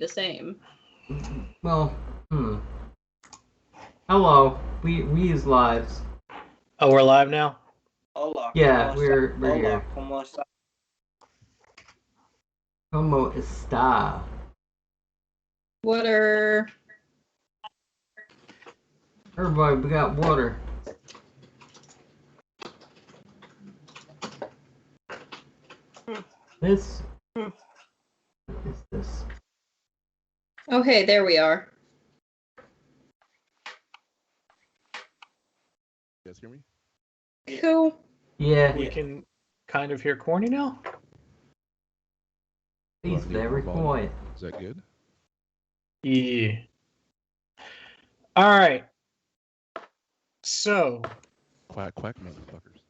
the same. Well, Hello. We use lives. Oh, we're live now? Hola. Yeah, we're here. ¿Cómo está? Como está? Water. Everybody, we got water. This. What is this? Oh, hey, there we are. You guys hear me? Cool. Yeah. We can kind of hear Corny now? He's very quiet. Is that good? Yeah. All right. So. Quack, quack, motherfuckers.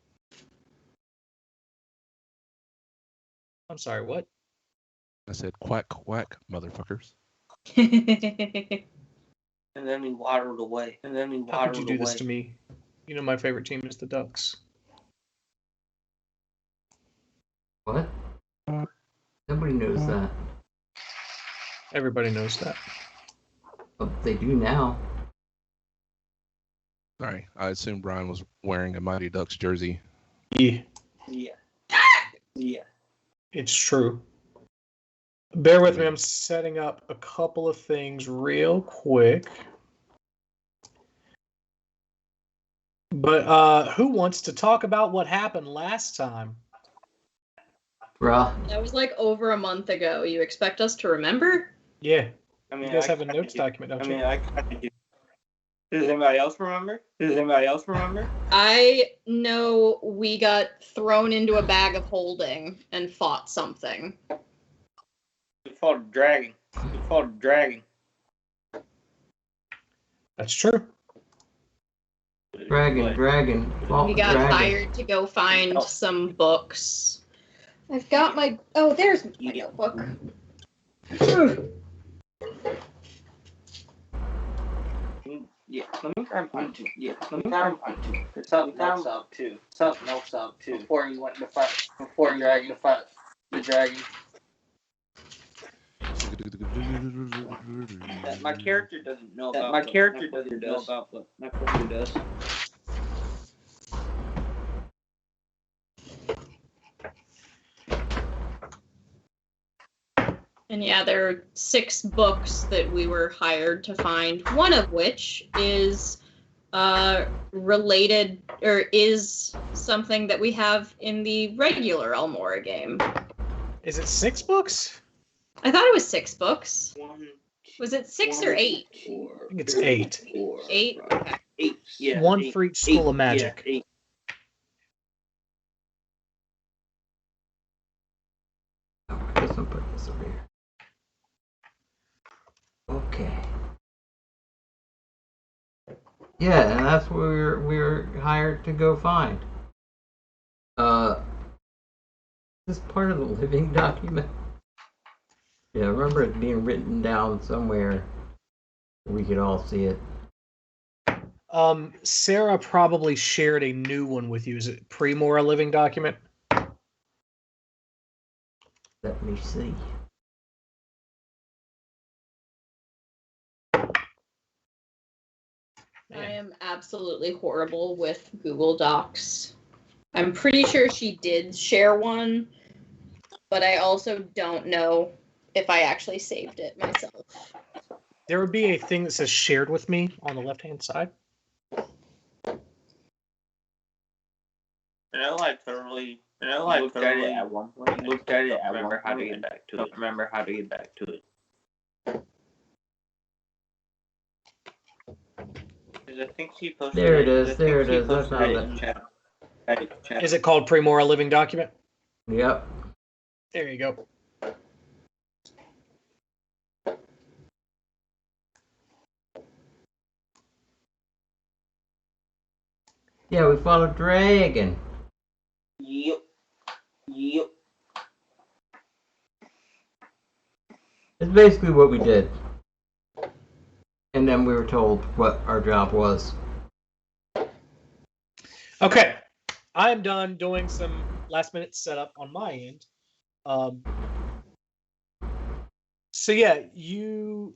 I'm sorry, what? I said quack, quack, motherfuckers. And then we waddled away. How could you do this to me? You know my favorite team is the Ducks. What? Nobody knows that. Everybody knows that. But they do now. Sorry, I assumed Brian was wearing a Mighty Ducks jersey. Yeah. Yeah. Yeah. It's true. Bear with me, I'm setting up a couple of things real quick. But who wants to talk about what happened last time? Bruh. That was like over a month ago. You expect us to remember? Yeah. I mean, You guys have a notes document, don't you? I kind of do. Does anybody else remember? I know we got thrown into a bag of holding and fought something. We fought a dragon. That's true. Dragon. We got hired to go find some books. I've got my... Oh, there's my notebook. Yeah, let me grab mine too. Something else out too. Before you went to fight. Before you dragged to fight the dragon. My character doesn't know about. My character doesn't know about what my character does. And yeah, there are 6 books that we were hired to find, one of which is related, or is something that we have in the regular Almora game. Is it 6 books? I thought it was 6 books. Was it 6 or 8? I think it's 8. 8? Okay. 8. Yeah. 1 for each school of magic. Yeah, 8. I guess I'll put this over here. Okay. Yeah, and that's what we were hired to go find. Is this part of the living document? Yeah, I remember it being written down somewhere where we could all see it. Sarah probably shared a new one with you. Is it Pre-mora living document? Let me see. I am absolutely horrible with Google Docs. I'm pretty sure she did share one, but I also don't know if I actually saved it myself. There would be a thing that says shared with me on the left-hand side. And I looked at it at one point. Don't remember how to get back to it. I think she posted There it is. I found it. Is it called Pre-mora living document? Yep. There you go. Yeah, we fought a dragon. Yep. It's basically what we did. And then we were told what our job was. Okay. I am done doing some last-minute setup on my end. So yeah, you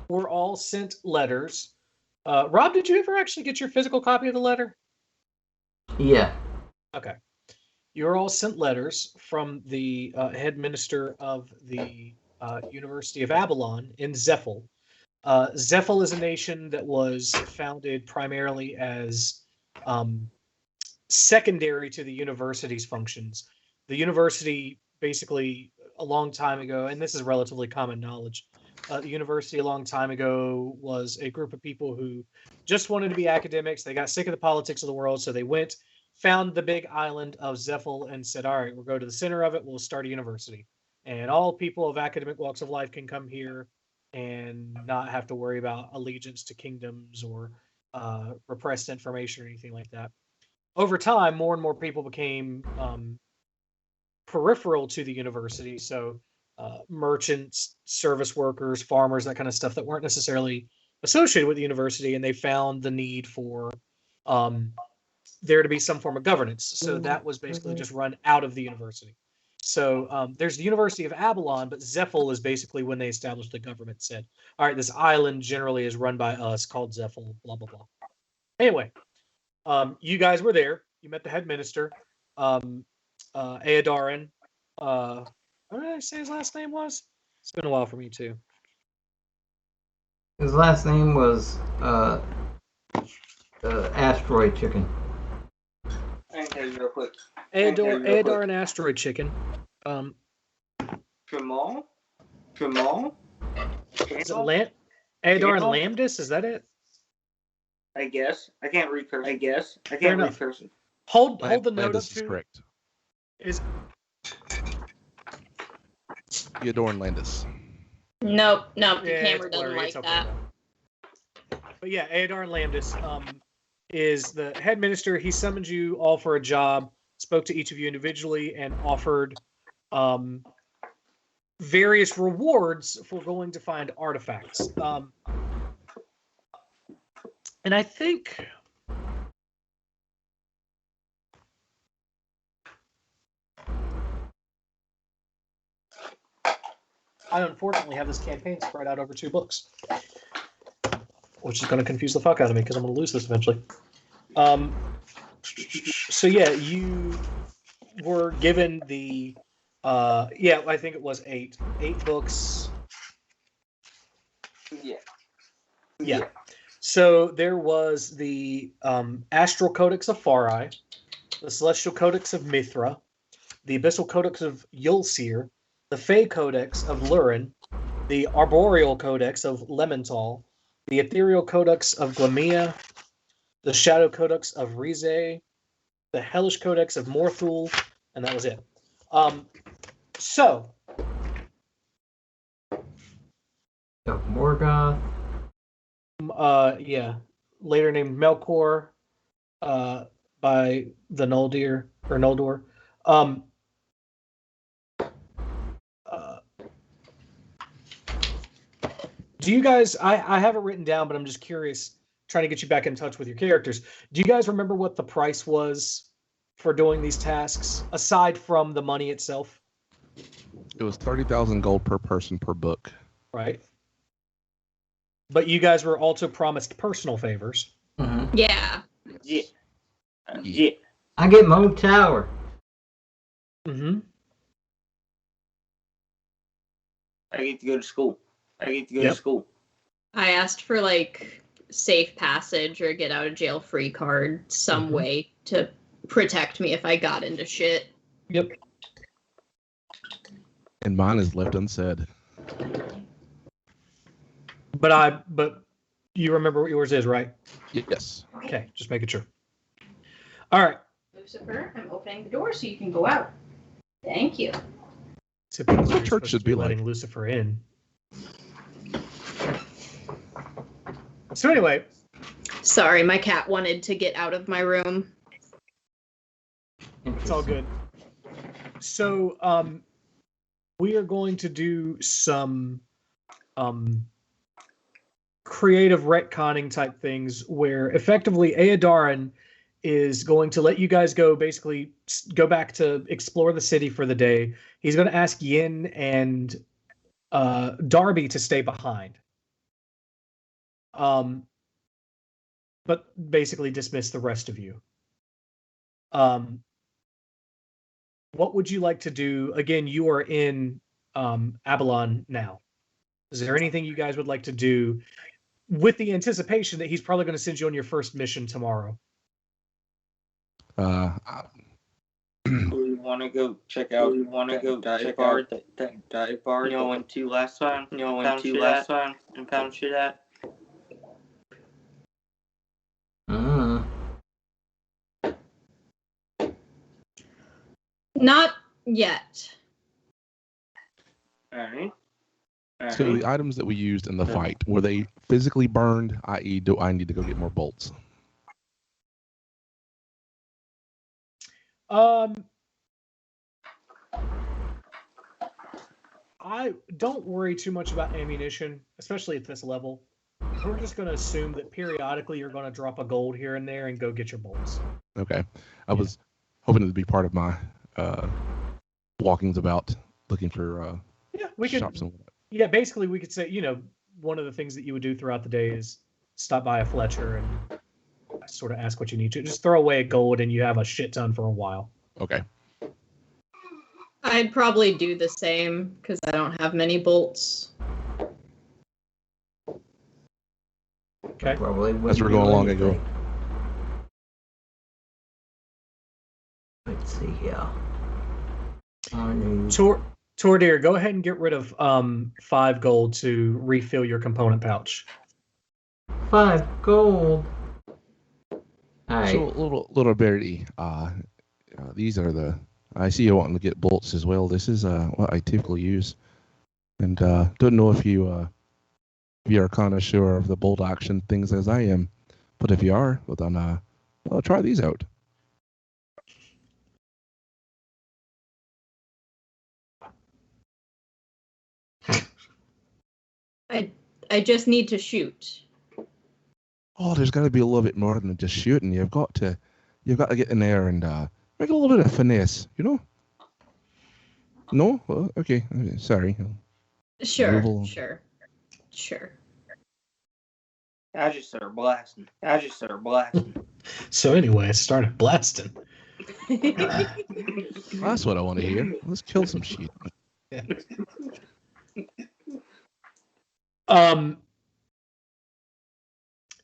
were all sent letters. Rob, did you ever actually get your physical copy of the letter? Yeah. Okay. You were all sent letters from the head minister of the University of Avalon in Zephyl. Zephyl is a nation that was founded primarily as secondary to the university's functions. The university basically a long time ago, and this is relatively common knowledge, the university a long time ago was a group of people who just wanted to be academics. They got sick of the politics of the world, so they went, found the big island of Zephyl, and said, all right, we'll go to the center of it, we'll start a university. And all people of academic walks of life can come here and not have to worry about allegiance to kingdoms or repressed information or anything like that. Over time, more and more people became peripheral to the university. So merchants, service workers, farmers, that kind of stuff that weren't necessarily associated with the university. And they found the need for there to be some form of governance. So that was basically just run out of the university. So there's the University of Avalon, but Zephyl is basically when they established the government said, all right, this island generally is run by us called Zephyl, blah, blah, blah. Anyway, you guys were there. You met the head minister, Eodarin. What did I say his last name was? It's been a while for me too. His last name was Asteroid Chicken. I can tell you real quick. Eodarin Asteroid Chicken. Tremol? Is it Eodarin Lambdis? Is that it? I guess. I can't read person. I guess. I can't read person. Hold the note up Landis is too. correct. Is Eodarin Landis. Nope, the Yeah, camera it's doesn't blurry. like It's okay, that. though. But yeah, Eodarin Lambdis is the head minister. He summoned you all for a job, spoke to each of you individually, and offered various rewards for going to find artifacts. And I think I unfortunately have this campaign spread out over 2 books, which is going to confuse the fuck out of me because I'm going to lose this eventually. So yeah, you were given the I think it was 8 books. Yeah. So there was the Astral Codex of Farai, the Celestial Codex of Mithra, the Abyssal Codex of Yulsir, the Fey Codex of Lurin, the Arboreal Codex of Lemental, the Ethereal Codex of Glamia, the Shadow Codex of Rize, the Hellish Codex of Morthul, and that was it. So. Of Morgoth. Later named Melkor, by the Noldor. Do you guys? I have it written down, but I'm just curious, trying to get you back in touch with your characters. Do you guys remember what the price was for doing these tasks, aside from the money itself? It was 30,000 gold per person per book. Right. But you guys were also promised personal favors. Mm-hmm. Yeah. Yeah. I get my own tower. Mm-hmm. I get to go to school. I asked for like safe passage or get out of jail free card, some way to protect me if I got into shit. Yep. And mine is left unsaid. But you remember what yours is, right? Yes. Okay, just making sure. All right. Lucifer, I'm opening the door so you can go out. Thank you. Typically, That's what you're church supposed should to be be letting like. Lucifer in. So anyway, Sorry, my cat wanted to get out of my room. it's all good. So we are going to do some creative retconning type things where effectively Eodarin is going to let you guys go back to explore the city for the day. He's going to ask Yin and Darby to stay behind. But basically dismiss the rest of you. What would you like to do? Again, you are in Avalon now. Is there anything you guys would like to do with the anticipation that he's probably going to send you on your first mission tomorrow? We want to go check out. We want to go check out that dive bar. You know, went to last time. You know, went to last time and found shit at. Not yet. All right. So the items that we used in the fight, were they physically burned, i.e. do I need to go get more bolts? I don't worry too much about ammunition, especially at this level. We're just going to assume that periodically you're going to drop a gold here and there and go get your bolts. Okay. I was hoping it would be part of my walkings about looking for shops and whatnot. Yeah, basically we could say, you know, one of the things that you would do throughout the day is stop by a Fletcher and sort of ask what you need to. Just throw away a gold and you have a shit ton for a while. Okay. I'd probably do the same because I don't have many bolts. Okay. Probably As we're going along, I go. Let's see here. Tordir, go ahead and get rid of 5 gold to refill your component pouch. 5 gold. Alright. So little birdie, these are the. I see you wanting to get bolts as well. This is what I typically use, and don't know if you're a connoisseur of the bolt action things as I am, but if you are, well then I'll try these out. I just need to shoot. Oh, there's got to be a little bit more than just shooting. You've got to get in there and make a little bit of finesse, you know? No? Well, okay. Sorry. Sure. I just started blasting. So anyway, I started blasting. That's what I want to hear. Let's kill some shit. Yeah.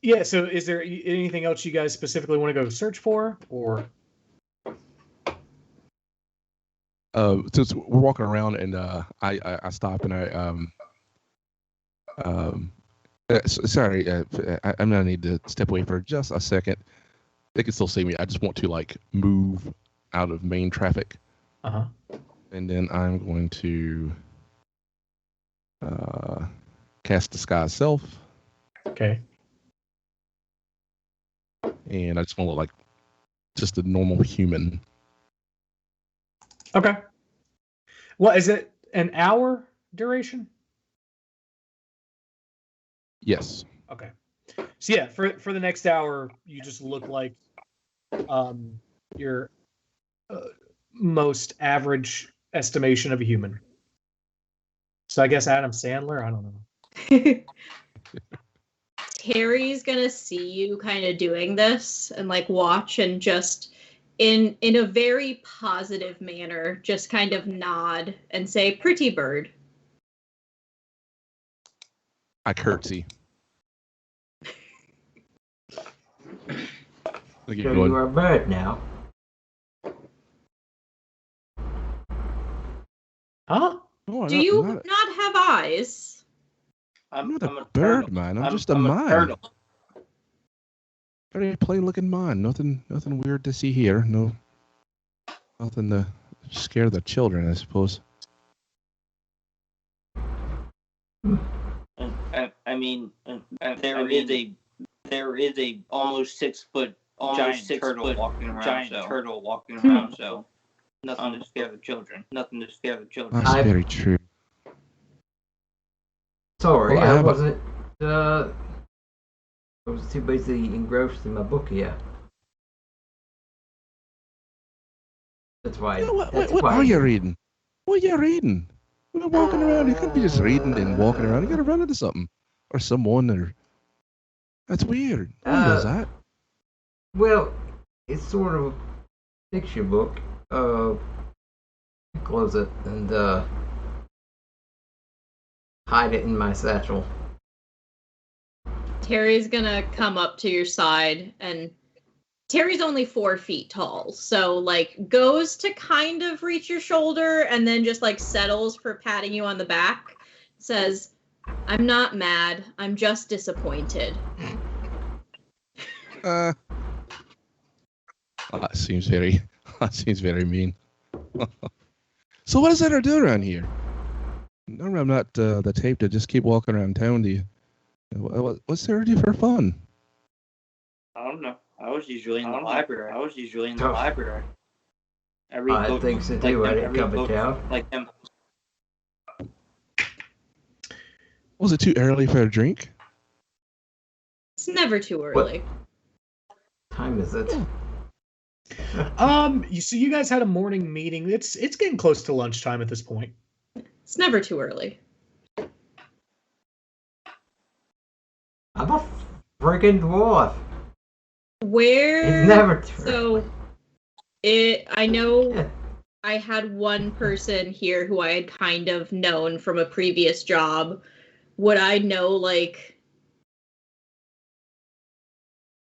Yeah, so is there anything else you guys specifically want to go search for, or? Since we're walking around and I stop and sorry, I'm gonna need to step away for just a second. They can still see me. I just want to like move out of main traffic. Uh-huh. And then I'm going to cast Disguise Self. Okay. And I just want to look like just a normal human. Okay. Well, is it an hour duration? Yes. Okay. So yeah, for the next hour, you just look like your most average estimation of a human. So I guess Adam Sandler, I don't know. Terry's gonna see you kind of doing this and like watch and just in a very positive manner just kind of nod and say pretty bird. I curtsy. So you are a bird now. Huh? Oh, Do you not have eyes? I'm not a bird, man. I'm just a mine. Very plain looking mine. Nothing weird to see here. No, nothing to scare the children, I suppose. I mean, there is a almost 6 foot giant turtle walking around. So nothing to scare the children. That's very true. Sorry, Well, I wasn't. I was too busy engrossed in my book here. That's why. What are you reading? What are you reading? We're walking around. You can't be just reading and walking around. You gotta run into something or someone. Or that's weird. No one does that. Well, it's sort of a fiction book. Close it and hide it in my satchel. Terry's gonna come up to your side, and Terry's only 4 feet tall, so like goes to kind of reach your shoulder and then just like settles for patting you on the back. Says, "I'm not mad. I'm just disappointed." That seems very mean. So what does that do around here? No, I'm not the type to just keep walking around town. Do you? What's there to do for fun? I don't know. I was usually in the library. Every I book, think so too. I didn't come to town. like them. Was it too early for a drink? It's never too early. What time is it? You guys had a morning meeting. It's getting close to lunchtime at this point. It's never too early. I'm a friggin' dwarf. Where? It's never too So, I know I had one person here who I had kind of known from a previous job. Would I know, like,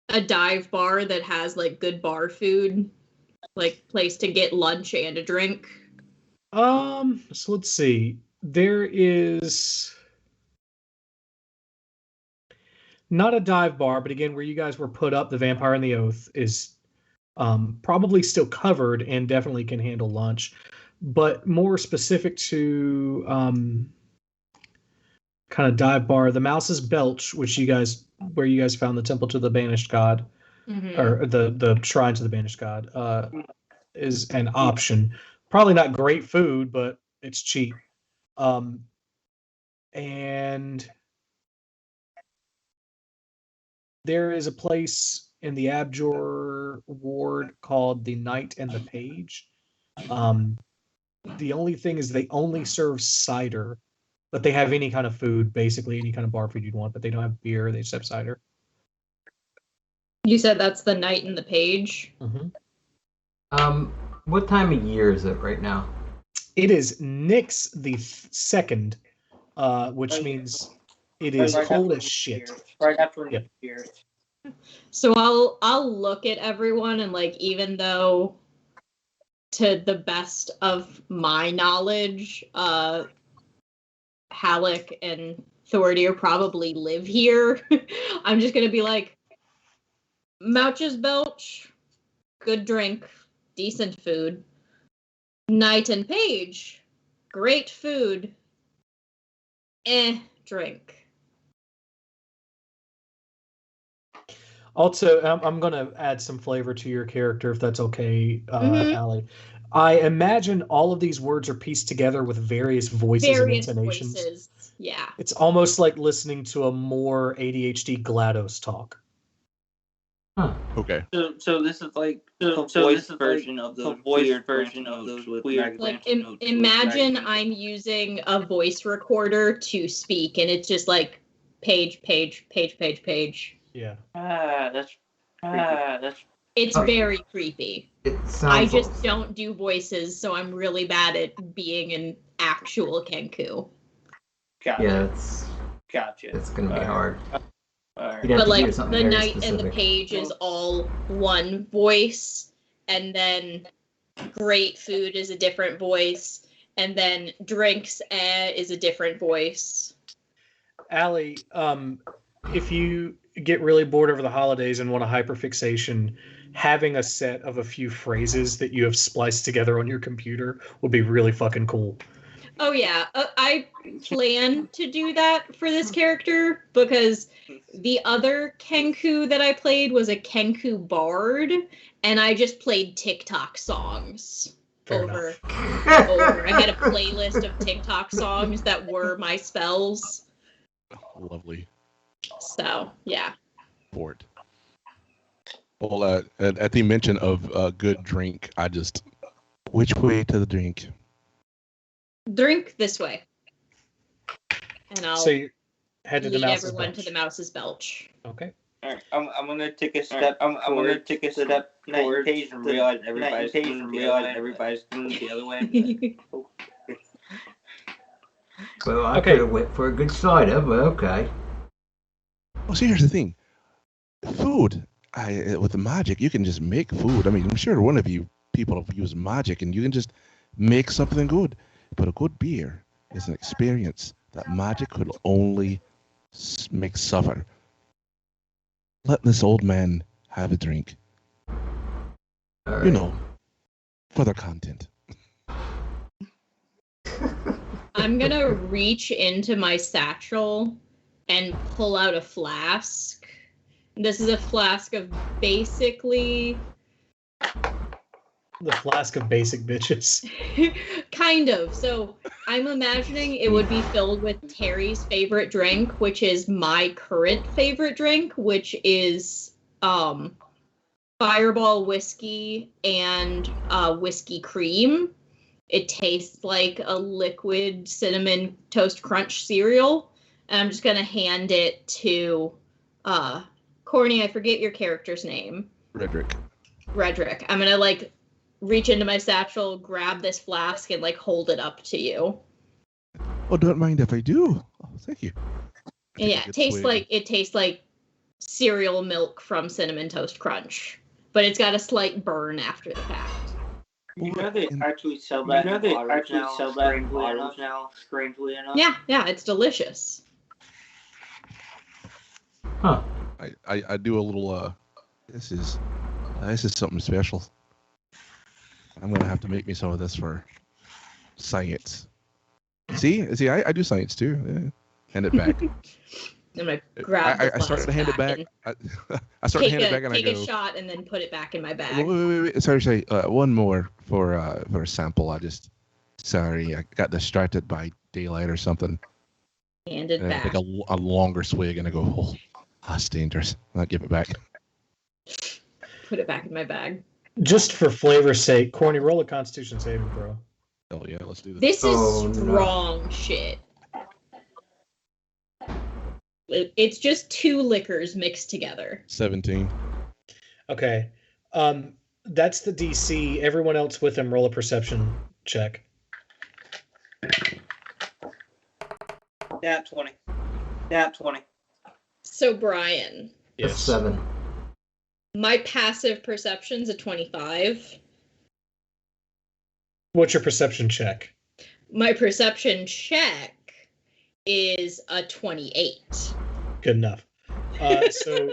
a dive bar that has, like, good bar food? Like, place to get lunch and a drink? So let's see. There is not a dive bar, but again, where you guys were put up, the Vampire and the Oath is probably still covered and definitely can handle lunch. But more specific to kind of dive bar, the Mouse's Belch, where you guys found the Temple to the Banished God, or the Shrine to the Banished God, is an option. Probably not great food, but it's cheap. And there is a place in the Abjur ward called the Knight and the Page. The only thing is they only serve cider, but they have any kind of food, basically any kind of bar food you'd want, but they don't have beer, they just have cider. You said that's the Knight and the Page? What time of year is it right now? It is Nyx the 2nd, which means it is cold as shit. Right after New Year's. So I'll look at everyone, and like, even though to the best of my knowledge, Halleck and Thordier probably live here. I'm just gonna be like, Mouch's Belch, good drink, decent food. Knight and Page, great food, drink. Also, I'm going to add some flavor to your character, if that's okay, Allie. I imagine all of these words are pieced together with various voices and intonations. Voices. Yeah. It's almost like listening to a more ADHD GLaDOS talk. Huh. Okay. So this is like the voice version of those weird. Like, imagine I'm using a voice recorder to speak, and it's just like page. Yeah. That's It's very creepy. It sounds I just don't do voices, so I'm really bad at being an actual Kenku. Gotcha. Yeah, it's gonna be hard. Right. But like the Knight and the Page is all one voice, and then great food is a different voice, and then drinks is a different voice. Allie, if you get really bored over the holidays and want a hyperfixation, having a set of a few phrases that you have spliced together on your computer would be really fucking cool. Oh yeah, I plan to do that for this character because the other Kenku that I played was a Kenku bard, and I just played TikTok songs over. I had a playlist of TikTok songs that were my spells. Lovely. So yeah. Bored. Well, at the mention of a good drink, which way to the drink? Drink this way. And I'll So you head to the lead Mouse's everyone to Belch. the Mouse's Belch. Okay. All right, I'm gonna take a step. I'm gonna take a step towards page and realize everybody's coming the other way. Well, I Okay. could have went for a good cider, but okay. Well, see, here's the thing. Food, with the magic, you can just make food. I mean, I'm sure one of you people have used magic, and you can just make something good. But a good beer is an experience that magic could only make suffer. Let this old man have a drink. All right. You know, for the content. I'm gonna reach into my satchel and pull out a flask. This is a flask of basically The flask of basic bitches. kind of. So I'm imagining it would be filled with Terry's favorite drink, which is my current favorite drink, which is Fireball whiskey and whiskey cream. It tastes like a liquid cinnamon toast crunch cereal. And I'm just gonna hand it to Corny, I forget your character's name. Redrick. I'm gonna like reach into my satchel, grab this flask, and like hold it up to you. Oh, don't mind if I do. Oh, thank you. And yeah, it tastes like cereal milk from Cinnamon Toast Crunch, but it's got a slight burn after the fact. You know they actually sell that. You know they actually sell that in bottles now. Strangely enough. Yeah, it's delicious. Huh. I do a little. This is something special. I'm gonna have to make me some of this for science. See, I do science too. Yeah. Hand it back. I'm gonna grab the I started to hand it back. I started to hand it back, and I go. Take a shot and then put it back in my bag. Wait. Sorry. One more for a sample. Sorry, I got distracted by daylight or something. Hand it back. I take a longer swig, and I go, oh, that's dangerous. I'll give it back. Put it back in my bag. Just for flavor's sake, Corny, roll a Constitution saving throw. Oh yeah, let's do this. This is strong shit. It's just two liquors mixed together. 17. Okay. That's the DC. Everyone else with him, roll a perception check. Nat 20. So Brian, Yes. 7. my passive perception's a 25. What's your perception check? My perception check is a 28. Good enough. So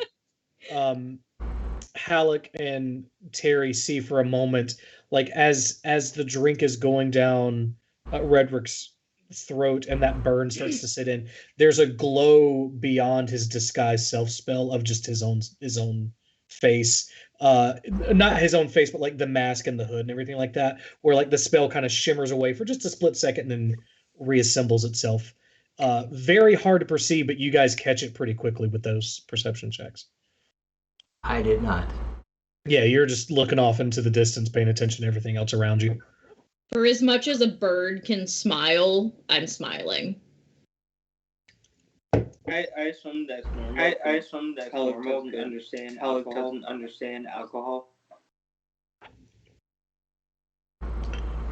Halleck and Terry see for a moment, like as the drink is going down Redrick's throat and that burn starts to sit in, there's a glow beyond his disguised self spell of just his own face. Not his own face, but like the mask and the hood and everything like that, where like the spell kind of shimmers away for just a split second and then reassembles itself. Very hard to perceive, but you guys catch it pretty quickly with those perception checks. I did not. Yeah, you're just looking off into the distance, paying attention to everything else around you. For as much as a bird can smile, I'm smiling. I assume that's normal. I assume that's normal to understand. Alec doesn't understand alcohol.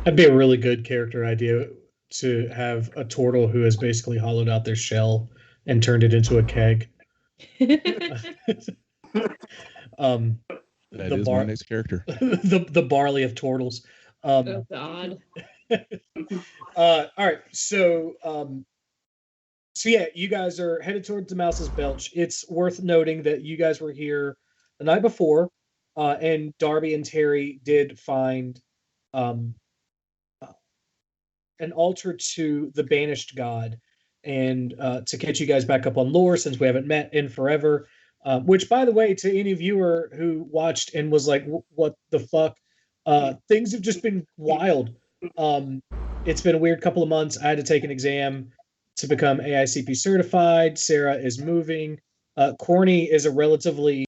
That'd be a really good character idea, to have a turtle who has basically hollowed out their shell and turned it into a keg. That is my next character. the barley of turtles. Oh God. All right, so yeah, you guys are headed towards the Mouse's Belch. It's worth noting that you guys were here the night before, and Darby and Terry did find an altar to the banished god, and to catch you guys back up on lore, since we haven't met in forever. Which, by the way, to any viewer who watched and was like, "What the fuck?" Things have just been wild. It's been a weird couple of months. I had to take an exam to become AICP certified. Sarah is moving. Corny is a relatively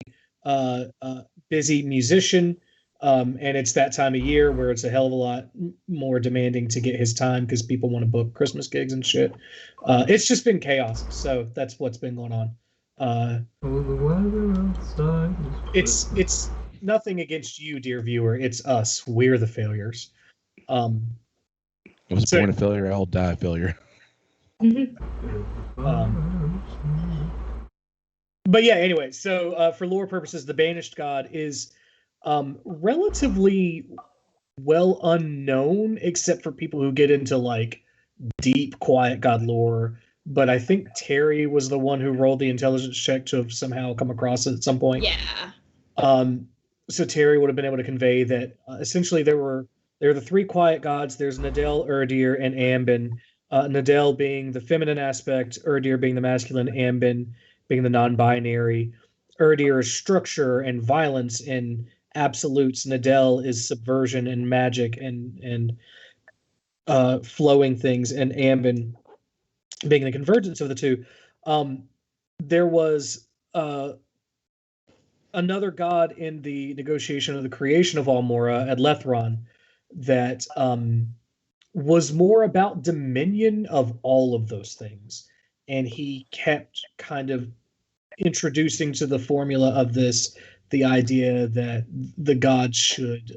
busy musician. And it's that time of year where it's a hell of a lot more demanding to get his time because people want to book Christmas gigs and shit. It's just been chaos. So that's what's been going on. Oh, the weather outside is It's nothing against you, dear viewer. It's us. We're the failures. I was born a failure. I'll die a failure. But yeah, anyway, so for lore purposes, the Banished God is relatively well unknown, except for people who get into like deep Quiet God lore. But I think Terry was the one who rolled the intelligence check to have somehow come across it at some point. Yeah. So Terry would have been able to convey that essentially there are the three Quiet Gods. There's Nadel, Urdir, and Ambin. Nadel being the feminine aspect, Urdir being the masculine, Ambin being the non-binary. Urdir is structure and violence and absolutes. Nadel is subversion and magic and flowing things, and Ambin being the convergence of the two. There was another god in the negotiation of the creation of Almora at Lethron that was more about dominion of all of those things. And he kept kind of introducing to the formula of this the idea that the gods should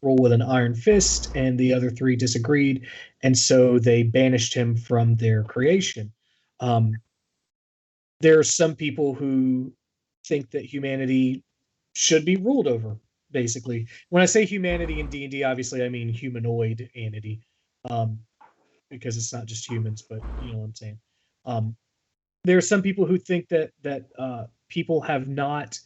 rule with an iron fist, and the other three disagreed, and so they banished him from their creation. There are some people who think that humanity should be ruled over, basically. When I say humanity in D&D, obviously I mean humanoid entity, because it's not just humans, but you know what I'm saying. There are some people who think that people have not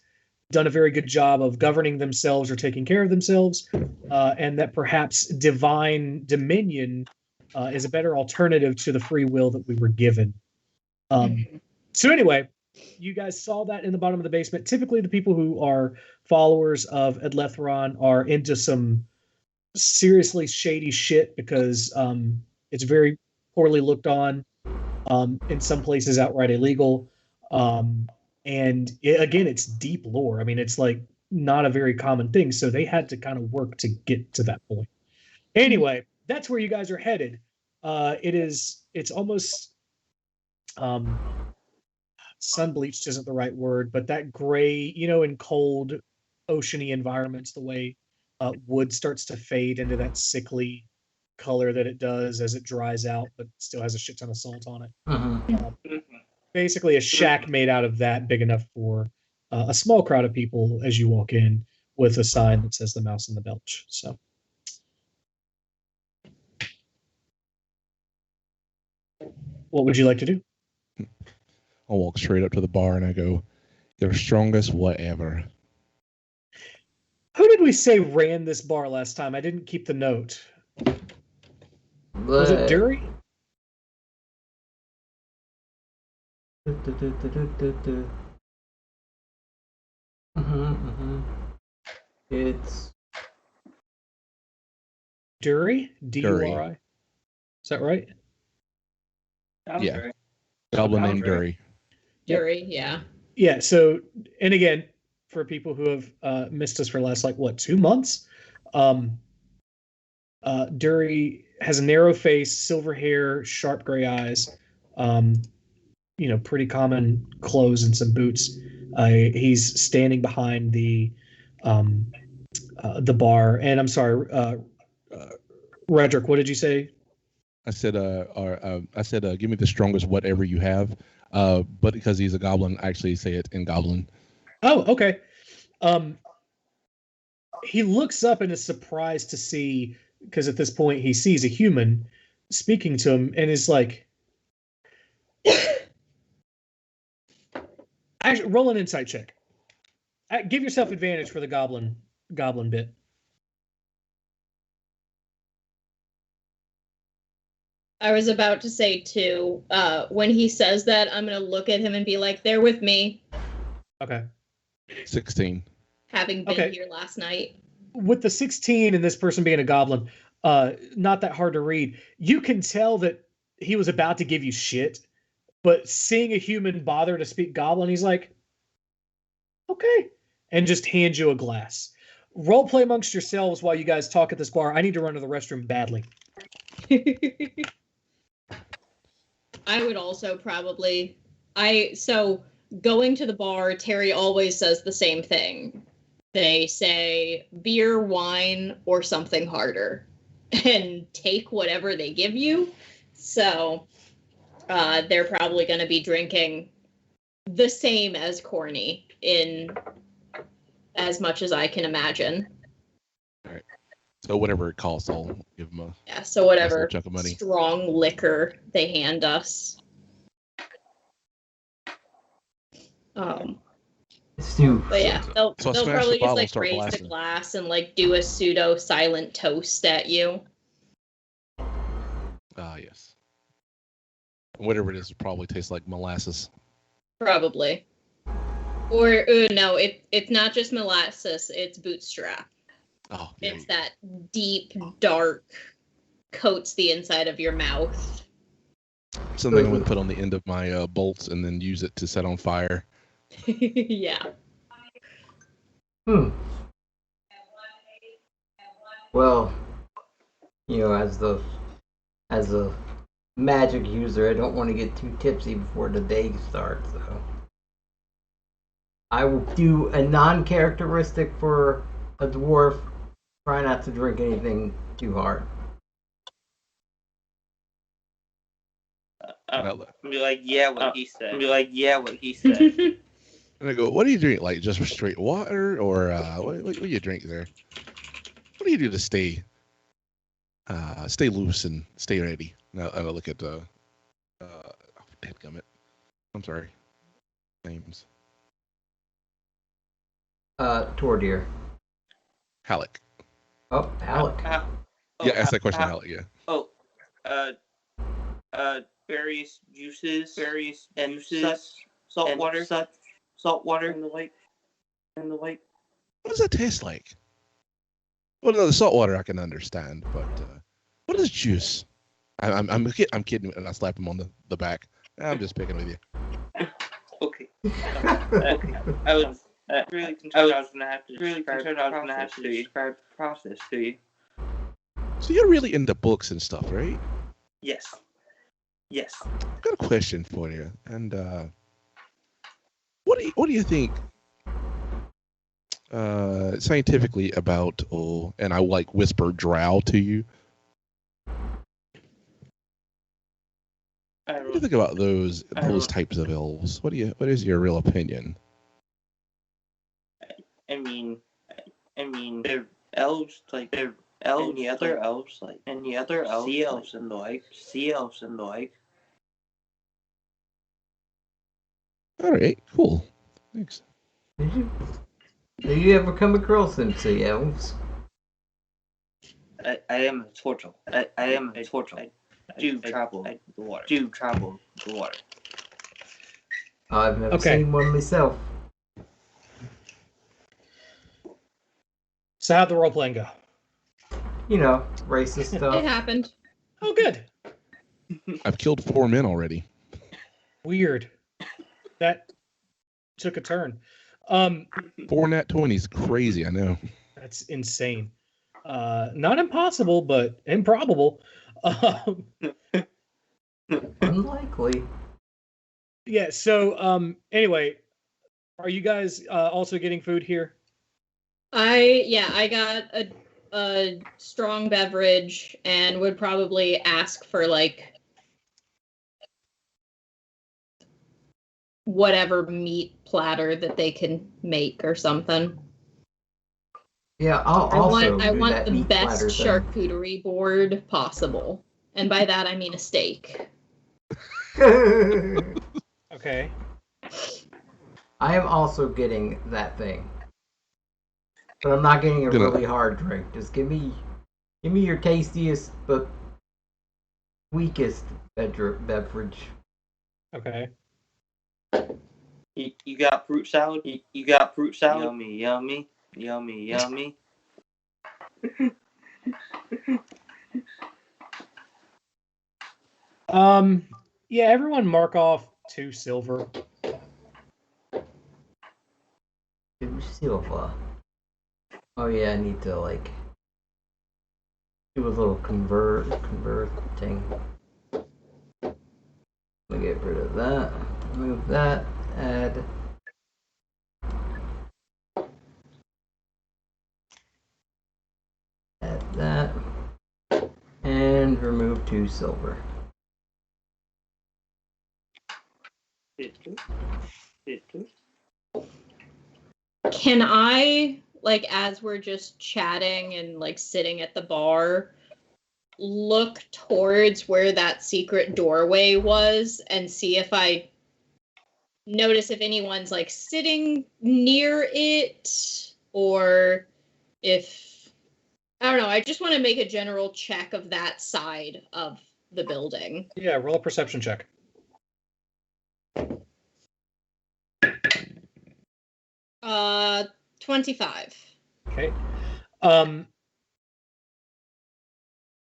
done a very good job of governing themselves or taking care of themselves, and that perhaps divine dominion is a better alternative to the free will that we were given. So anyway, you guys saw that in the bottom of the basement. Typically, the people who are followers of Edlethron are into some seriously shady shit because it's very poorly looked on. In some places, outright illegal. And again, it's deep lore. I mean, it's like not a very common thing. So they had to kind of work to get to that point. Anyway, that's where you guys are headed. It's almost sun bleached isn't the right word, but that gray, in cold oceany environments, the way wood starts to fade into that sickly color that it does as it dries out, but still has a shit ton of salt on it. Basically a shack made out of that, big enough for a small crowd of people as you walk in, with a sign that says the Mouse and the Belch. So what would you like to do? I'll walk straight up to the bar and I go, "Your strongest whatever." Who did we say ran this bar last time? I didn't keep the note. Was it Dury? It's Dury? D-U-R-I? Is that right? Yeah. Right. Goblin named Dury. Dury, yeah. Yeah, so, and again, for people who have missed us for the last, 2 months, Dury has a narrow face, silver hair, sharp gray eyes, pretty common clothes and some boots. He's standing behind the bar. And I'm sorry, Roderick, what did you say? I said, give me the strongest whatever you have. But because he's a goblin, I actually say it in goblin. Oh, okay. He looks up and is surprised to see, because at this point he sees a human speaking to him and is like, actually, roll an insight check. Give yourself advantage for the goblin bit. I was about to say too, when he says that, I'm going to look at him and be like, they're with me. Okay. 16. Having been here last night. With the 16 and this person being a goblin, not that hard to read. You can tell that he was about to give you shit, but seeing a human bother to speak goblin, he's like, okay, and just hands you a glass. role play amongst yourselves while you guys talk at this bar. I need to run to the restroom badly. I would also probably. So going to the bar, Terry always says the same thing. They say beer, wine, or something harder, and take whatever they give you. So they're probably going to be drinking the same as Corny in as much as I can imagine. All right. So whatever it costs, I'll give them a So whatever chunk of money. strong liquor they hand us. But yeah, they'll probably just like raise the glass and like do a pseudo silent toast at you. Yes. Whatever it is, it probably tastes like molasses. Probably. Or no, it's not just molasses, it's bootstrap. Oh, it's that deep, dark, coats the inside of your mouth. Something I'm going to put on the end of my bolts and then use it to set on fire. Yeah. Well, as a magic user, I don't want to get too tipsy before the day starts, so I will do a non-characteristic for a dwarf. Try not to drink anything too hard. Be like, yeah, what he said. Be like, yeah, what he said. And I go, what do you drink? Like just straight water, or what do you drink there? What do you do to stay loose and stay ready? Now I look at dadgummit. I'm sorry. Names. Tordir. Halleck. Oh, Halleck. Yeah, ask that question, Halleck. Yeah. Oh, various juices, salt water in the lake. What does that taste like? Well, no, the salt water I can understand, but what is juice? I'm kidding, and I slap him on the back. I'm just picking with you. Okay. I was really concerned I was going to have to describe the process to you. So you're really into books and stuff, right? Yes. I've got a question for you, and what do you think scientifically about and I like whisper drow to you? What do you think about those types of elves? What is your real opinion? I mean, they're elves like they're elves. Any other elves like any other elves? Sea elves and the like. All right, cool. Thanks. Do you ever come across them sea elves? I am a turtle. I do travel the water. I've never seen one myself. So how'd the role playing go? Racist stuff. It happened. Oh, good. I've killed 4 men already. Weird. That took a turn. 4 nat 20s, crazy. I know. That's insane. Not impossible, but improbable. Unlikely. Yeah. So, anyway, are you guys also getting food here? I got a strong beverage and would probably ask for like whatever meat platter that they can make or something. Yeah, I want the best charcuterie board possible, and by that I mean a steak. Okay. I am also getting that thing. But I'm not getting a really hard drink. Just give me your tastiest but weakest beverage. Okay. You got fruit salad? You got fruit salad? Yummy. Yeah, everyone mark off 2 silver. 2 silver. Oh yeah, I need to like do a little converting. Let me get rid of that. Move that. Add. Add that. And remove 2 silver. Can I, like, as we're just chatting and, like, sitting at the bar, look towards where that secret doorway was and see if I notice if anyone's, like, sitting near it, or if, I don't know, I just want to make a general check of that side of the building. Yeah, roll a perception check. 25. Okay.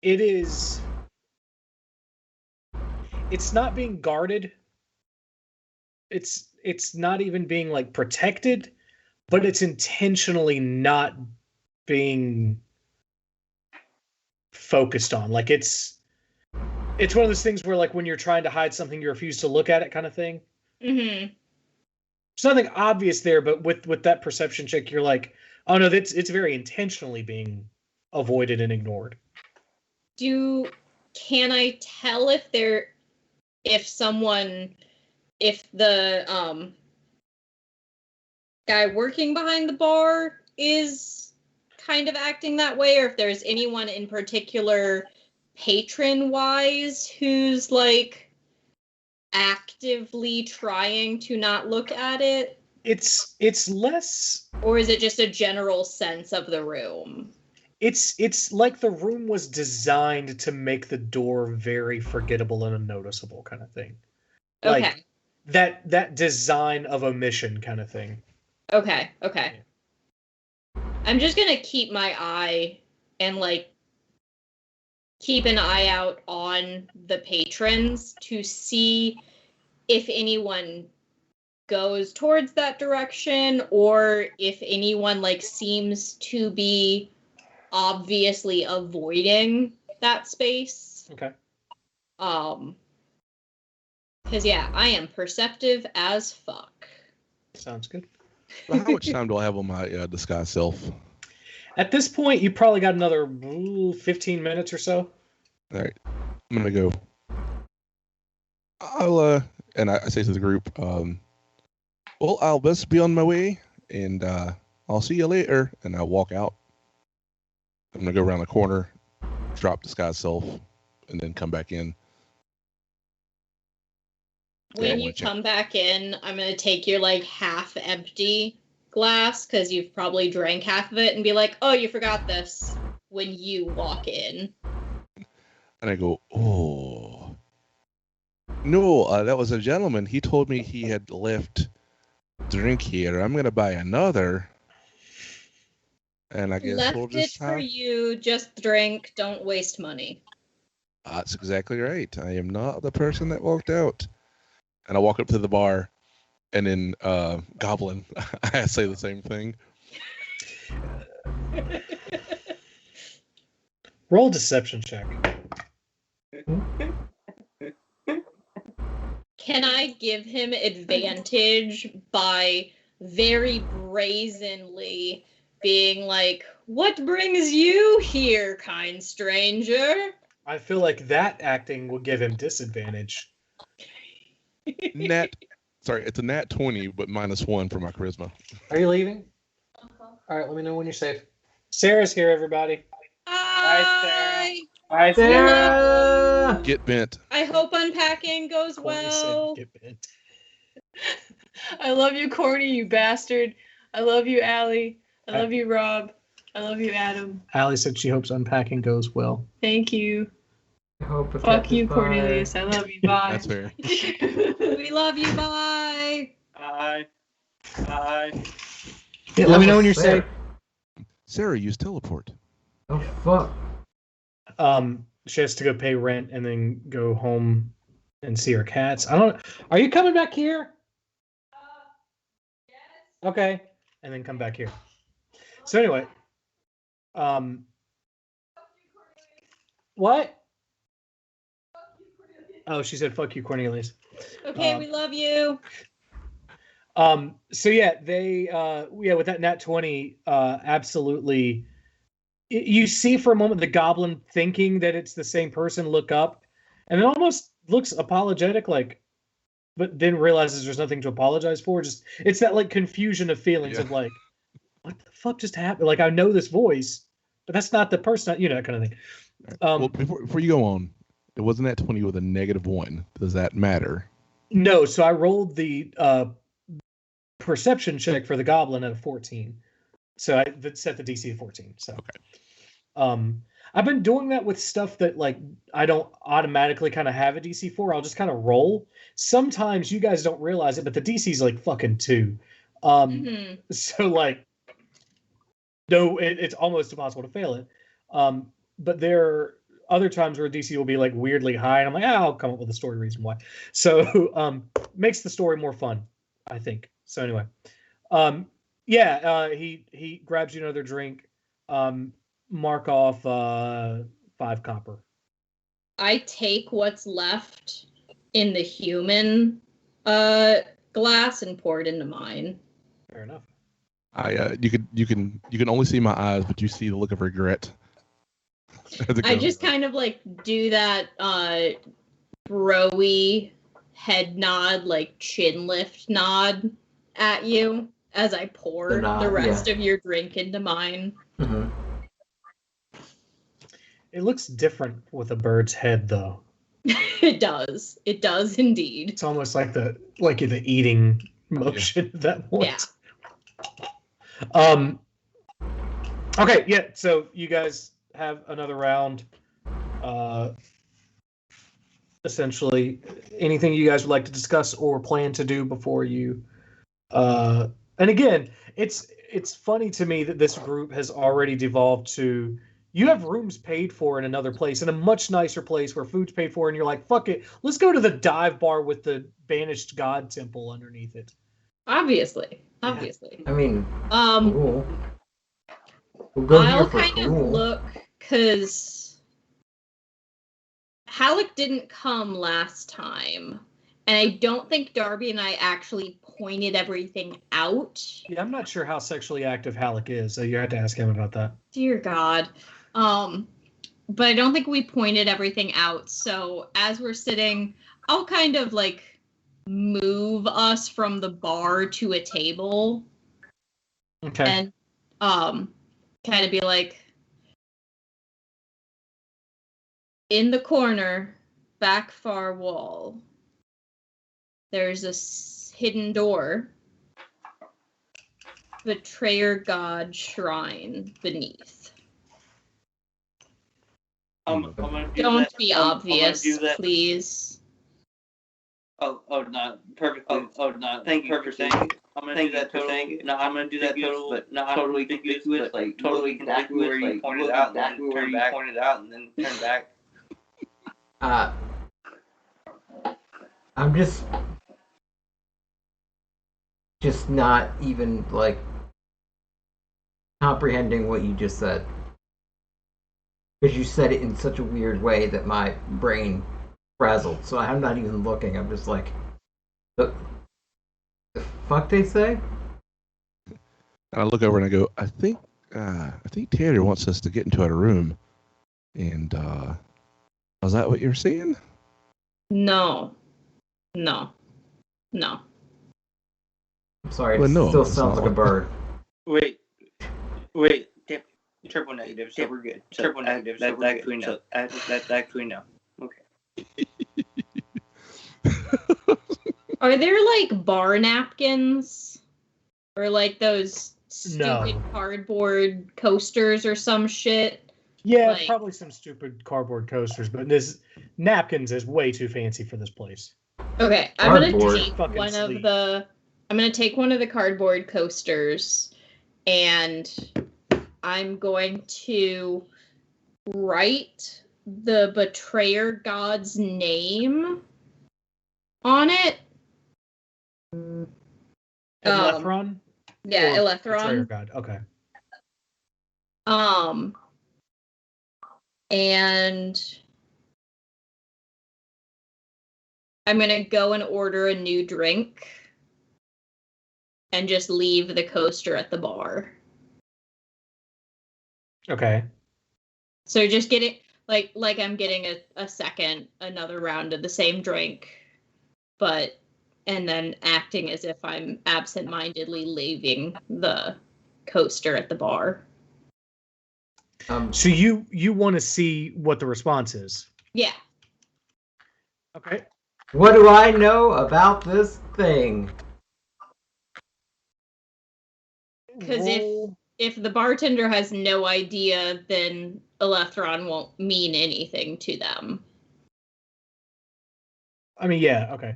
It's not being guarded. It's not even being like protected, but it's intentionally not being focused on. Like it's one of those things where, like, when you're trying to hide something, you refuse to look at it, kind of thing. Mm-hmm. There's nothing obvious there, but with that perception check, you're like, oh no, it's very intentionally being avoided and ignored. Can I tell if the guy working behind the bar is kind of acting that way, or if there's anyone in particular patron-wise who's, like, actively trying to not look at it? It's less... Or is it just a general sense of the room? It's like the room was designed to make the door very forgettable and unnoticeable, kind of thing. Okay. Like that design of omission kind of thing. Okay. I'm just gonna keep my eye and, like, keep an eye out on the patrons to see if anyone goes towards that direction, or if anyone, like, seems to be obviously avoiding that space. Okay. Because, yeah, I am perceptive as fuck. Sounds good. Well, how much time do I have on my disguise self? At this point, you probably got another 15 minutes or so. All right, I'm gonna go. And I say to the group, well, I'll best be on my way, and I'll see you later. And I walk out. I'm gonna go around the corner, drop disguise self, and then come back in. When you come back in, I'm going to take your, like, half-empty glass, because you've probably drank half of it, and be like, oh, you forgot this, when you walk in. And I go, oh. No, that was a gentleman. He told me he had left drink here. I'm going to buy another. And I guess we'll just for you, just drink, don't waste money. That's exactly right. I am not the person that walked out. And I walk up to the bar, and then Goblin, I say the same thing. Roll a deception check. Can I give him advantage by very brazenly being like, what brings you here, kind stranger? I feel like that acting will give him disadvantage. It's a nat 20, but -1 for my charisma. Are you leaving? All right, let me know when you're safe. Sarah's here, everybody. Hi, Hi, Sarah! Get bent. I hope unpacking goes well. Get bent. I love you, Corny, you bastard. I love you, Allie. I love you, Rob. I love you, Adam. Allie said she hopes unpacking goes well. Thank you. Hope Fuck you, Cornelius. I love you. Bye. That's fair. We love you. Bye. Bye. Yeah, let me know when you're safe. Sarah used teleport. Oh fuck. She has to go pay rent and then go home and see her cats. Are you coming back here? Yes. Okay. And then come back here. So anyway, What? Oh, she said, "Fuck you, Cornelius." Okay, we love you. So yeah, they with that nat 20, absolutely. You see for a moment the goblin thinking that it's the same person look up, and it almost looks apologetic, like, but then realizes there's nothing to apologize for. Just it's that like confusion of feelings of like, what the fuck just happened? Like I know this voice, but that's not the person. That kind of thing. Well, before you go on, it wasn't that 20 with a -1. Does that matter? No. So I rolled the perception check for the goblin at a 14. So I set the DC at 14. So okay. I've been doing that with stuff that like I don't automatically kind of have a DC for. I'll just kind of roll. Sometimes you guys don't realize it, but the DC is like fucking 2. So like, no, it's almost impossible to fail it. But there are other times where DC will be like weirdly high, and I'm like, I'll come up with a story reason why. So makes the story more fun, I think. So anyway, he grabs you another drink. Mark off 5 copper. I take what's left in the human glass and pour it into mine. Fair enough. You can only see my eyes, but you see the look of regret. I just kind of like do that bro-y head nod, like chin lift nod at you as I pour the rest of your drink into mine. Mm-hmm. It looks different with a bird's head, though. It does. It does indeed. It's almost like the eating motion at that point. Yeah. Okay. Yeah. So you guys have another round. Essentially, anything you guys would like to discuss or plan to do before you. And again, it's funny to me that this group has already devolved to. You have rooms paid for in another place, in a much nicer place where food's paid for, and you're like, fuck it, let's go to the dive bar with the banished god temple underneath it. Obviously. I mean, cool. We'll go I'll here for kind of look, because Halleck didn't come last time, and I don't think Darby and I actually pointed everything out. Yeah, I'm not sure how sexually active Halleck is, so you have to ask him about that. Dear God. But I don't think we pointed everything out. So as we're sitting, I'll kind of like move us from the bar to a table. Okay. And kind of be like, in the corner, back far wall, there's a hidden door. Betrayer God shrine beneath. Don't be obvious, please. Oh, not perfectly. Thank you for saying it. I'm gonna do that total. No, I'm gonna do that total, but not totally ambiguous. Like totally exactly where you pointed out, and then turn back. Pointed out, and then turn back. I'm just not even like comprehending what you just said. Because you said it in such a weird way that my brain frazzled. So I'm not even looking. I'm just like, the fuck they say? And I look over and I go, I think Taylor wants us to get into a room. And was that what you're saying? No. I'm sorry. Well, no, still sounds like a bird. Wait. Triple negative, so we're good. Triple negative, so we're good. That's actually no. Okay. Are there like bar napkins? Or like those stupid cardboard coasters or some shit? Yeah, like, probably some stupid cardboard coasters, but this napkins is way too fancy for this place. Okay, I'm gonna take one of the cardboard coasters, and I'm going to write the betrayer god's name on it. Elethron? Yeah, Elethron. Betrayer god. Okay. And I'm gonna go and order a new drink and just leave the coaster at the bar. Okay. So just getting like I'm getting another round of the same drink, and then acting as if I'm absent-mindedly leaving the coaster at the bar. So you want to see what the response is? Yeah. Okay. What do I know about this thing? Because if the bartender has no idea, then Elethron won't mean anything to them. I mean, yeah, okay.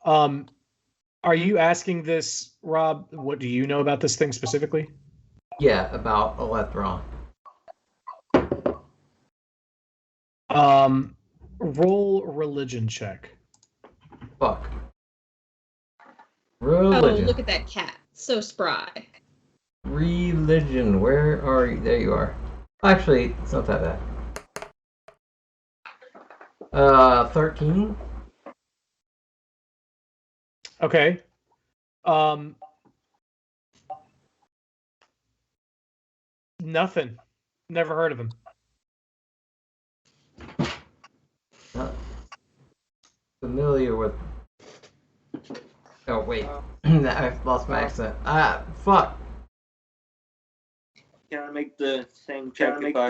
Are you asking this, Rob? What do you know about this thing specifically? Yeah, about Elethron. Roll religion check. Fuck. Religion. Oh, look at that cat. So spry. Religion. Where are you? There you are. Actually, it's not that bad. 13. Okay. Nothing. Never heard of him. Not familiar with. Oh wait, I've lost my accent. Fuck. Can I make the same check if I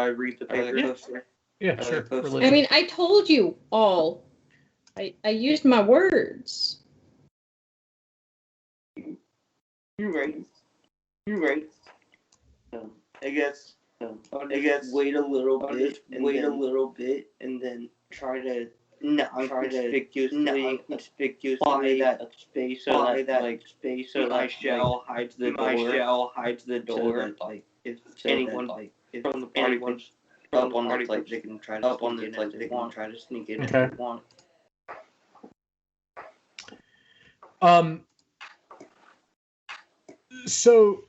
read the paper? Yeah, sure. I mean, I told you all. I used my words. You're right. I guess wait a little bit, and then try to conspicuously apply that space so that my shell hides the door. So that, like, if anyone from the party wants up on the place, they can try to sneak in if they want. So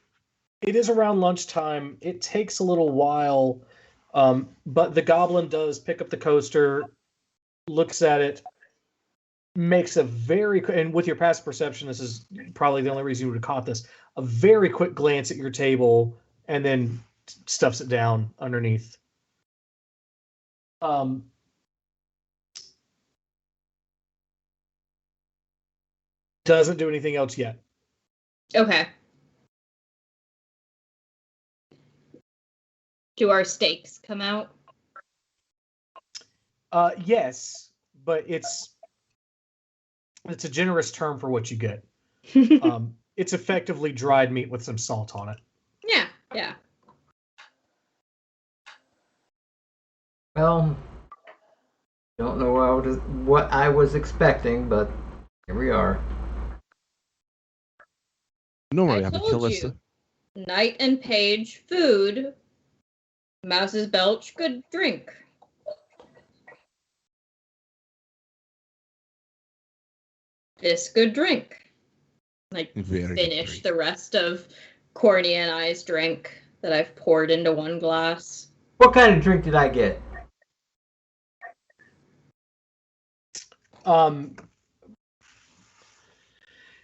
it is around lunchtime. It takes a little while, but the goblin does pick up the coaster, looks at it, makes a and with your past perception, this is probably the only reason you would have caught this, a very quick glance at your table, and then stuffs it down underneath. Doesn't do anything else yet. Okay. Do our steaks come out? Yes, but it's a generous term for what you get. It's effectively dried meat with some salt on it. Yeah. Well, don't know what I was expecting, but here we are. Normally, I have to told kill this. you. Knight and page, food. Mouse's belch, good drink. This good drink. Finish the rest of Corny and I's drink that I've poured into one glass. What kind of drink did I get?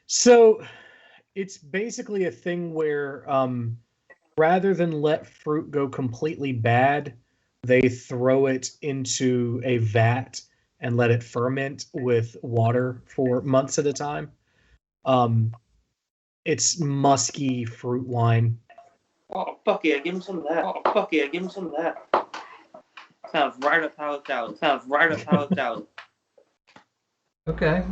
So it's basically a thing where rather than let fruit go completely bad, they throw it into a vat and let it ferment with water for months at a time. It's musky fruit wine. Oh, fuck yeah, give him some of that. Sounds right up how it's out. Okay.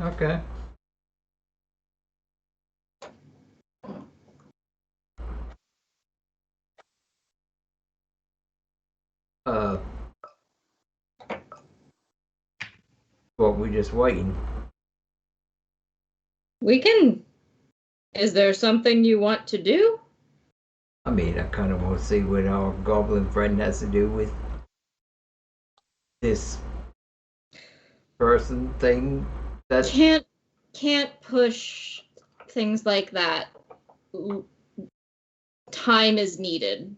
Well, we just waiting. We can. Is there something you want to do? I mean, I kind of want to see what our goblin friend has to do with this person thing. That Can't push things like that time is needed.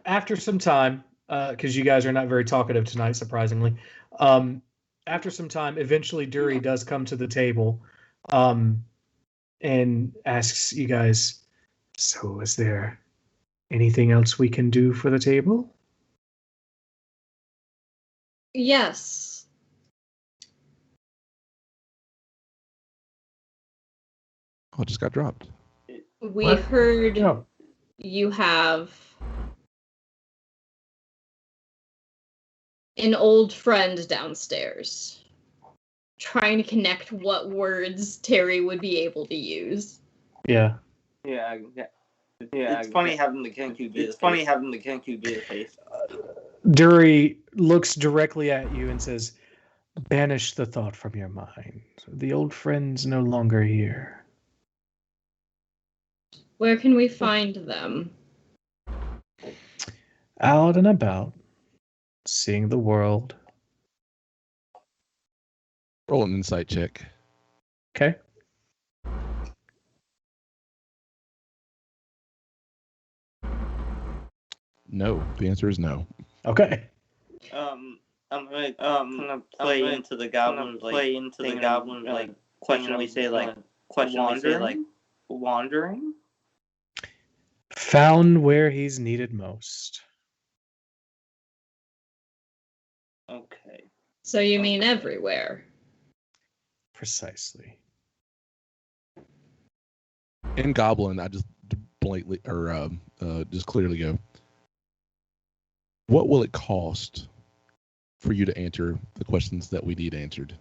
After some time, because you guys are not very talkative tonight, surprisingly. After some time, eventually Dury does come to the table and asks you guys, so is there anything else we can do for the table? Yes. Oh, it just got dropped. We've heard No. you have an old friend downstairs trying to connect what words Terry would be able to use. Yeah. Yeah. It's funny having the Kenku be the face. Dury looks directly at you and says, banish the thought from your mind. The old friend's no longer here. Where can we find them? Out and about, seeing the world. Roll an insight check. Okay. No. The answer is no. Okay. I'm gonna play into the goblin. Like questionably say like wandering. Found where he's needed most. Okay. So you mean everywhere? Precisely. In Goblin, I just blatantly or just clearly go, what will it cost for you to answer the questions that we need answered?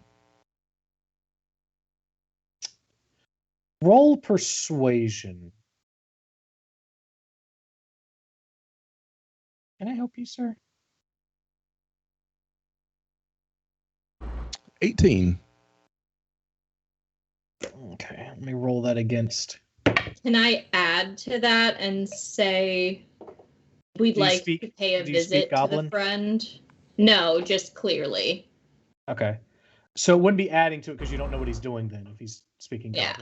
Roll persuasion. Can I help you, sir? 18. Okay, let me roll that against. Can I add to that and say we'd Do you like speak- to pay a do you speak visit to Goblin? the friend? No, just clearly. Okay. So it wouldn't be adding to it because you don't know what he's doing then if he's speaking Yeah.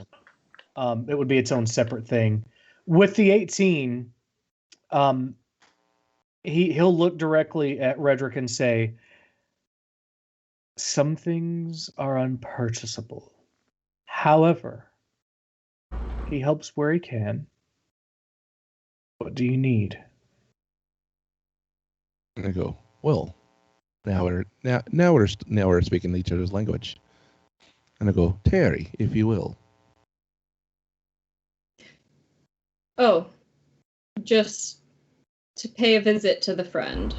Goblin. It would be its own separate thing. With the 18, he'll look directly at Redrick and say, some things are unpurchasable. However, he helps where he can. What do you need? And I go, well, now we're speaking each other's language. And I go, Terry, if you will. Oh, just to pay a visit to the friend.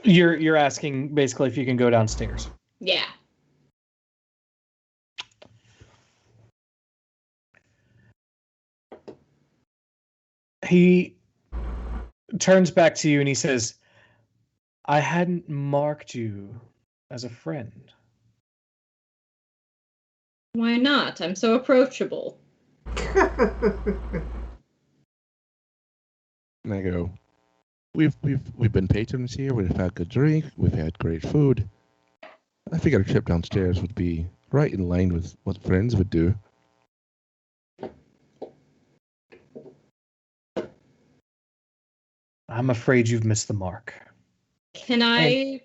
You're asking basically if you can go downstairs. Yeah. He turns back to you and he says, I hadn't marked you as a friend. Why not? I'm so approachable. And I go, we've been patrons here. We've had good drink. We've had great food. I figured a trip downstairs would be right in line with what friends would do. I'm afraid you've missed the mark. Can I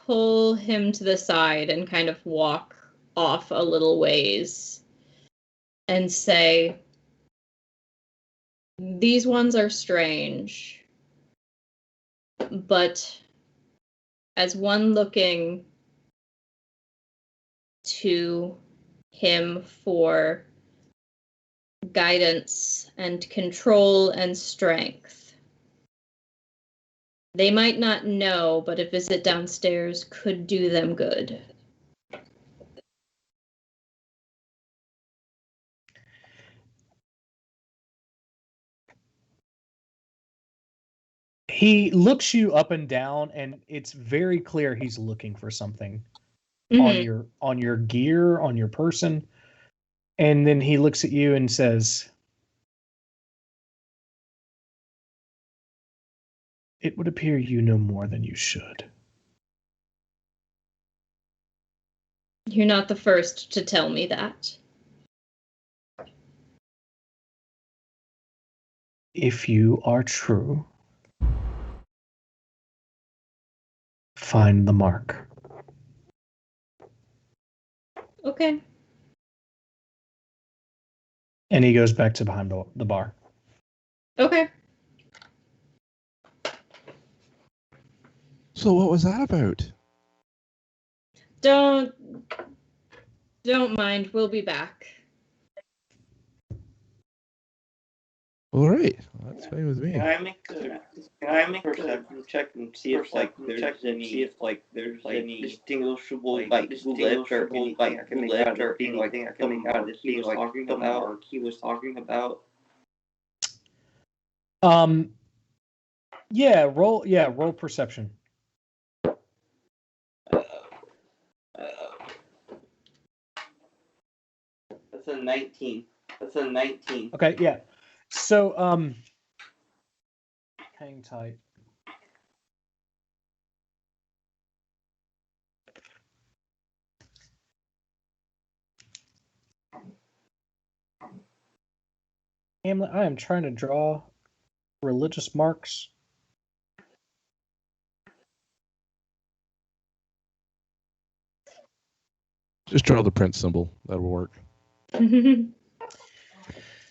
pull him to the side and kind of walk off a little ways and say, these ones are strange, but as one looking to him for guidance and control and strength, they might not know, but a visit downstairs could do them good. He looks you up and down, and it's very clear he's looking for something Mhm. on your gear, on your person. And then he looks at you and says, It would appear you know more than you should. You're not the first to tell me that. If you are true, find the mark. Okay. And he goes back to behind the bar. Okay. So what was that about? Don't mind. We'll be back. All right, well, that's fine with me. Can I make a perception check and see if there's any distinguishable like lift or anything I can make out of this he was talking about? Roll perception. That's a 19. Okay, yeah. So, hang tight. Hamlet, I am trying to draw religious marks. Just draw the Prince symbol. That'll work.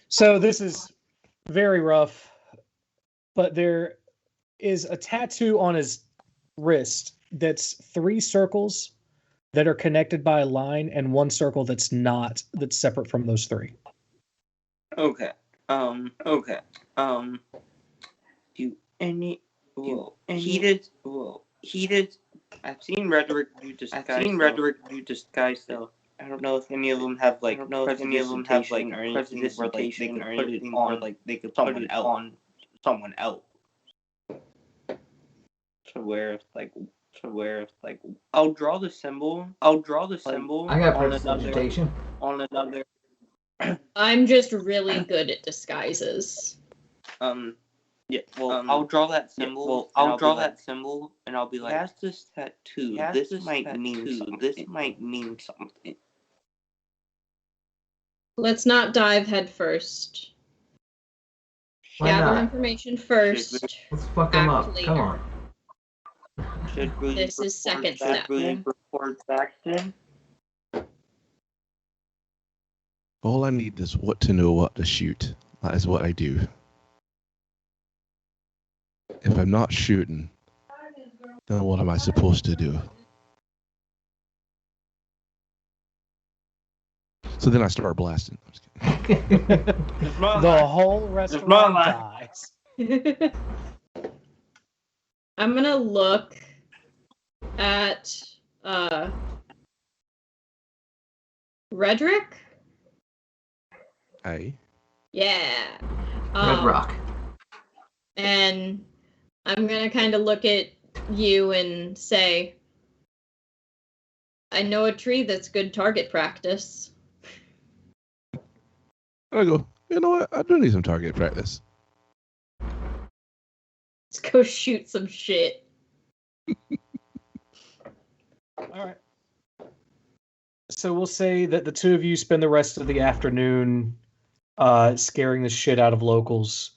So this is very rough, but there is a tattoo on his wrist that's 3 circles that are connected by a line and 1 circle that's not, that's separate from those 3. Okay. Do any heated. I've seen rhetoric do disguise though. I don't know if any of them have like presentation or anything where they could put it on someone else. To where I'll draw the symbol. I got presentation. On another. I'm just really good at disguises. Yeah, well, I'll draw that symbol. And I'll be like, has this tattoo. This might mean something. Let's not dive head first. Why Gather not? information first. Let's fuck them up. Later. Come on. This is second step. Report back then? All I need is what to know what to shoot. That is what I do. If I'm not shooting, then what am I supposed to do? So then I start blasting. I'm just kidding. The whole restaurant dies. I'm gonna look at Redrick. Aye. Yeah. Red Rock. And I'm gonna kind of look at you and say, I know a tree that's good target practice. I go, you know what? I do need some target practice. Let's go shoot some shit. All right. So we'll say that the 2 of you spend the rest of the afternoon scaring the shit out of locals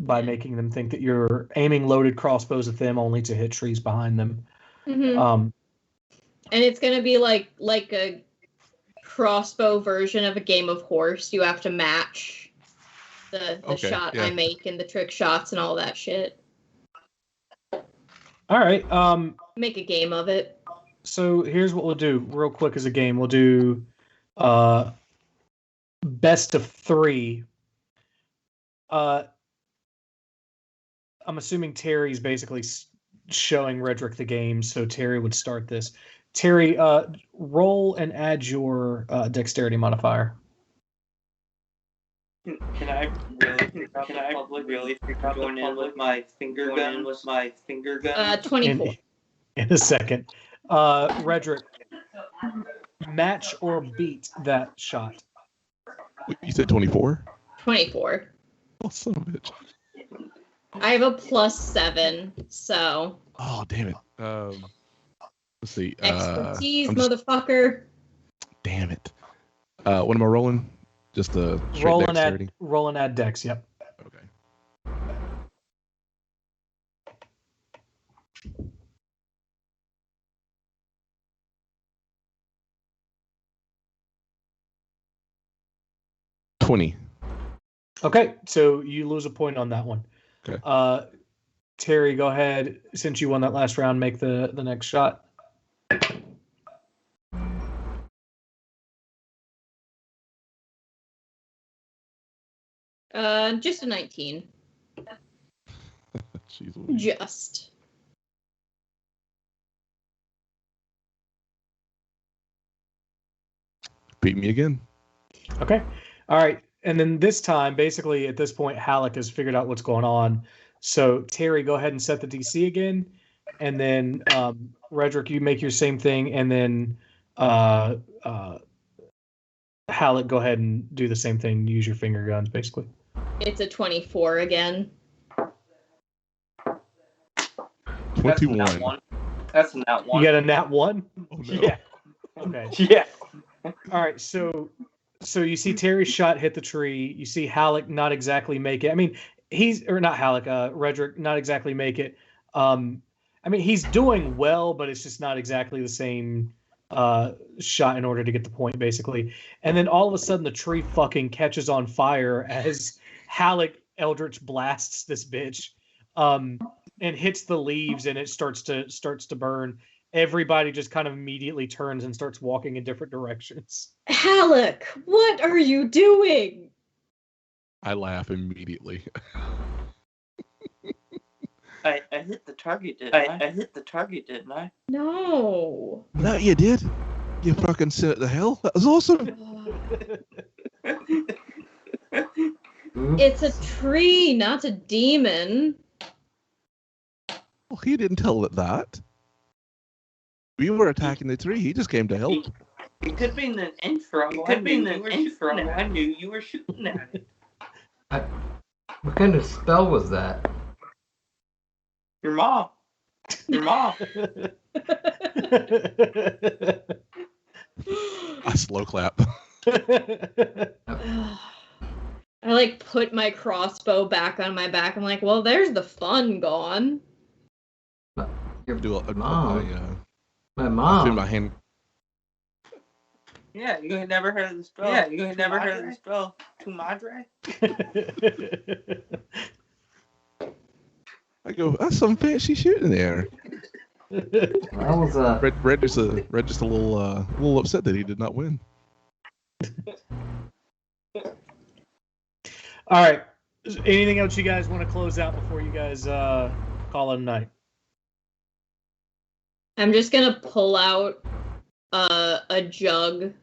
by making them think that you're aiming loaded crossbows at them only to hit trees behind them. Mm-hmm. And it's gonna be like a crossbow version of a game of horse. You have to match the shot I make and the trick shots and all that shit. All right. Make a game of it. So here's what we'll do real quick as a game. We'll do best of 3. I'm assuming Terry's basically showing Redrick the game, so Terry would start this. Terry, roll and add your dexterity modifier. Can I really join in with my finger gun? 24. In a second. Redrick, match or beat that shot. You said 24? 24. Oh, son of a bitch. I have a +7, so. Oh, damn it. Let's see. Expertise, motherfucker. Damn it. What am I rolling? Just a straight dexterity? Rolling at dex, yep. Okay. $20. Okay, so you lose a point on that one. Okay. Terry, go ahead. Since you won that last round, make the next shot. Just a 19. Jeez, just. Beat me again. Okay. All right. And then this time, basically, at this point, Halleck has figured out what's going on. So, Terry, go ahead and set the DC again. And then, Redrick, you make your same thing. And then, Halleck, go ahead and do the same thing. Use your finger guns, basically. It's a 24 again. 21. That's a nat 1. You got a nat 1? Oh, no. Yeah. Okay. Yeah. All right. So you see Terry's shot hit the tree. You see Halleck not exactly make it. I mean, not Halleck, Redrick not exactly make it. I mean, he's doing well, but it's just not exactly the same shot in order to get the point, basically. And then all of a sudden, the tree fucking catches on fire as Halleck Eldritch blasts this bitch, and hits the leaves, and it starts to burn. Everybody just kind of immediately turns and starts walking in different directions. Halleck, what are you doing? I laugh immediately. I hit the target, didn't I? I hit the target, didn't I? No. No, you did. You fucking sent it to hell. That was awesome. It's a tree, not a demon. Well, he didn't tell it that. We were attacking the tree. He just came to help. It could be an intro. It could be an intro. I knew you were shooting at it. What kind of spell was that? Your mom. Your mom. I slow clap. I like put my crossbow back on my back. I'm like, well, there's the fun gone. Your Do a mom. My do mom. my hand. Yeah, you had never heard of the spell. Yeah, you had never heard of the spell. Tu Madre? I go, that's some fancy shooting there. That was Red just a little upset that he did not win. All right. Anything else you guys want to close out before you guys call it a night? I'm just gonna pull out a jug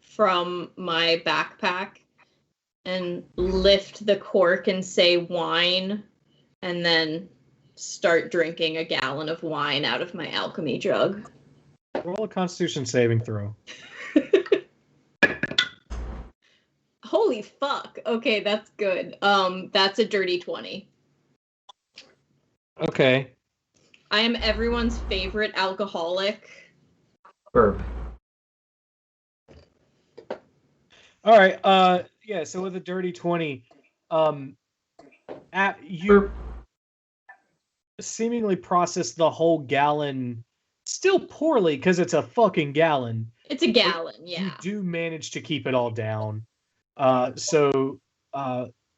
from my backpack and lift the cork and say wine, and then start drinking a gallon of wine out of my alchemy jug. Roll a Constitution saving throw. Holy fuck. Okay, that's good. That's a dirty 20. Okay. I am everyone's favorite alcoholic. burp. All right. Yeah, so with a dirty 20, you seemingly process the whole gallon still poorly because it's a fucking gallon. It's a gallon, yeah. You do manage to keep it all down. So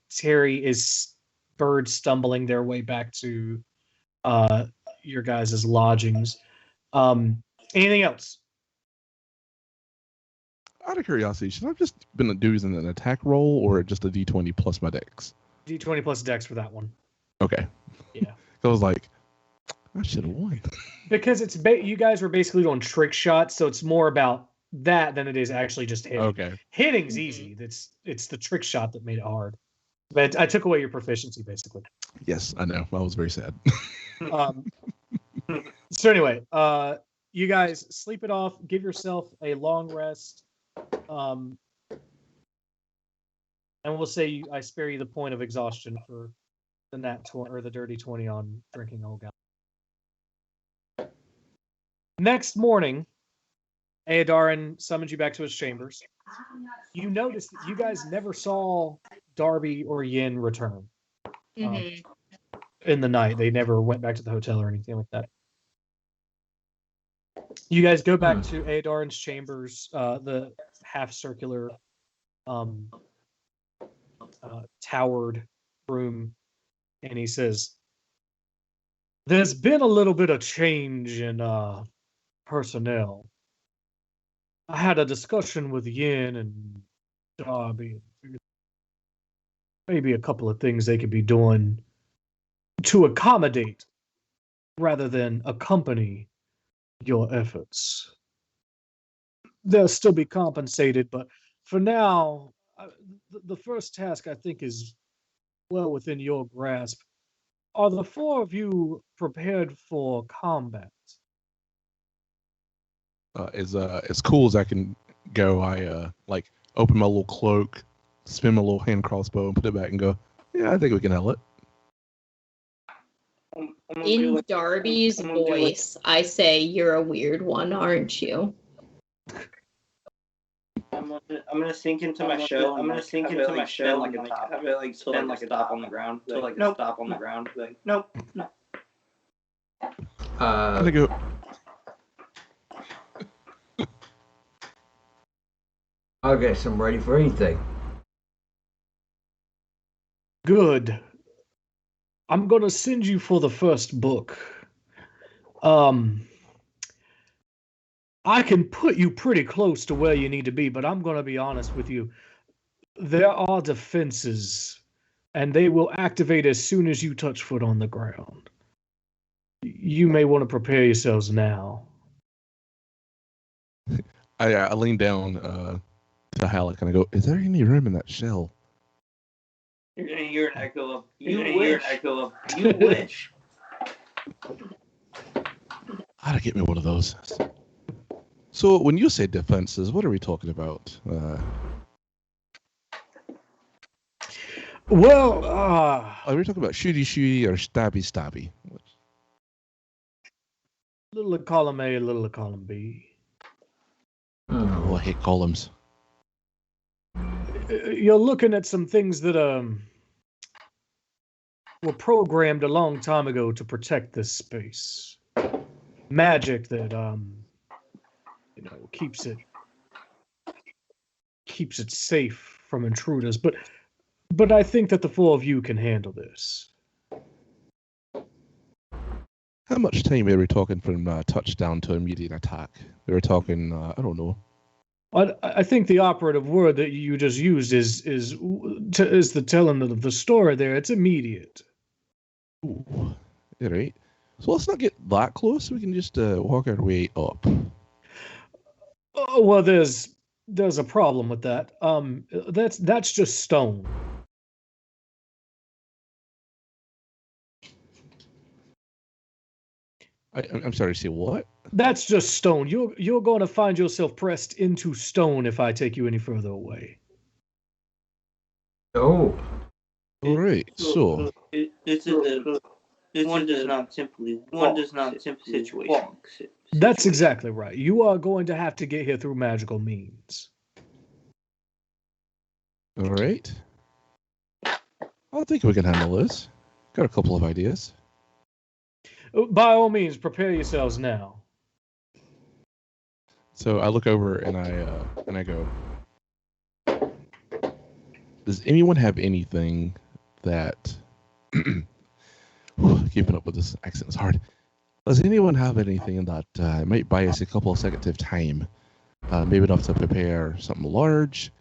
Terry is bird stumbling their way back to your guys' lodgings. Anything else? Out of curiosity, should I have just been doing an attack roll or just a d20 plus my dex? D20 plus dex for that one. Okay. Yeah. I was like, I should have won. Because it's you guys were basically doing trick shots, so it's more about that than it is actually just hitting. Okay. Hitting's easy. It's the trick shot that made it hard. But I took away your proficiency, basically. Yes, I know. I was very sad. So anyway, you guys sleep it off. Give yourself a long rest. And we'll say I spare you the point of exhaustion for the nat 20 or the dirty 20 on drinking old gallon. Next morning, Aedarin summons you back to his chambers. You notice that you guys never saw Darby or Yin return in the night. They never went back to the hotel or anything like that. You guys go back to Aedarin's chambers, the half-circular, towered room, and he says, "There's been a little bit of change in personnel. I had a discussion with Yin and Darby. Maybe a couple of things they could be doing to accommodate rather than accompany your efforts. They'll still be compensated, but for now, the first task I think is well within your grasp. Are the four of you prepared for combat?" As cool as I can go, I like open my little cloak, spin my little hand crossbow, and put it back, and go, "Yeah, I think we can handle it." In Darby's voice, I say, "You're a weird one, aren't you?" I'm gonna sink into my shell. I'm gonna sink into my shell like a top. Have it like spin like a stop on the ground. To like nope. Stop on the ground. Like nope. No. I'm gonna go. I guess I'm ready for anything. Good. I'm gonna send you for the first book. I can put you pretty close to where you need to be, but I'm gonna be honest with you. There are defenses, and they will activate as soon as you touch foot on the ground. You may want to prepare yourselves now. I lean down to Halleck and I go, "Is there any room in that shell?" You're gonna hear an echo of you wish. How'd get me one of those? So when you say defenses, what are we talking about? Well, are we talking about shooty or stabby? Little of column A, little of column B. Oh, I hate columns. You're looking at some things that were programmed a long time ago to protect this space. Magic that keeps it safe from intruders. But I think that the four of you can handle this. How much time are we talking from touchdown to immediate attack? We were talking, I don't know. I think the operative word that you just used is the telling of the story there. It's immediate. Ooh, all right. So let's not get that close. We can just walk our way up. Oh, well, there's a problem with that. That's just stone. I'm sorry, say what? That's just stone. You're going to find yourself pressed into stone if I take you any further away. Oh. All right. So one does not simply situation. That's exactly right. You are going to have to get here through magical means. All right. I think we can handle this. Got a couple of ideas. By all means, prepare yourselves now. So I look over and I go, does anyone have anything that keeping up with this accent is hard. Does anyone have anything that might buy us a couple of seconds of time? Maybe enough to prepare something large,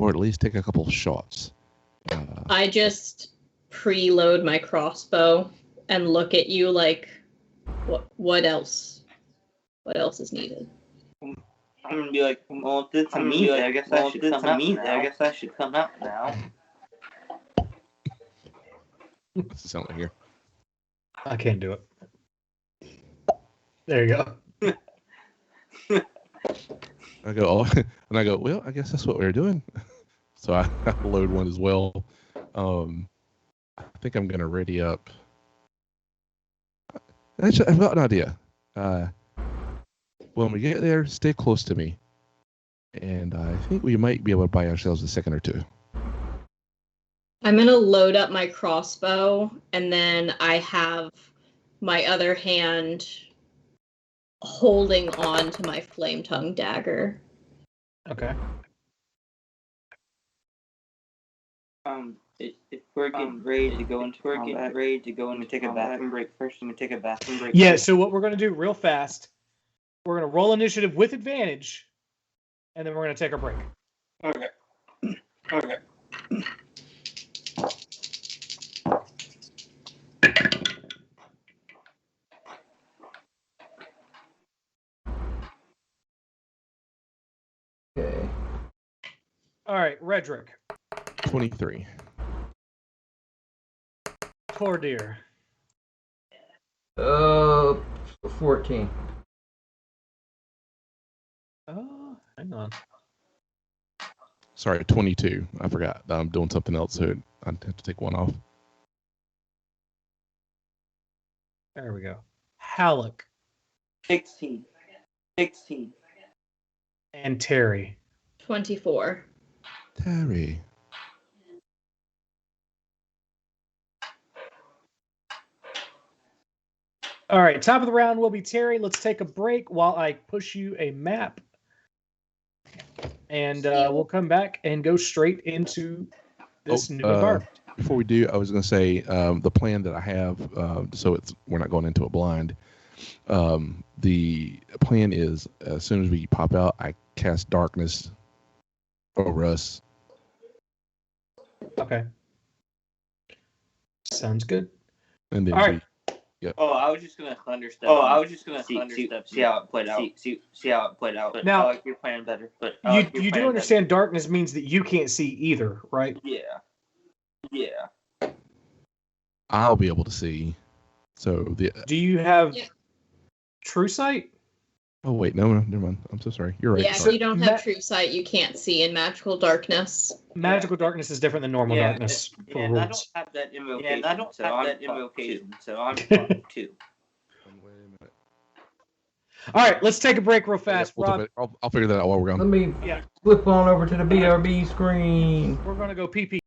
or at least take a couple of shots. I just preload my crossbow and look at you like, what else? What else is needed? I'm gonna be like, well, if it's me, I guess I should come out now. What's it sound like here? I can't do it. There you go. I go, oh, and I go, well, I guess that's what we're doing. So I load one as well. I think I'm gonna ready up. Actually, I've got an idea. When we get there, stay close to me, and I think we might be able to buy ourselves a second or two. I'm gonna load up my crossbow, and then I have my other hand holding on to my flame tongue dagger. Okay. If we're getting ready to go into combat, take a bathroom break first. I'm gonna take a bathroom break. Yeah. first. So what we're gonna do real fast, we're gonna roll initiative with advantage, and then we're gonna take a break. Okay. Okay. Okay. All right, Redrick, 23. Tordir, 14. oh, hang on. Sorry, 22. I forgot. I'm doing something else, so I have to take one off. There we go. Halleck 16. and Terry. 24. Terry. All right, top of the round will be Terry. Let's take a break while I push you a map. And we'll come back and go straight into this new environment. Before we do, I was going to say the plan that I have, so we're not going into it blind. The plan is as soon as we pop out, I cast darkness over us. Okay. Sounds good. And then All right. Oh, I was just gonna thunderstep. See how it played out. See how it played out. But Now, I like your plan better. But you do understand darkness means that you can't see either, right? Yeah. I'll be able to see. So Do you have true sight? Oh wait, no, never mind. I'm so sorry. You're right. Yeah, if Sorry. you don't have true sight, you can't see in magical darkness. Magical darkness is different than normal darkness for rules. I don't have that invocation. So I'm fucked too. Wait a minute. All right, let's take a break real fast. Rob, I'll figure that out while we're Let gone. me flip on over to the BRB screen. we're going to go pee.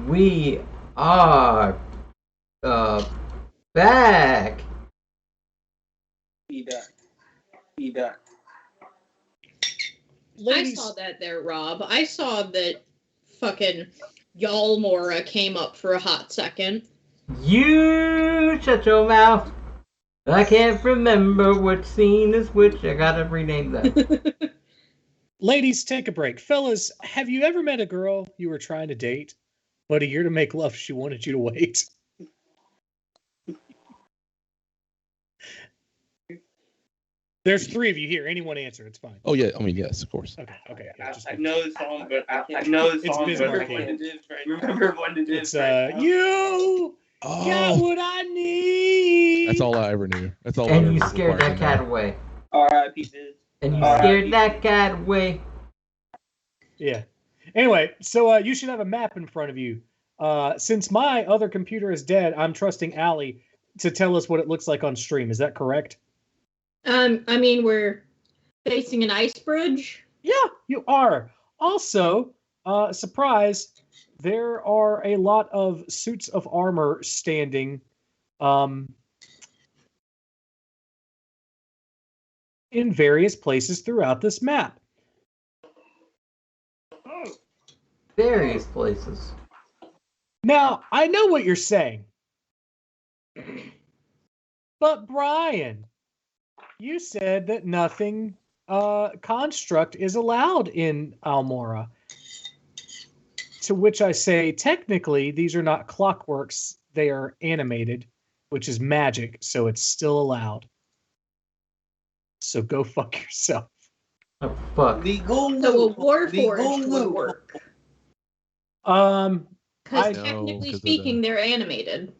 we are back. Be back. Ladies, I saw that there, Rob. I saw that fucking Yalmora came up for a hot second. You shut your mouth. I can't remember what scene is which. I gotta rename that. ladies, take a break. Fellas, have you ever met a girl you were trying to date, but a year to make love, she wanted you to wait? There's 3 of you here. Anyone answer? It's fine. Oh yeah, I mean yes, of course. Okay. Yeah, I know the song, but I know the song, but I can't remember what it is. It's you got what I need. That's all I ever knew. That's all. And you scared that cat away. R.I.P. Biz. And you scared that cat away. Yeah. Anyway, so you should have a map in front of you. Since my other computer is dead, I'm trusting Allie to tell us what it looks like on stream. Is that correct? I mean, we're facing an ice bridge. Yeah, you are. Also, surprise, there are a lot of suits of armor standing in various places throughout this map. Various places. Now, I know what you're saying. But Brian, you said that nothing construct is allowed in Almora. To which I say, technically, these are not clockworks. They are animated, which is magic, so it's still allowed. So go fuck yourself. Oh, fuck. So a Warforged would work. I Because know, technically 'cause of speaking, they're animated.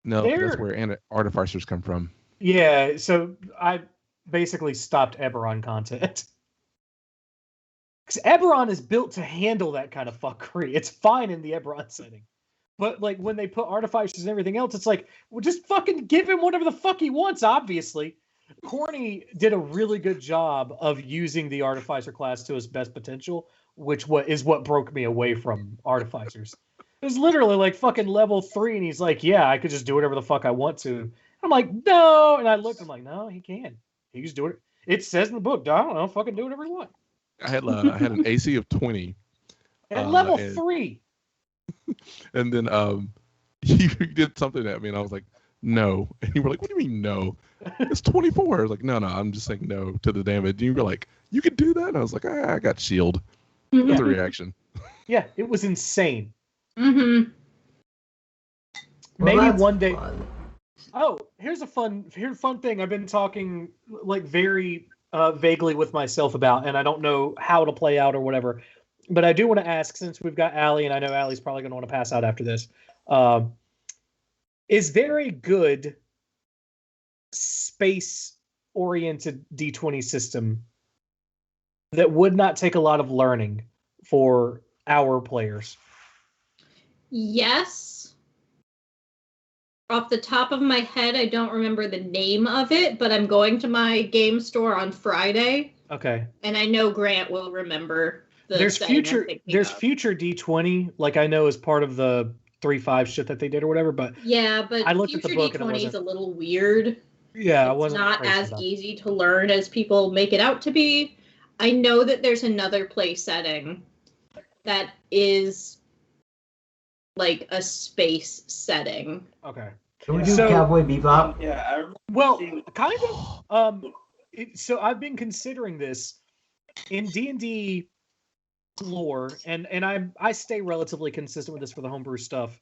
No, They're- that's where artificers come from. Yeah, so I basically stopped Eberron content. Because Eberron is built to handle that kind of fuckery. It's fine in the Eberron setting. But like when they put artificers and everything else, it's like, well, just fucking give him whatever the fuck he wants, obviously. Corny did a really good job of using the artificer class to his best potential, which is what broke me away from artificers. It was literally like fucking level 3, and he's like, yeah, I could just do whatever the fuck I want to. I'm like, no. And I looked, I'm like, no, he can. He just do it. It says in the book, I don't know, fucking do whatever you want. I had an AC of 20. At level 3. And then you did something at me, and I was like, no. And you were like, what do you mean no? It's 24. I was like, no, I'm just saying no to the damage. And you were like, you could do that? And I was like, I got shield. That's a reaction. Yeah, it was insane. Mm-hmm. Maybe one day. Fun. Oh, here's a fun thing I've been talking like very vaguely with myself about, and I don't know how to play out or whatever. But I do want to ask, since we've got Allie, and I know Allie's probably going to want to pass out after this. Is there a good space-oriented D20 system that would not take a lot of learning for our players? Yes. Off the top of my head, I don't remember the name of it, but I'm going to my game store on Friday. Okay. And I know Grant will remember the There's setting I'm future thinking of. future D20, like I know is part of the 3.5 shit that they did or whatever, but Yeah, but I looked at the future book and it D20 is wasn't- a little weird. yeah, I It's wasn't not crazy as about it. easy to learn as people make it out to be. I know that there's another play setting that is like a space setting. Okay. Can we do So- Cowboy Bebop? Yeah, I remember. Well, kind of. So I've been considering this in D&D lore, and I stay relatively consistent with this for the homebrew stuff.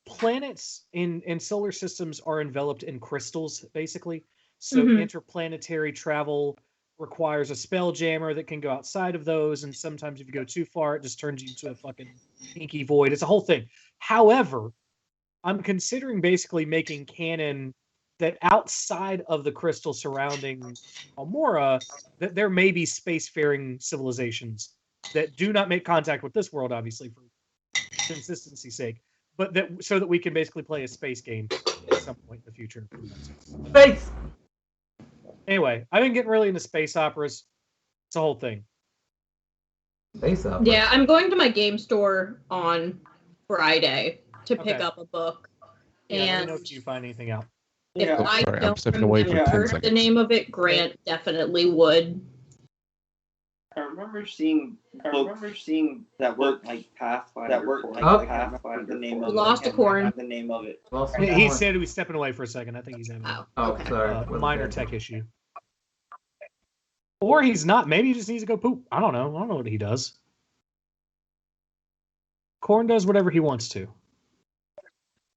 Planets in solar systems are enveloped in crystals, basically. So Mhm. interplanetary travel requires a spell jammer that can go outside of those, and sometimes if you go too far, it just turns you into a fucking inky void. It's a whole thing. However, I'm considering basically making canon that outside of the crystal surrounding Almora, that there may be spacefaring civilizations that do not make contact with this world, obviously, for consistency's sake, but that so that we can basically play a space game at some point in the future. Space! Anyway, I've been getting really into space operas. It's a whole thing. Face up. Yeah, I'm going to my game store on Friday to pick Okay. up a book. Yeah, let me And know if you find anything out. if Oh, I sorry, I'm don't stepping away for 10 remember the seconds. name of it, Grant definitely would. I remember seeing that work like Pathfinder. That work like Oh. Pathfinder. The name of You lost a corn. The name of it. Lost some He corn. said he was stepping away for a second. I think he's having Oh, Oh, okay. sorry. a Wasn't minor paying tech attention. issue. Or he's not. Maybe he just needs to go poop. I don't know. I don't know what he does. Corn does whatever he wants to.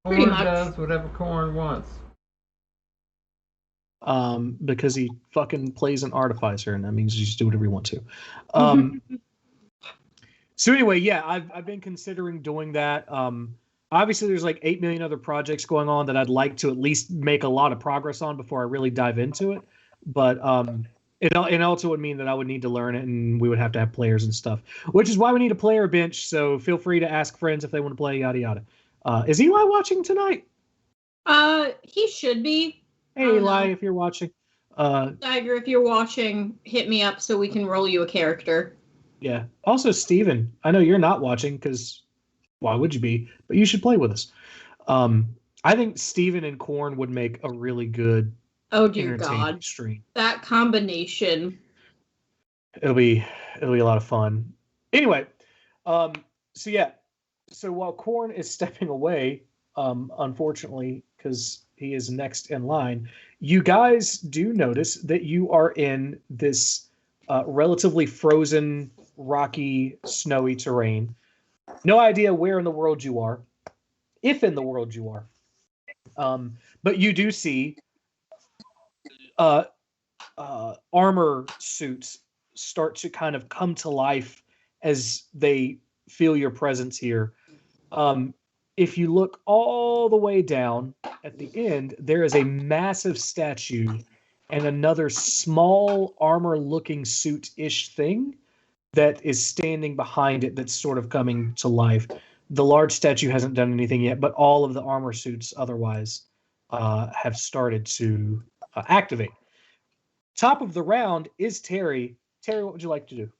Pretty Corn much. does whatever corn wants. Because he fucking plays an artificer, and that means you just do whatever you want to. So anyway, yeah, I've been considering doing that. Obviously, there's like 8 million other projects going on that I'd like to at least make a lot of progress on before I really dive into it. But it also would mean that I would need to learn it, and we would have to have players and stuff, which is why we need a player bench. So feel free to ask friends if they want to play, yada yada. Is Eli watching tonight? He should be. Hey, Oh, Eli, no. if you're watching. Tiger, if you're watching, hit me up so we can roll you a character. Yeah. Also, Steven, I know you're not watching because why would you be? But you should play with us. I think Steven and Korn would make a really good, Oh dear entertaining God, stream. that combination. It'll be a lot of fun. Anyway, so yeah. So while Korn is stepping away, unfortunately, because he is next in line, you guys do notice that you are in this relatively frozen, rocky, snowy terrain. No idea where in the world you are, if in the world you are. But you do see armor suits start to kind of come to life as they feel your presence here. If you look all the way down at the end, there is a massive statue and another small armor-looking suit-ish thing that is standing behind it that's sort of coming to life. The large statue hasn't done anything yet, but all of the armor suits otherwise have started to activate. Top of the round is Terry. Terry, what would you like to do?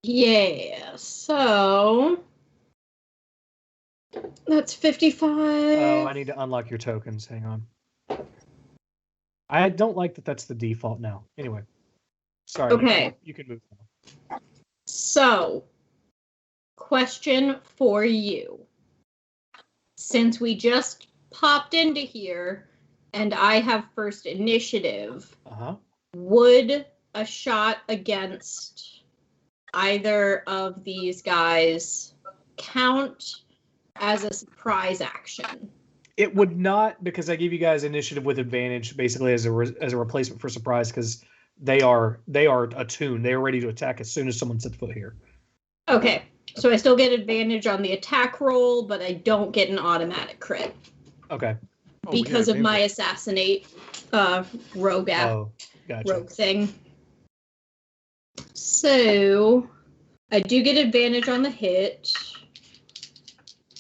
Yeah, so that's 55. Oh, I need to unlock your tokens. Hang on. I don't like that that's the default now. Anyway. Sorry. Okay. You can move now. So, question for you. Since we just popped into here and I have first initiative, would a shot against either of these guys count as a surprise action? It would not, because I give you guys initiative with advantage, basically as a replacement for surprise, because they are attuned. They are ready to attack as soon as someone sets foot here. Okay, so I still get advantage on the attack roll, but I don't get an automatic crit. Okay. Because of my assassinate rogue rogue thing. So I do get advantage on the hit.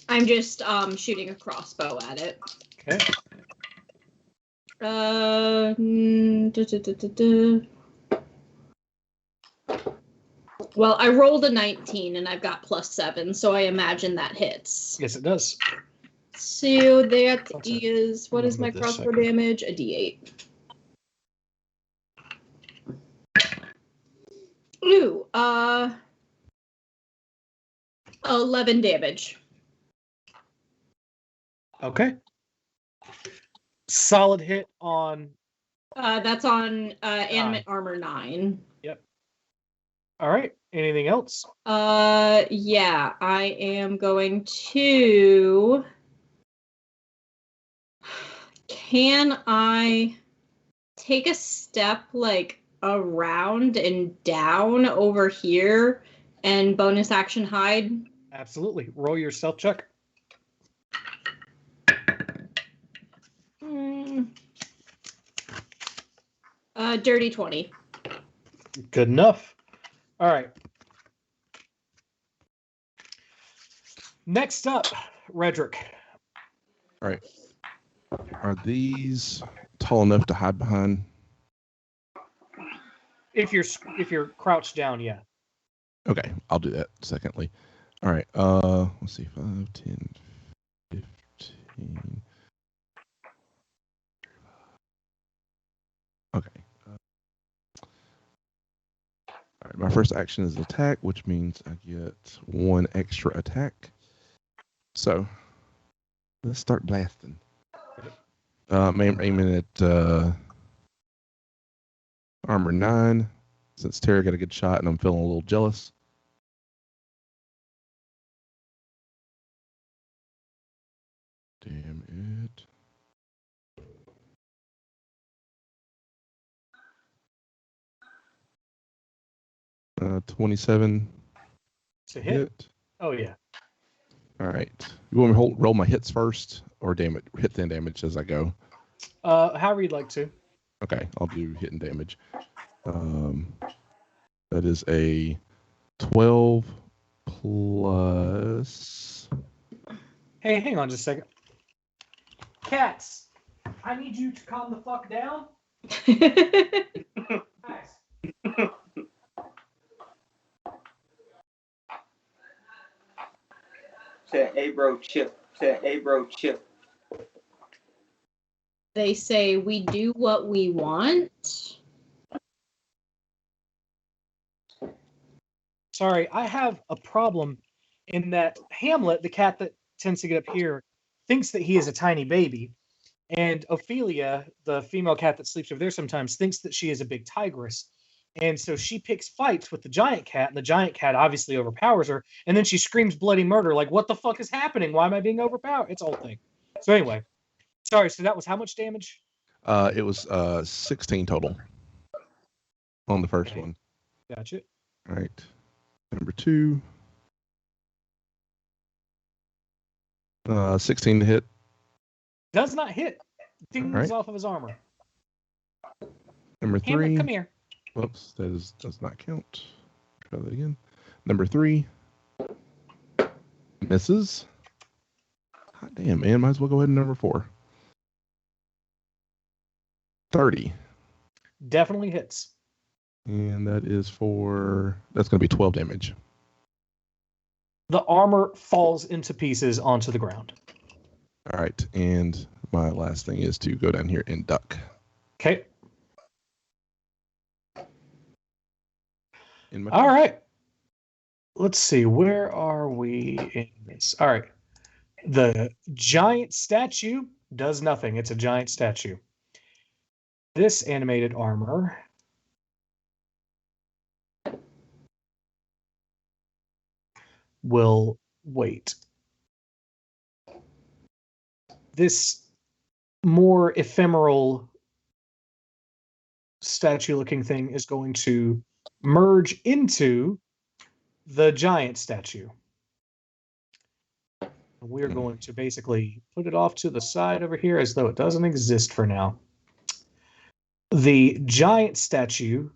I'm just shooting a crossbow at it. Okay. Well, I rolled a 19 and I've got +7, so I imagine that hits. Yes, it does. So that is, what is my crossbow damage? A D8. Ooh, 11 damage. Okay. Solid hit on. That's on animate armor 9. Yep. All right. Anything else? Yeah, I am going to. Can I take a step like around and down over here and bonus action hide? Absolutely. Roll your stealth check. Dirty 20. Good enough. All right. Next up, Redrick. All right. Are these tall enough to hide behind? If you're crouched down, yeah. Okay, I'll do that secondly. All right. Let's see. 5, 10, 15. Okay. All right. My first action is attack, which means I get 1 extra attack. So let's start blasting. Aiming at armor 9. Since Terry got a good shot and I'm feeling a little jealous. Damn it. Uh, 27. It's a hit. Oh yeah. All right. You want me to roll my hits first, or hit then damage as I go? However you'd like to. Okay, I'll do hit and damage. That is a 12 plus. Hey, hang on just a second. Cats, I need you to calm the fuck down. Nice. Say, hey bro, chip. Say, hey bro, chip. They say we do what we want. Sorry, I have a problem in that Hamlet, the cat that tends to get up here, thinks that he is a tiny baby. And Ophelia, the female cat that sleeps over there sometimes, thinks that she is a big tigress. And so she picks fights with the giant cat, and the giant cat obviously overpowers her. And then she screams bloody murder, like, what the fuck is happening? Why am I being overpowered? It's a whole thing. So anyway, sorry, so that was how much damage? It was 16 total on the first one. Gotcha. All right. Number 2. 16 to hit. Does not hit. Dings right. off of his armor. Number 3. Hamlet, come here. Whoops, does not count. Try that again. Number 3. Misses. Hot damn, man. Might as well go ahead and number 4. 30. Definitely hits. And that's going to be 12 damage. The armor falls into pieces onto the ground. All right. And my last thing is to go down here and duck. Okay. All right. Let's see. Where are we in this? All right. The giant statue does nothing. It's a giant statue. This animated armor will wait. This more ephemeral statue-looking thing is going to merge into the giant statue. We're going to basically put it off to the side over here as though it doesn't exist for now. The giant statue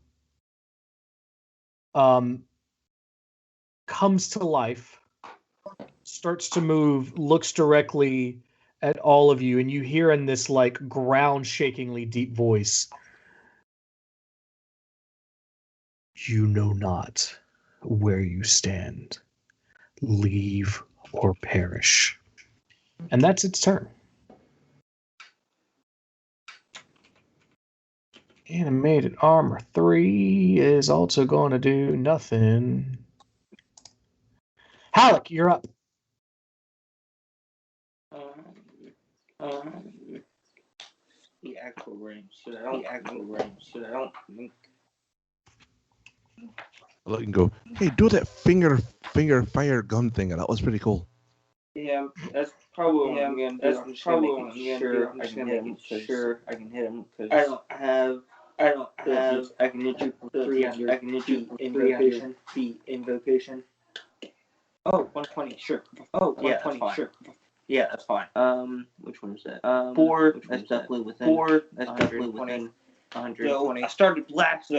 comes to life, starts to move, looks directly at all of you, and you hear in this like ground-shakingly deep voice, "You know not where you stand. Leave or perish." And that's its turn. Animated armor 3 is also going to do nothing. Halleck, you're up. The actual range, so I don't think. I look and go, hey, do that finger fire gun thing. That was pretty cool. Yeah, that's probably what I'm gonna do. I'm just gonna make sure I can hit him because I don't have. I can hit you for 300. I can hit you for 300 feet invocation. Oh, 120, sure. Oh, yeah, 120, sure. Yeah, that's fine. Which one is that? 4. That's definitely within. 4. That's definitely within 120. I started blast.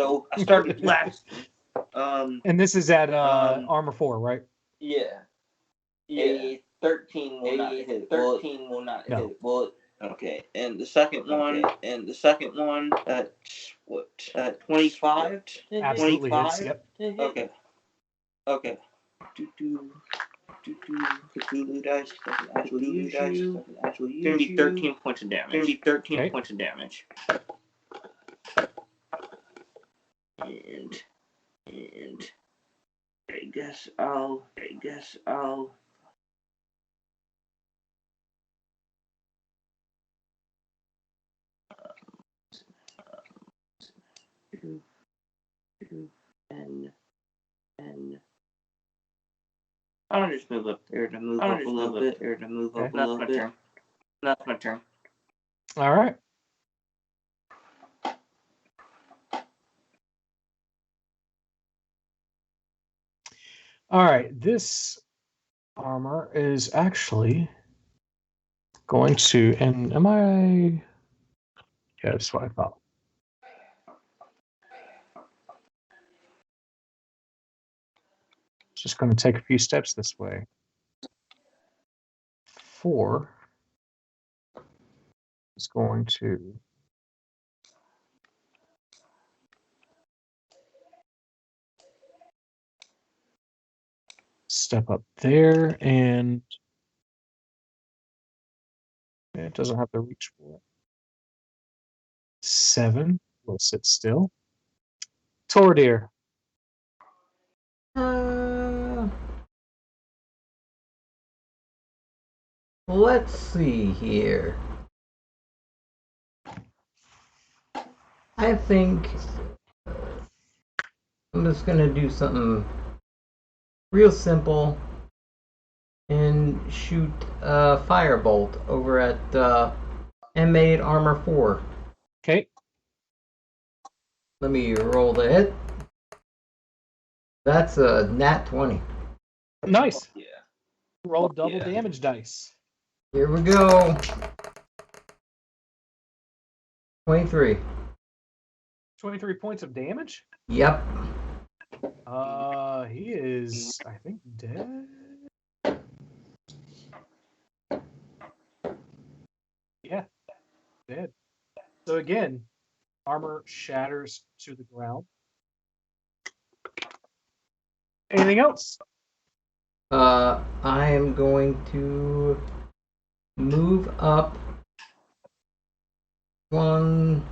And this is at armor 4, right? Yeah. 13 will not hit. 13 will not hit. Well, Okay, and the second one, that's what, 25? Absolutely 25? hits. Yep. Okay. Okay. Cthulhu dice doesn't actually use you. It's gonna be 13 points of damage. Okay. Points of damage. And I guess I'll and I'll just move up there to move up a little bit. That's my turn. All right. All right. This armor is actually going to, and am I? Yeah, that's what I thought. Just going to take a few steps this way. 4 is going to step up there, and it doesn't have to reach for it. 7 will sit still. Tordir. Let's see here. I think I'm just gonna do something real simple and shoot a firebolt over at M8 Armor 4. Okay. Let me roll the hit. That's a nat 20. Nice. Yeah. Roll double damage dice. Here we go. 23. 23 points of damage? Yep. He is, I think, dead. Yeah, dead. So again, armor shatters to the ground. Anything else? I am going to move up 1,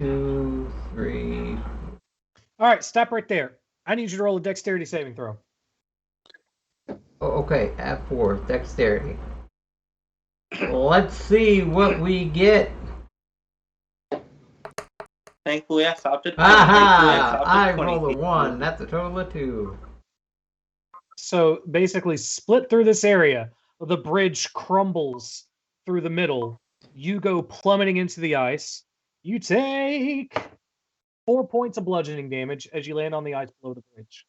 2, 3. All right, stop right there. I need you to roll a dexterity saving throw. Oh, okay, at 4, dexterity. Let's see what we get. Thankfully, I stopped at 20. Aha! I rolled a 1. That's a total of 2. So basically, split through this area. The bridge crumbles through the middle. You go plummeting into the ice. You take 4 points of bludgeoning damage as you land on the ice below the bridge.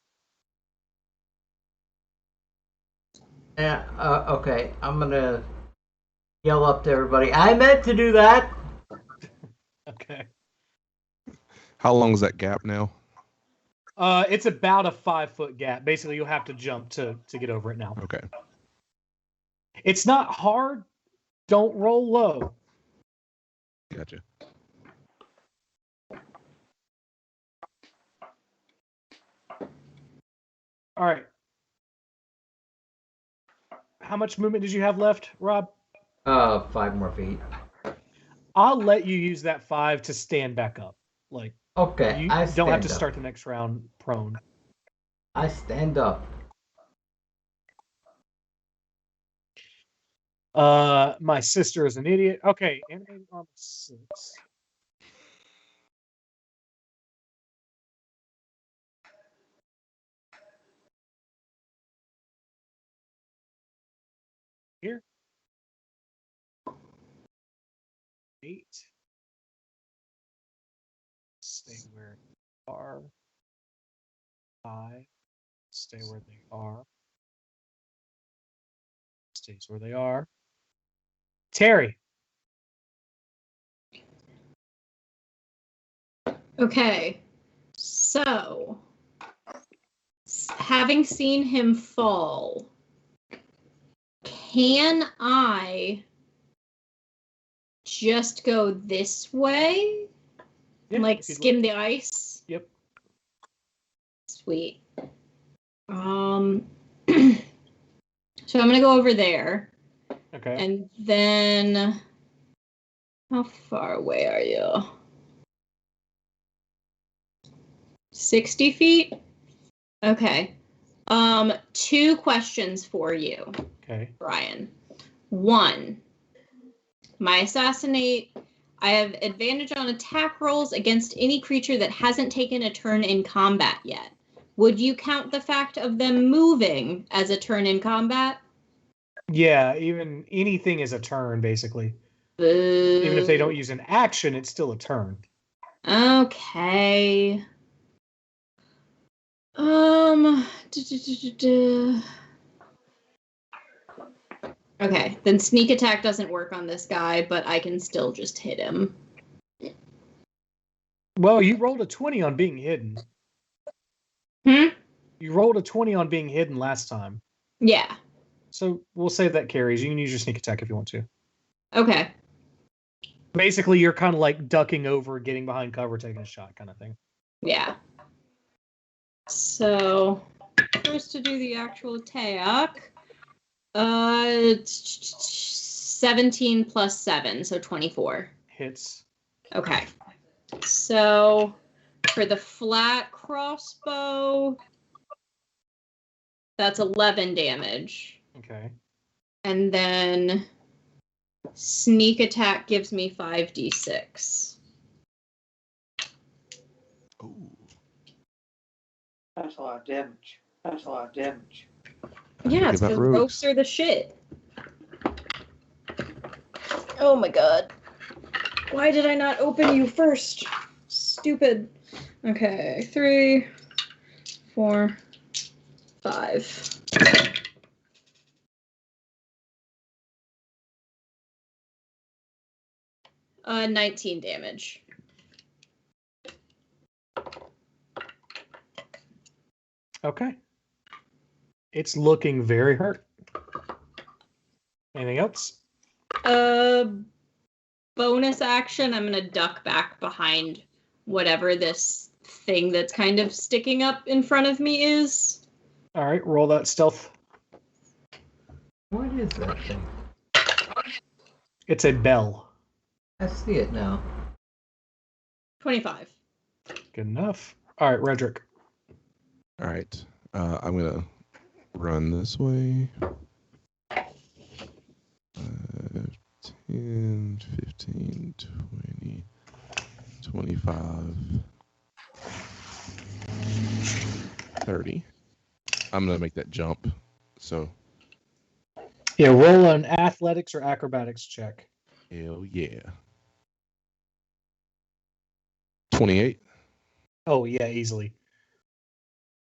Okay, I'm gonna yell up to everybody. I meant to do that! Okay. How long is that gap now? It's about a 5-foot gap. Basically, you'll have to jump to get over it now. Okay. It's not hard. Don't roll low. Gotcha. All right. How much movement did you have left, Rob? 5 more feet. I'll let you use that 5 to stand back up. Like, Okay, you I don't have to stand up. start the next round prone. I stand up. My sister is an idiot. Okay, animated armor 6. Here. 8. Stay where they are. 5. Stay where they are. Stays where they are. Terry. Okay, so having seen him fall, can I just go this way? Yeah, Like if you'd skim the ice? Yep. Sweet. So I'm gonna go over there. Okay. And then how far away are you? 60 feet? Okay. 2 questions for you, Okay. Brian. 1, my assassinate, I have advantage on attack rolls against any creature that hasn't taken a turn in combat yet. Would you count the fact of them moving as a turn in combat? Yeah, even anything is a turn, basically. Boo. Even if they don't use an action, it's still a turn. Okay. Okay, then sneak attack doesn't work on this guy, but I can still just hit him. Well, you rolled a 20 on being hidden. Hmm? You rolled a 20 on being hidden last time. Yeah. So we'll say that carries. You can use your sneak attack if you want to. Okay. Basically, you're kind of like ducking over, getting behind cover, taking a shot kind of thing. Yeah. So, first to do the actual attack. 17 plus 7, so 24. Hits. Okay. So, for the flat crossbow, that's 11 damage. Okay. And then sneak attack gives me 5d6. Ooh. That's a lot of damage. That's a lot of damage. Yeah, it's Think because about ropes are the shit. Oh my god. Why did I not open you first? Stupid. Okay, 3, 4, 5. 19 damage. Okay. It's looking very hurt. Anything else? Bonus action, I'm gonna duck back behind whatever this thing that's kind of sticking up in front of me is. All right, roll that stealth. What is that thing? It's a bell. I see it now. 25. Good enough. All right, Redrick. All right. I'm going to run this way. 10, 15, 20, 25, 30. I'm going to make that jump. So, Yeah, roll an athletics or acrobatics check. hell yeah. 28. Oh, yeah, easily.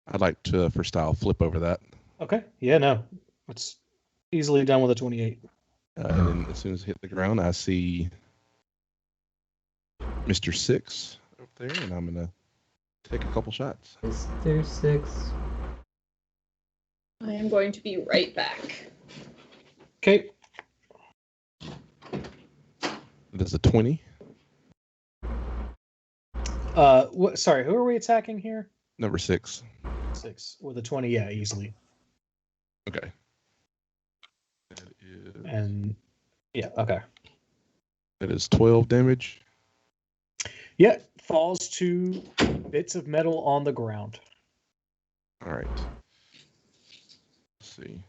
I'd like to, for style, flip over that. Okay. Yeah, no. It's easily done with a 28. And then as soon as I hit the ground, I see Mr. Six up there, and I'm going to take a couple shots. Mr. 6. I am going to be right back. Okay. There's a 20. Sorry, who are we attacking here? Number 6. 6. With a 20, yeah, easily. Okay. That is, And, yeah, okay. that is 12 damage. Yeah, falls to bits of metal on the ground. All right. Let's see.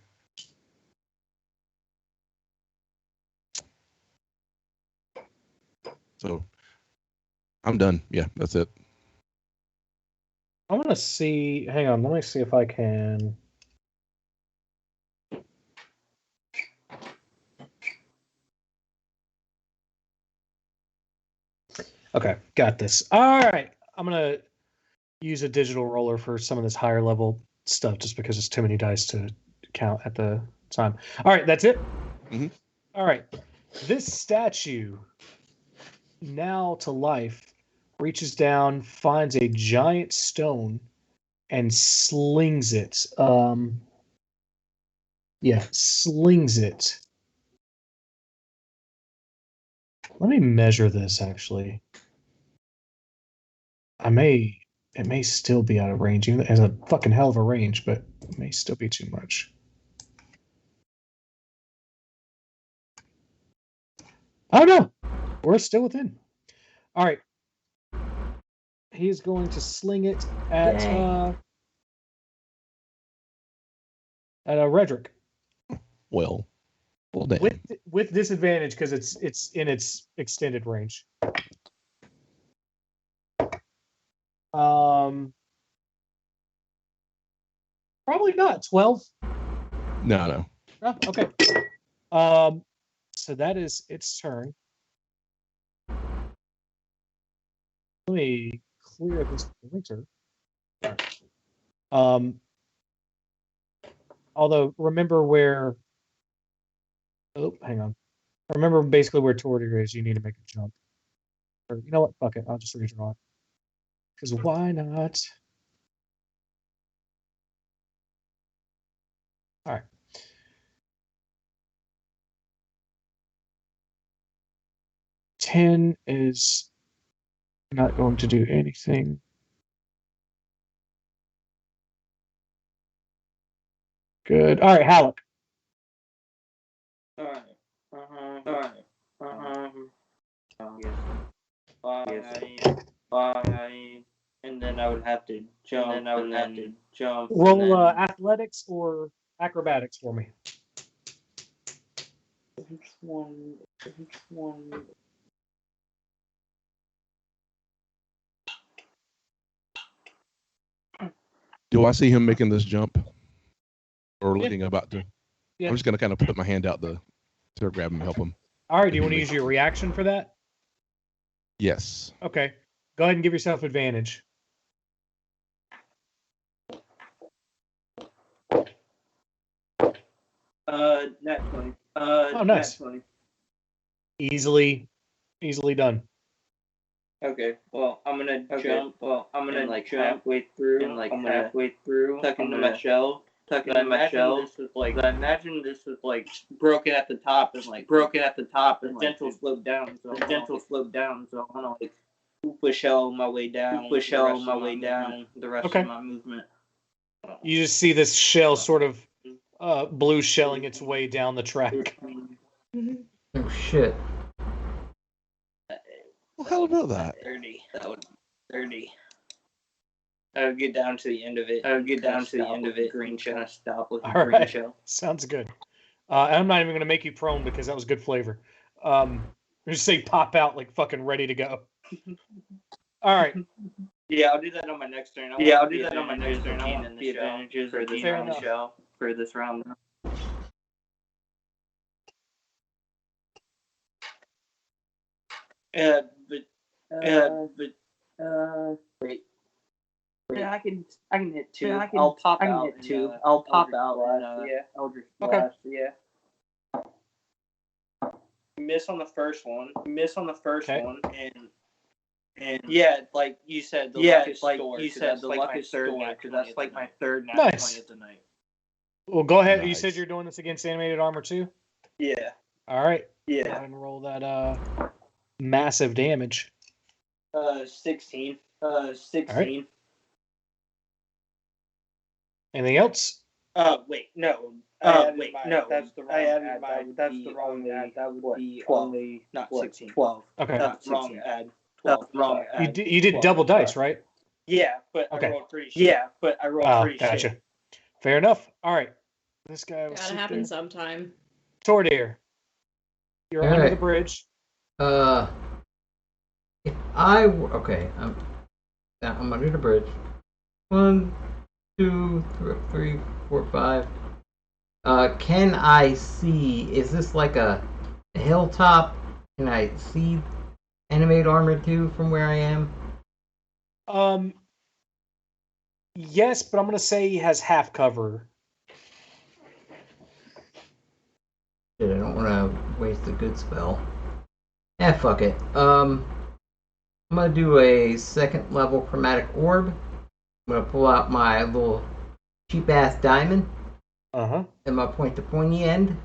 So I'm done. Yeah, that's it. I'm going to see. Hang on, let me see if I can. Okay, got this. All right. I'm going to use a digital roller for some of this higher level stuff just because it's too many dice to count at the time. All right, that's it. Mhm. All right. This statue, now to life, reaches down, finds a giant stone, and slings it. Slings it Let me measure this, actually. It may still be out of range. It has a fucking hell of a range, but it may still be too much. Oh, no! We're still within. All right. He's going to sling it at Redrick. Well, damn. With disadvantage because it's in its extended range. Probably not. 12? No. Oh, okay. So that is its turn. Let me clear this pointer. Although remember where. Oh, hang on. Remember basically where Tordir is. You need to make a jump. Or you know what? Fuck it. I'll just redraw it. Because why not? All right. Ten is not going to do anything. Good. All right, Halleck. All right. And then I would have to jump. Roll athletics or acrobatics for me. Which one? Do I see him making this jump? Or Yeah. looking about to? Yeah. I'm just going to kind of put my hand out to grab him and help him. All right, do you want to use your reaction for that? Yes. Okay. Go ahead and give yourself advantage. Nat 20. Oh, nice. Nat 20. Easily done. Okay. Well, I'm gonna jump. Well, I'm gonna like halfway through. And like halfway through, tuck into my shell. I imagine this was like broken at the top and the dental slowed down. So I'm gonna like push shell my way down. The rest of my movement. You just see this shell sort of blue shelling its way down the track. Oh shit. Well, how about that? 30. That would 30. I would get down to the end of it. Green shell. Stop with the green shell. Sounds good. I'm not even going to make you prone because that was good flavor. Just say pop out like fucking ready to go. All right. Yeah, I'll do that on my next turn. I'll do that on my next turn. I want the advantages for this round. For this round. Wait. Yeah, I can hit 2. I'll pop out. Hit 2. I'll pop out. Eldritch Blast. Yeah. Miss on the first one. And yeah, like you said, the luck is stored because that's like my third nat 20 of the night. Well, go ahead. Nice. You said you're doing this against animated armor too? Yeah. All right. Yeah. Go ahead and roll that massive damage. 16. 16. All right. Anything else? Wait, no. That's the wrong ad. That would be 12. Not 16. 12. Okay. That's the wrong ad. 12. Wrong ad. You did double dice, right? Yeah, but okay. I rolled pretty shit. Gotcha. Fair enough. All right. This guy will Gotta happen sometime. Tordir. You're all under right. the bridge. If I okay, I'm under the bridge. 1, 2, 3, 4, 5. Can I see? Is this like a hilltop? Can I see animated armor 2 from where I am? Yes, but I'm gonna say he has half cover. Shit, I don't want to waste a good spell. Fuck it. I'm gonna do a 2nd level chromatic orb. I'm gonna pull out my little cheap ass diamond. Uh-huh. And my point to pointy end.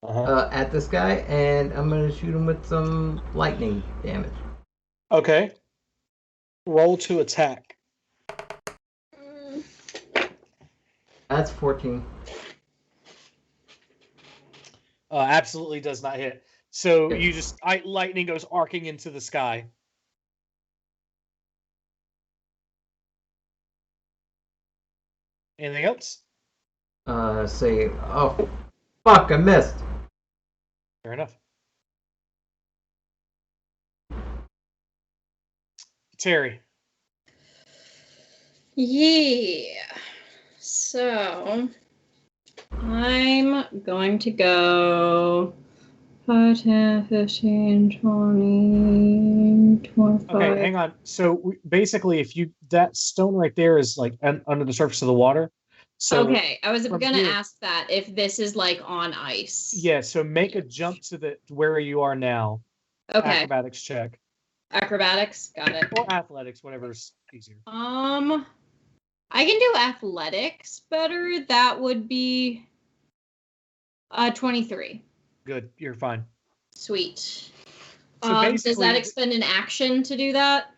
at this guy, and I'm gonna shoot him with some lightning damage. Okay. Roll to attack. That's 14. Absolutely does not hit. So you just lightning goes arcing into the sky. Anything else? Say, oh, fuck, I missed. Fair enough. Terry. Yeah. So I'm going to go 5, 10, 15, 20, 25. Okay, hang on. So basically, if you that stone right there is like under the surface of the water. So okay, I was from gonna here- ask that if this is like on ice. Yeah. So make a jump to where you are now. Okay. Acrobatics check Acrobatics, got it. or athletics, whatever's easier. I can do athletics better. That would be 23. Good, you're fine. Sweet. So Does basically, that expend an action to do that?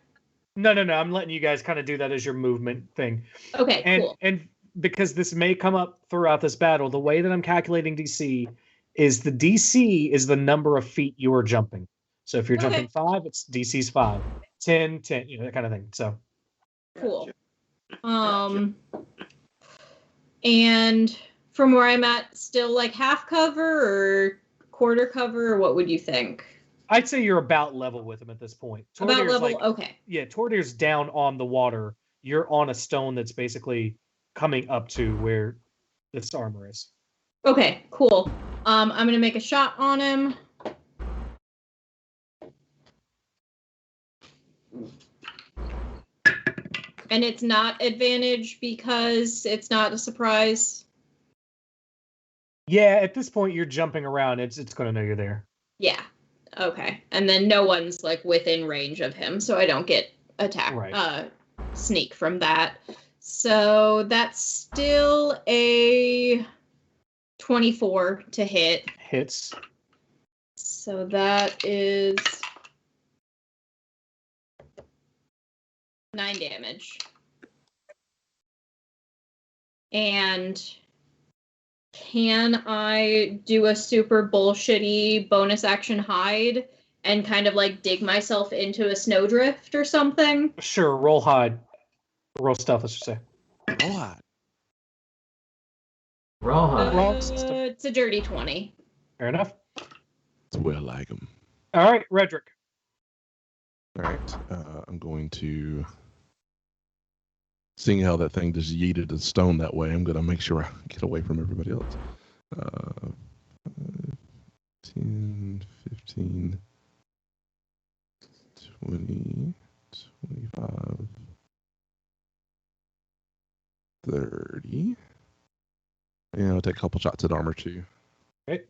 No. I'm letting you guys kind of do that as your movement thing. Okay, cool. And because this may come up throughout this battle, the way that I'm calculating DC is the DC is the number of feet you are jumping. So if you're jumping 5, it's DC's 5. 10, that kind of thing. So Cool. And from where I'm at, still like half cover or quarter cover, or what would you think? I'd say you're about level with him at this point. About level, okay. Yeah, Tordier's down on the water. You're on a stone that's basically coming up to where this armor is. Okay, cool. I'm gonna make a shot on him. And it's not advantage because it's not a surprise. Yeah, at this point you're jumping around. It's gonna know you're there. Yeah. Okay. And then no one's like within range of him, so I don't get attack sneak from that. So that's still a 24 to hit. Hits. So that is 9 damage. And can I do a super bullshitty bonus action hide and kind of like dig myself into a snowdrift or something? Sure, roll hide. Roll stealth, let's just say. Roll hide. Rawhide. It's a dirty 20. Fair enough. It's the way I like them. All right, Redrick. All right, I'm going to, seeing how that thing just yeeted the stone that way, I'm going to make sure I get away from everybody else. 10, 15, 20, 25, 30. And I'll take a couple shots at armor too. Okay.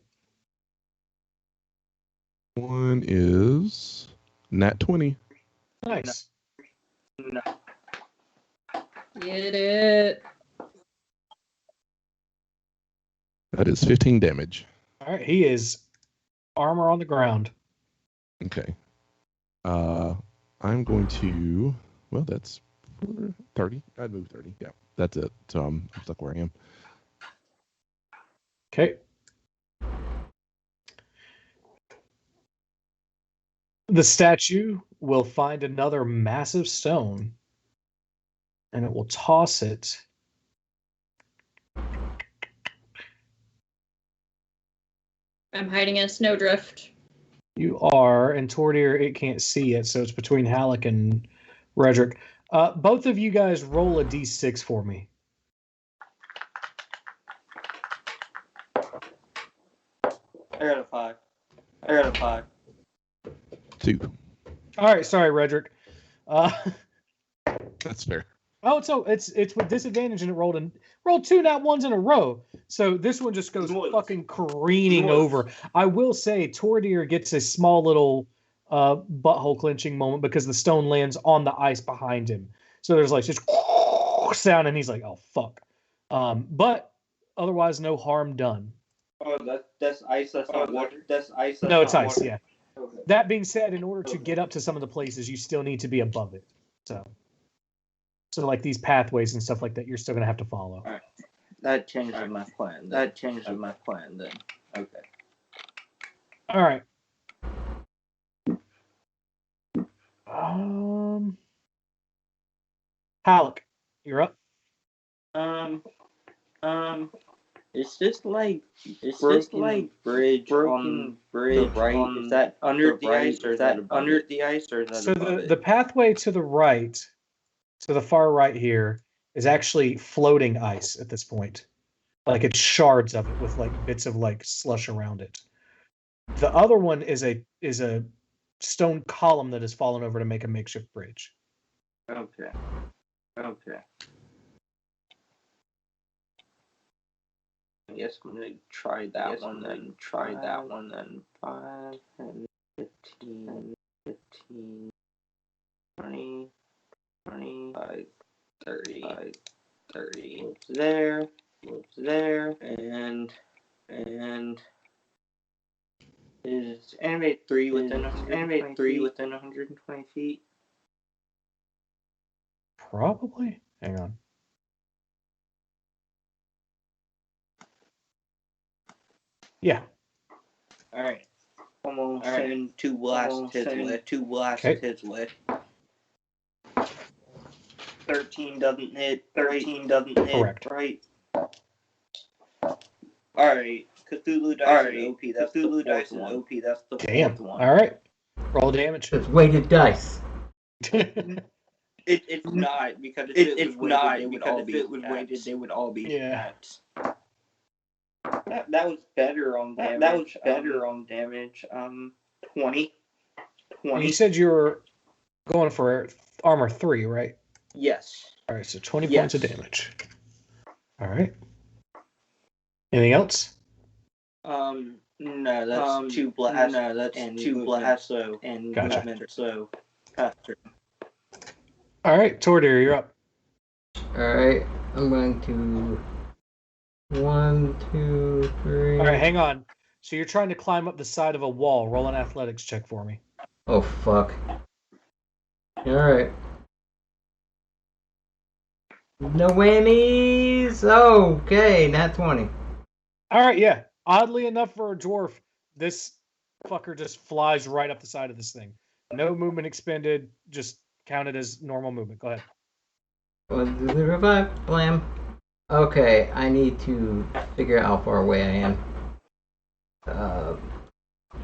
One is nat 20. Nice. No. Get it. That is 15 damage. All right, he is armor on the ground. Okay. I'm going to, well, that's 30. I'd move 30. Yeah, that's it. So I'm stuck where I am. Okay. The statue will find another massive stone, and it will toss it. I'm hiding in a snowdrift. You are, and Tordir, it can't see it, so it's between Halleck and Redrick. Both of you guys roll a d6 for me. I got a 5. I got a 5. 2. All right, sorry, Redrick. That's fair. Oh, so it's with disadvantage, and it rolled 2 nat ones in a row. So this one just goes fucking careening over. I will say, Tordir gets a small little butthole clenching moment because the stone lands on the ice behind him. So there's like just sound, and he's like, "Oh fuck!" But otherwise, no harm done. Oh, that's ice. That's not water. That's ice. That's No, it's not ice. water. Yeah. Okay. That being said, in order to get up to some of the places, you still need to be above it. So like these pathways and stuff like that, you're still gonna have to follow. All right. That changes my plan. That changes my plan then. Okay. All right. Halleck, you're up. It's just like bridge on the right. Is that under the ice or is that under the ice or is that So above the it? pathway to the right, to the far right here, is actually floating ice at this point. Like it's shards of it with like bits of like slush around it. The other one is a stone column that has fallen over to make a makeshift bridge. Okay. I guess I'm gonna try that one then. 5, 10, 15, 20, 25, 30. Whoops there, and is animate 3 within 120 feet? Probably. Hang on. Yeah. All right. Almost send 2 blasts his way. 13 doesn't hit. 13 doesn't hit. Correct. Right. Alright. Cthulhu dice and OP. That's Cthulhu dice and OP. That's the Damn. fourth one. All right. Roll damage. It's weighted dice. It's not because if it was weighted, they would all be cats. That was better on damage. 20. You said you were going for armor 3, right? Yes. All right, so 20 points of damage. All right. Anything else? No, that's 2 blasts. No, that's 2 blasts. So and gotcha. Movement, so faster. All right, Tordir, you're up. All right, I'm going to 1, 2, 3. All right, hang on. So you're trying to climb up the side of a wall. Roll an athletics check for me. Oh fuck. All right. No whammies. Okay, nat 20. All right, yeah. Oddly enough for a dwarf, this fucker just flies right up the side of this thing. No movement expended, just counted as normal movement. Go ahead. 1, 2, 3, 4, 5. Blam. Okay, I need to figure out how far away I am.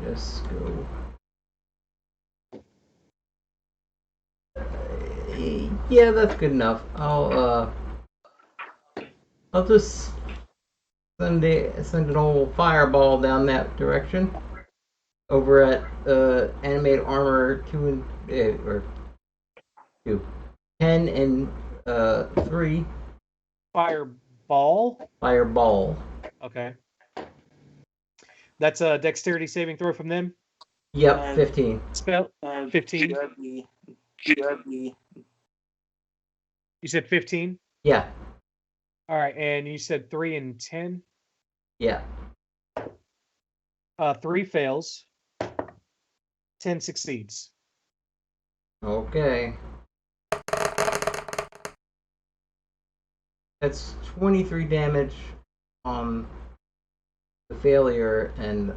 Just go. Yeah, that's good enough. I'll just send an old fireball down that direction. Over at animate armor 2 and 10 and 3. Fireball. Fireball. Okay. That's a dexterity saving throw from them. Yep, 15. Spell 15. You said 15? Yeah. All right, and you said 3 and 10? Yeah. 3 fails. 10 succeeds. Okay. That's 23 damage on the failure and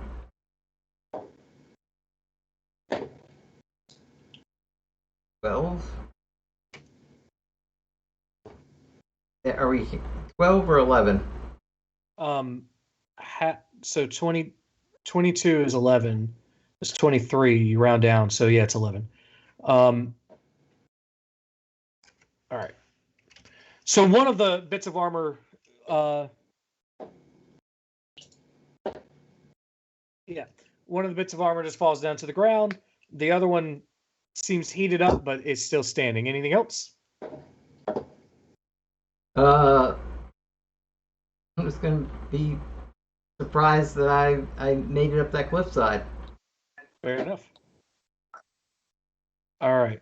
12. Are we 12 or 11? So 22 is 11. It's 23. You round down, so yeah, it's 11. All right. So one of the bits of armor, one of the bits of armor just falls down to the ground. The other one seems heated up, but is still standing. Anything else? I'm just gonna be surprised that I made it up that cliffside. Fair enough. All right.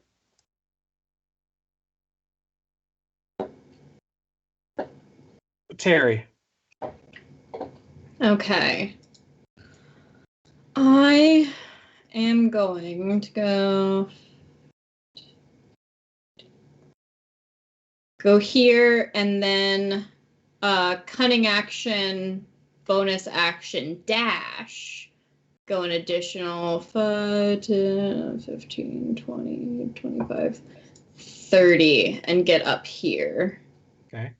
Terry. Okay. I am going to go here and then cunning action, bonus action, dash. Go an additional 5, 10, 15, 20, 25, 30 and get up here. Okay.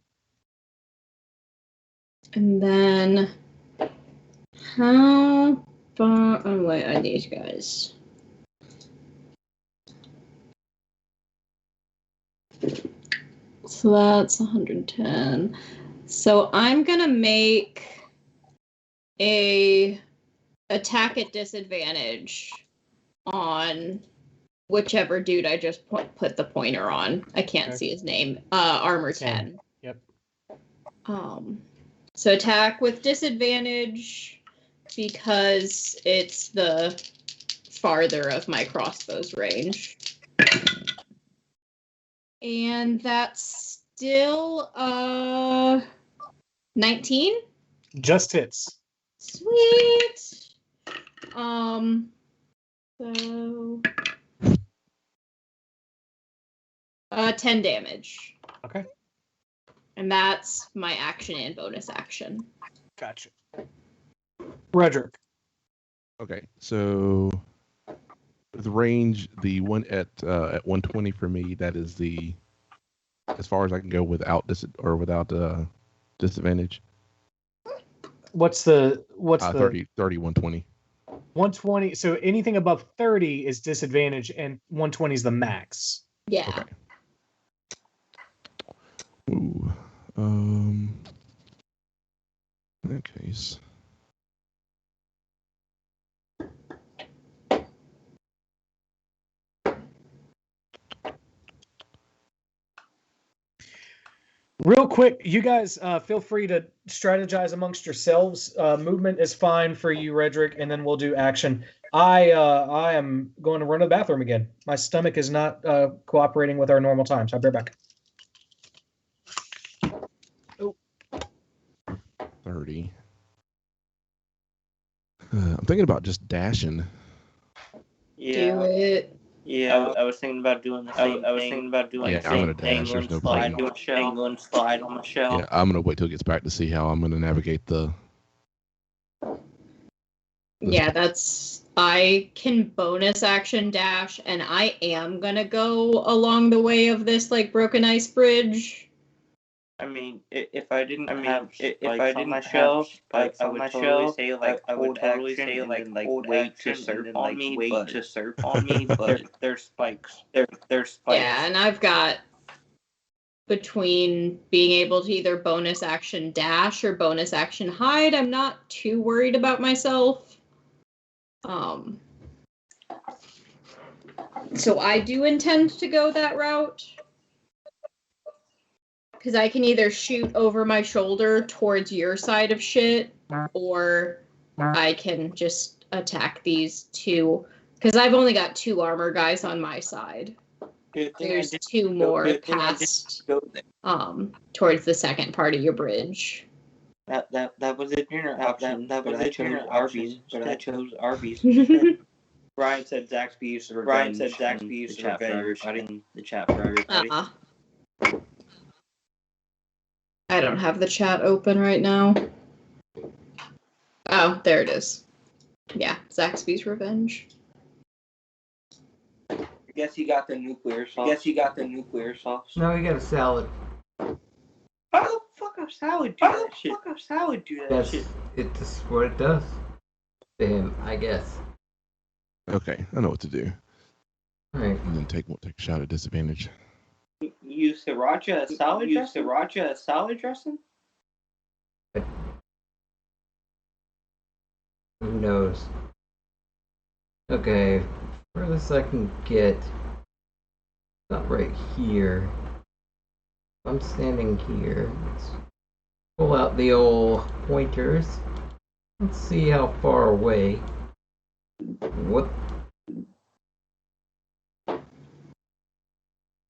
And then how far away are these guys? So that's 110. So I'm gonna make a attack at disadvantage on whichever dude I just put the pointer on. I can't see his name. Armor 10. Yep. So attack with disadvantage because it's the farther of my crossbow's range. And that's still 19? Just hits. Sweet. So 10 damage. Okay. And that's my action and bonus action. Gotcha. Redrick. Okay, so the range, the one at 120 for me, that is the as far as I can go without disadvantage. What's the 30 120. 120? So anything above 30 is disadvantage, and 120 is the max. Yeah. Okay. Ooh. In that case. Real quick, you guys feel free to strategize amongst yourselves. Movement is fine for you, Redrick, and then we'll do action. I am going to run to the bathroom again. My stomach is not cooperating with our normal times. I'll be right back. Oh. 30. I'm thinking about just dashing. Yeah. Do it. Yeah, I was thinking about doing the same. I was thinking about doing the I'm same gonna dash. There's no slide point. on my shell, go and slide on my shell. Yeah, I'm gonna wait till it gets back to see how I'm gonna navigate the. Yeah, I can bonus action dash, and I am gonna go along the way of this like broken ice bridge. I mean, if I didn't have spikes on my shell, I would totally say like hold action and then like wait to surf on me, but there's spikes. There's spikes. Yeah, and I've got between being able to either bonus action dash or bonus action hide, I'm not too worried about myself. So I do intend to go that route. Because I can either shoot over my shoulder towards your side of shit, or I can just attack these two. Because I've only got 2 armor guys on my side. There's 2 more past towards the second part of your bridge. That was a dinner option. That was a dinner Arby's, but I chose Arby's. Ryan said Zaxby's revenge. In the chat for everybody. I don't have the chat open right now. Oh, there it is. Yeah, Zaxby's revenge. I guess you got the nuclear sauce. No, you got a salad. How the fuck a salad do that shit? It's just what it does to him, I guess. Okay, I know what to do. All right. And then take a shot at disadvantage. Use sriracha as salad dressing? Who knows? Okay, furthest I can get, not right here. I'm standing here. Let's pull out the old pointers. Let's see how far away. What?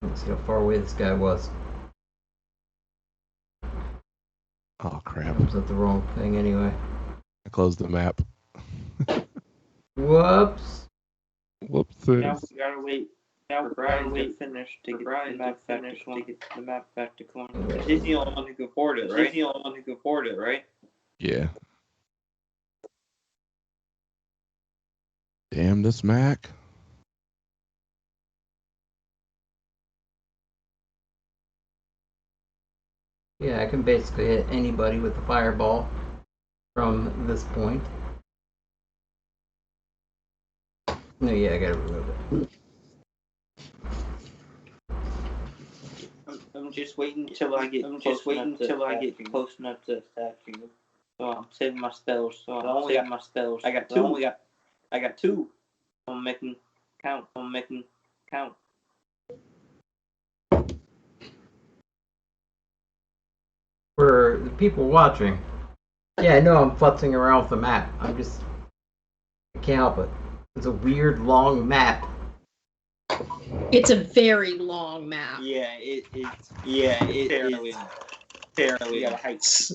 Let's see how far away this guy was. Oh crap! Was that the wrong thing anyway? I closed the map. Whoops. Whoopsies. Now we gotta wait. Now we gotta wait finish to get the map back to get the map back to corner. He's the only one who can afford it, right? He's the only one who can afford it, right? Yeah. Damn this Mac. Yeah, I can basically hit anybody with a fireball from this point. No, yeah, I gotta remove it. I'm just waiting until I get close enough to attack you. So I'm saving my spells. I got two. I got two. I'm making count. For the people watching, yeah, I know I'm futzing around with the map. I can't help it. It's a weird, long map. It's a very long map. Yeah, it's fairly. We got heights.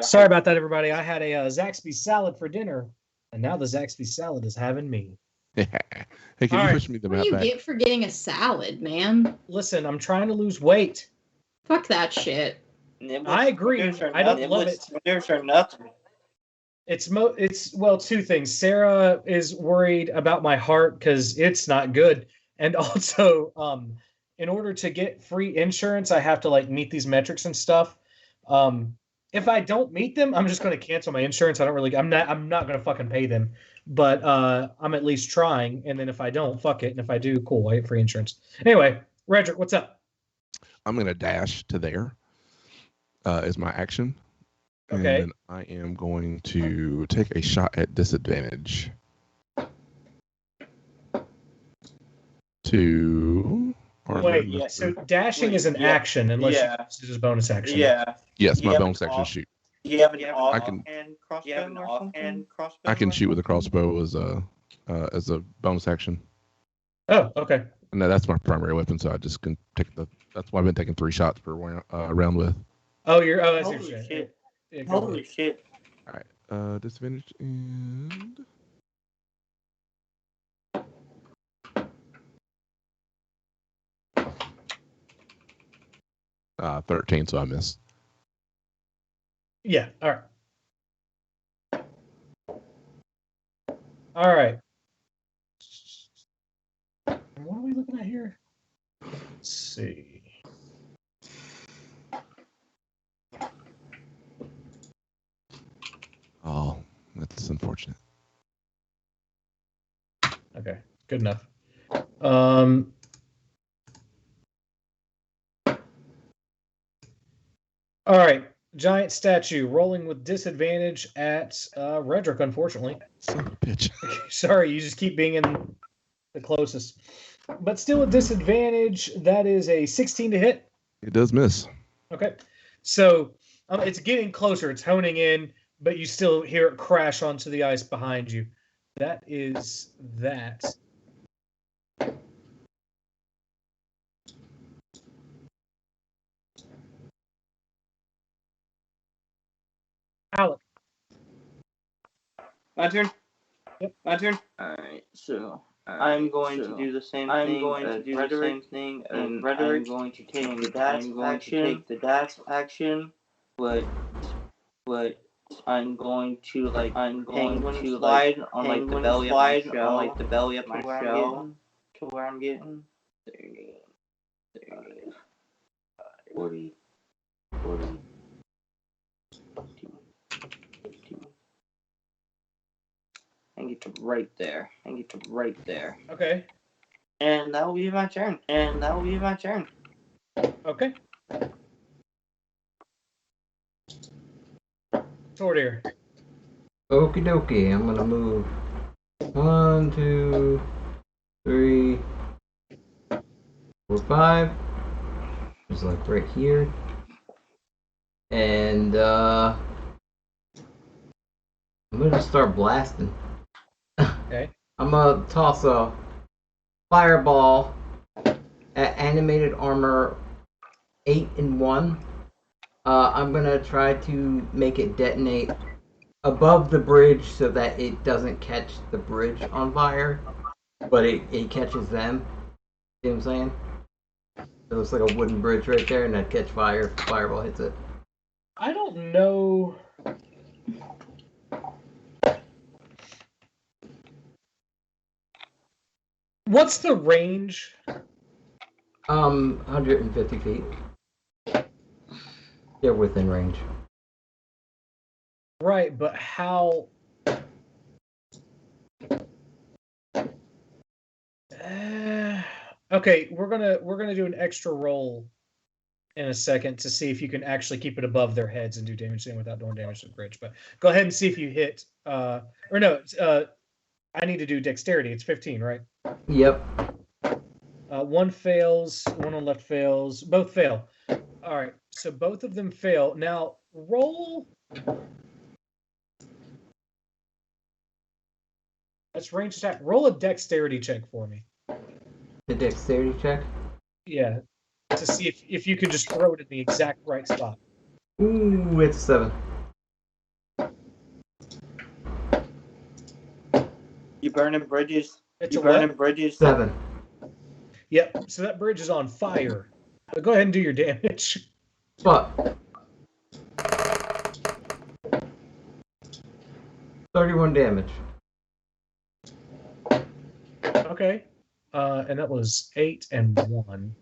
Sorry about that, everybody. I had a Zaxby's salad for dinner, and now the Zaxby's salad is having me. Hey, can you push me the What map do you back? get for getting a salad, man? Listen, I'm trying to lose weight. Fuck that shit. I agree. I don't love it. There's nothing. It's two things. Sarah is worried about my heart because it's not good, and also, in order to get free insurance, I have to like meet these metrics and stuff. If I don't meet them, I'm just going to cancel my insurance. I'm not going to fucking pay them, but I'm at least trying. And then if I don't, fuck it. And if I do, cool, I get free insurance. Anyway, Redrick, what's up? I'm going to dash to there as my action. Okay. And I am going to take a shot at disadvantage. So dashing is an action unless you use his bonus action. Yeah. Yes, my bonus action shoot. Do you have an offhand crossbow? I can shoot with a crossbow as a bonus action. Oh, okay. And that's my primary weapon, so I just can take that's why I've been taking 3 shots per round with. Oh, that's Holy your shit. Yeah, Holy shit. Alright. Disadvantage and 13, so I miss. Yeah, all right. All right. What are we looking at here? Let's see. Oh, that's unfortunate. Okay, good enough. All right, giant statue rolling with disadvantage at Redrick, unfortunately. Son of a bitch. Sorry, you just keep being in the closest. But still a disadvantage. That is a 16 to hit. It does miss. Okay. So it's getting closer. It's honing in, but you still hear it crash onto the ice behind you. That is that. Alec. My turn? Yep. My turn? Alright, so I'm going to do the same thing. I'm going to do the same thing as Rhetoric. I'm going to take the dash action. But I'm going to slide on the belly of my shell to where I'm getting 30, 40, 15. I get to right there. Okay. And that will be my turn. Okay. Sword here. Okie dokie, I'm gonna move 1, 2, 3, 4, 5. Just like right here. And I'm gonna just start blasting. Okay. I'm gonna toss a fireball at animated armor 8 and 1. I'm gonna try to make it detonate above the bridge so that it doesn't catch the bridge on fire, but it catches them. You know what I'm saying? It looks like a wooden bridge right there, and that'd catch fire if the fireball hits it. I don't know. What's the range? 150 feet. They're within range. Right, but how? Okay, we're gonna do an extra roll in a second to see if you can actually keep it above their heads and do damage to them without doing damage to the bridge. But go ahead and see if you hit. Or no, I need to do dexterity. It's 15, right? Yep. One fails. One on left fails. Both fail. All right. So both of them fail. Now roll. That's range attack. Roll a dexterity check for me. The dexterity check? Yeah. To see if you can just throw it in the exact right spot. Ooh, it's 7. You burning bridges? It's You a what? burning bridges? 7. Yep. So that bridge is on fire. But go ahead and do your damage. But 31 damage. Okay. And that was 8 and 1.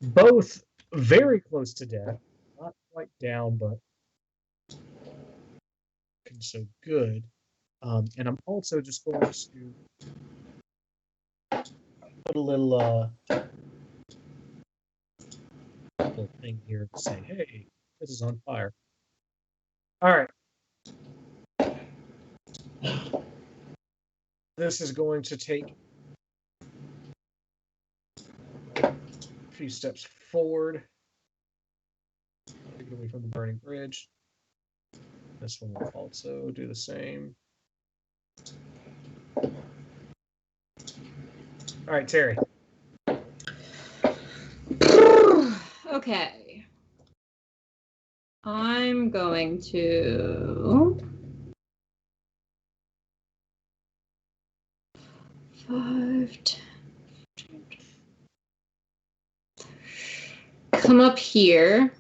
Both very close to death. Not quite down, but so good. And I'm also just going to put a little thing here to say, hey, this is on fire. All right. This is going to take a few steps forward. Take it away from the burning bridge. This one will also do the same. All right, Terry. Okay. I'm going to 5, 10, come up here.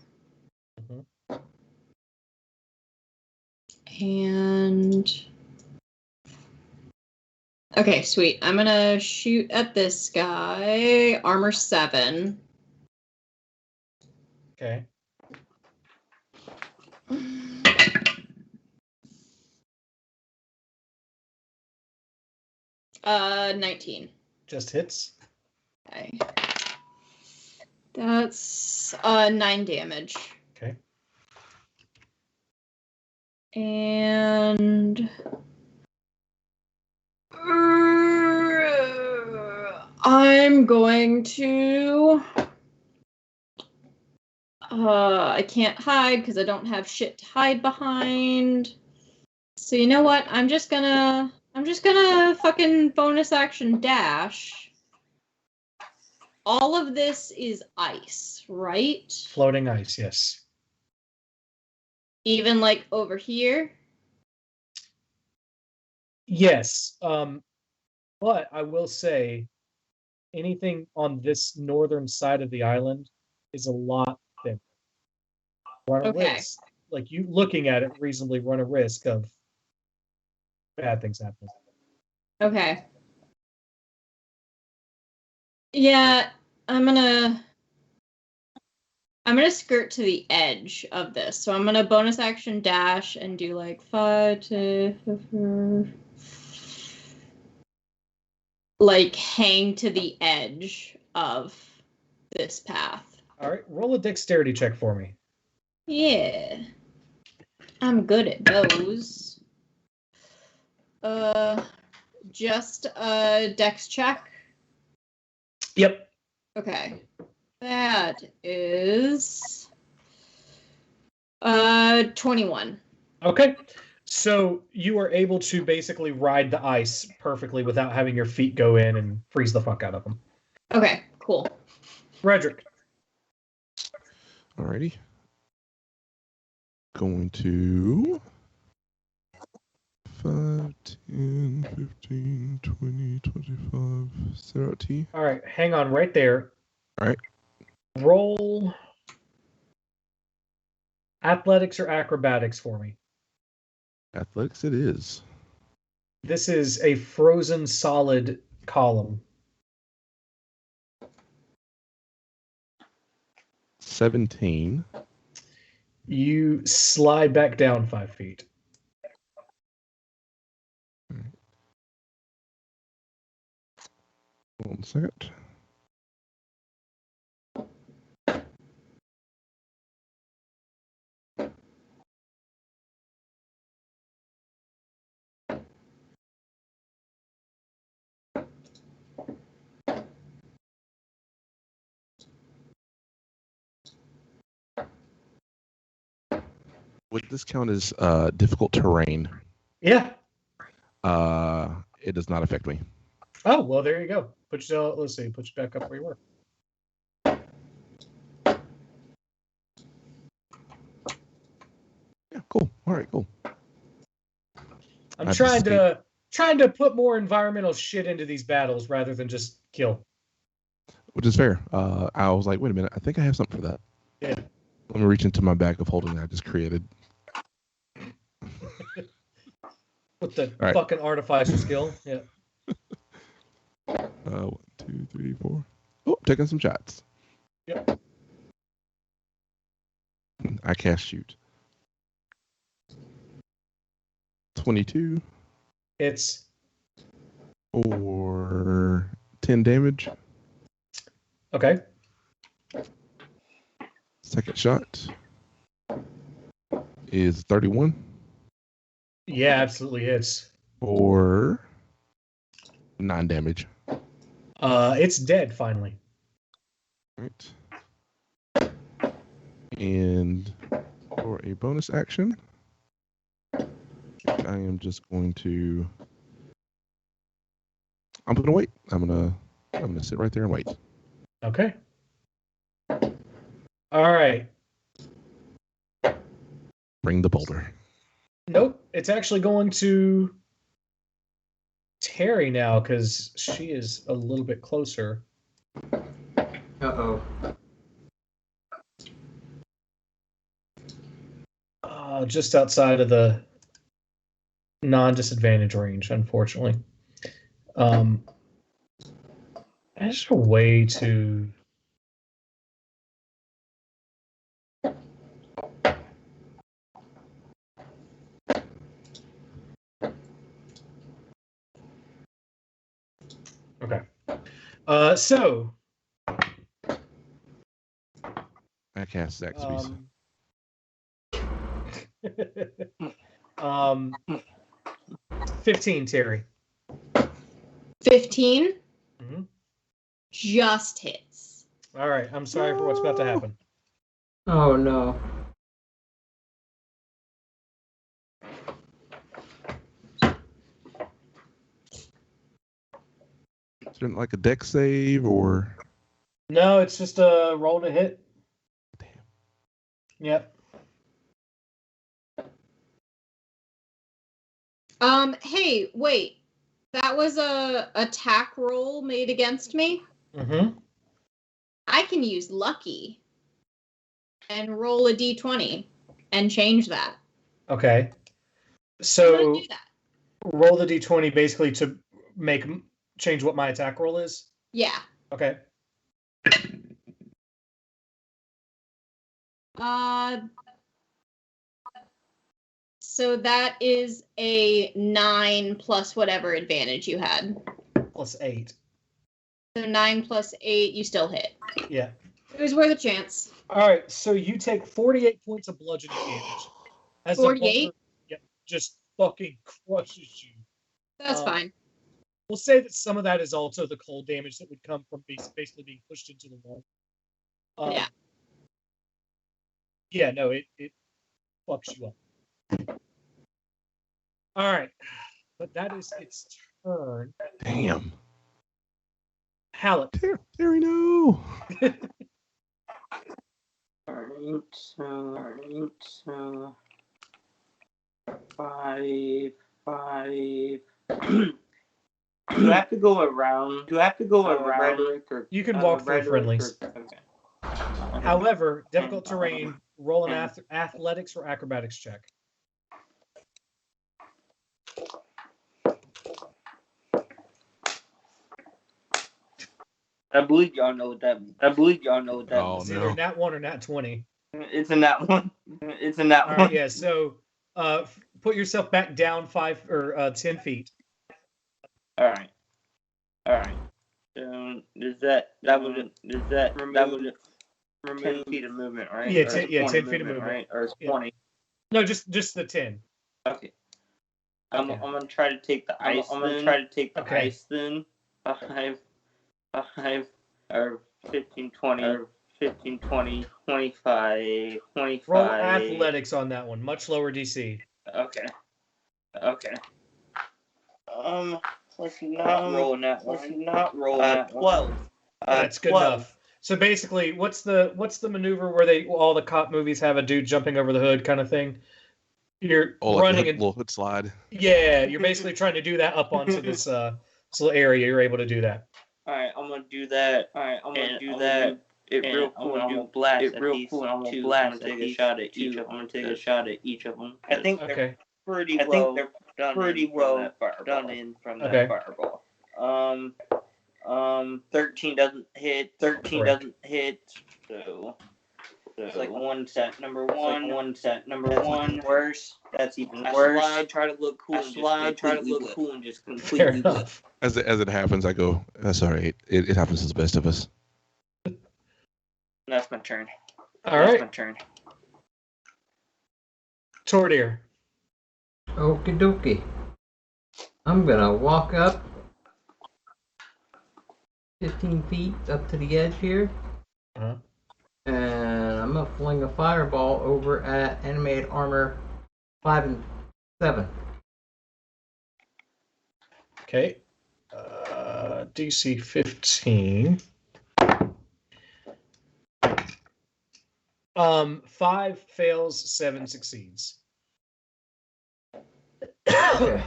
And okay, sweet. I'm gonna shoot at this guy. Armor 7. Okay. 19. Just hits. Okay. That's 9 damage. Okay. And I'm going to I can't hide because I don't have shit to hide behind. So you know what? I'm just gonna fucking bonus action dash. All of this is ice, right? Floating ice, yes. Even like over here? Yes. But I will say anything on this northern side of the island is a lot thinner. Run a risk. Like you looking at it reasonably run a risk of bad things happening. Okay. Yeah, I'm gonna skirt to the edge of this. So I'm gonna bonus action dash and do like 5 to like hang to the edge of this path. All right, roll a dexterity check for me. Yeah. I'm good at those. Just a dex check. Yep. Okay. That is 21. Okay. So you are able to basically ride the ice perfectly without having your feet go in and freeze the fuck out of them. Okay, cool. Frederick. Alrighty. Going to 5, 10, 15, 20, 25, 30. All right, hang on right there. All right. Roll athletics or acrobatics for me. Athletics it is. This is a frozen solid column. 17. You slide back down 5 feet. One second. Would this count as difficult terrain? Yeah. It does not affect me. Oh, well, there you go. Let's see. Put you back up where you were. Yeah, cool. All right, cool. I'm trying to put more environmental shit into these battles rather than just kill. Which is fair. I was like, wait a minute, I think I have something for that. Yeah. Let me reach into my bag of holding that I just created. With the fucking artificer skill. Yeah. 1, 2, 3, 4. Oh, taking some shots. Yep. I cast shoot. 22. It's or 10 damage. Okay. Second shot is 31. Yeah, absolutely hits. Or 9 damage. It's dead finally. Right. And for a bonus action, I am just going to. I'm gonna wait. I'm gonna sit right there and wait. Okay. All right. Bring the boulder. Nope. It's actually going to Terry now because she is a little bit closer. Uh-oh. Just outside of the non-disadvantage range, unfortunately. There's a way to... Okay. So... I cast Zaxby's. 15, Terry. 15? Mm-hmm. Just hits. All right. I'm sorry for what's about to happen. Oh, no. Is it like a deck save or? No, it's just a roll to hit. Damn. Yep. Hey, wait. That was a attack roll made against me? Mm-hmm. I can use lucky and roll a d20 and change that. Okay. I'm So gonna do that. roll the d20 basically to change what my attack roll is? Yeah. Okay. So that is a 9 plus whatever advantage you had. Plus 8. So 9 plus 8, you still hit. Yeah. It was worth a chance. All right. So you take 48 points of bludgeoning damage. As 48? Just fucking crushes you. That's fine. We'll say that some of that is also the cold damage that would come from basically being pushed into the wall. Yeah. Yeah, no, it fucks you up. All right. But that is its turn. Damn. Hallett. Terry, no. Alright, so 5, 5. Do I have to go around? Rhetoric or You can walk through friendlies. Okay. However, difficult terrain, roll an athletics or acrobatics check. I believe y'all know what that. Oh, It's no. either nat 1 or nat 20. It's a nat 1. All right, yeah. So, put yourself back down 5 or 10 feet. All right. So that would remove 10 feet of movement, right? Yeah, Or 10 feet of movement, right? Or it's Yeah. 20. No, just the 10. Okay. I'm Okay. gonna try to take the ice. Okay. Ice then. 5 or 15, 20 or 15, 20, 25. Roll athletics on that one. Much lower DC. Okay. Let's not roll that one. 12. That's good 12. enough. So basically, what's the maneuver where all the cop movies have a dude jumping over the hood kind of thing? You're Like running a and little hood slide. yeah, you're basically trying to do that up onto this little area. You're able to do that. All right, I'm gonna do that. It real cool. I'm gonna blast it real cool. I'm gonna blast. Take a shot at each of them. I'm gonna take a shot at each of them. I think they're pretty well done in from that fireball. 13 doesn't hit. 13 doesn't hit. So it's like one set number one. That's even worse. That's even worse. I slide, try to look cool. And just completely enough. As it happens, I go, that's all right. It happens to the best of us. That's my turn. All right. My turn. Tordir. Okie dokie. I'm gonna walk up 15 feet up to the edge here. Uh-huh. And I'm gonna fling a fireball over at animated armor 5 and 7. Okay. DC 15. 5 fails, 7 succeeds. Okay.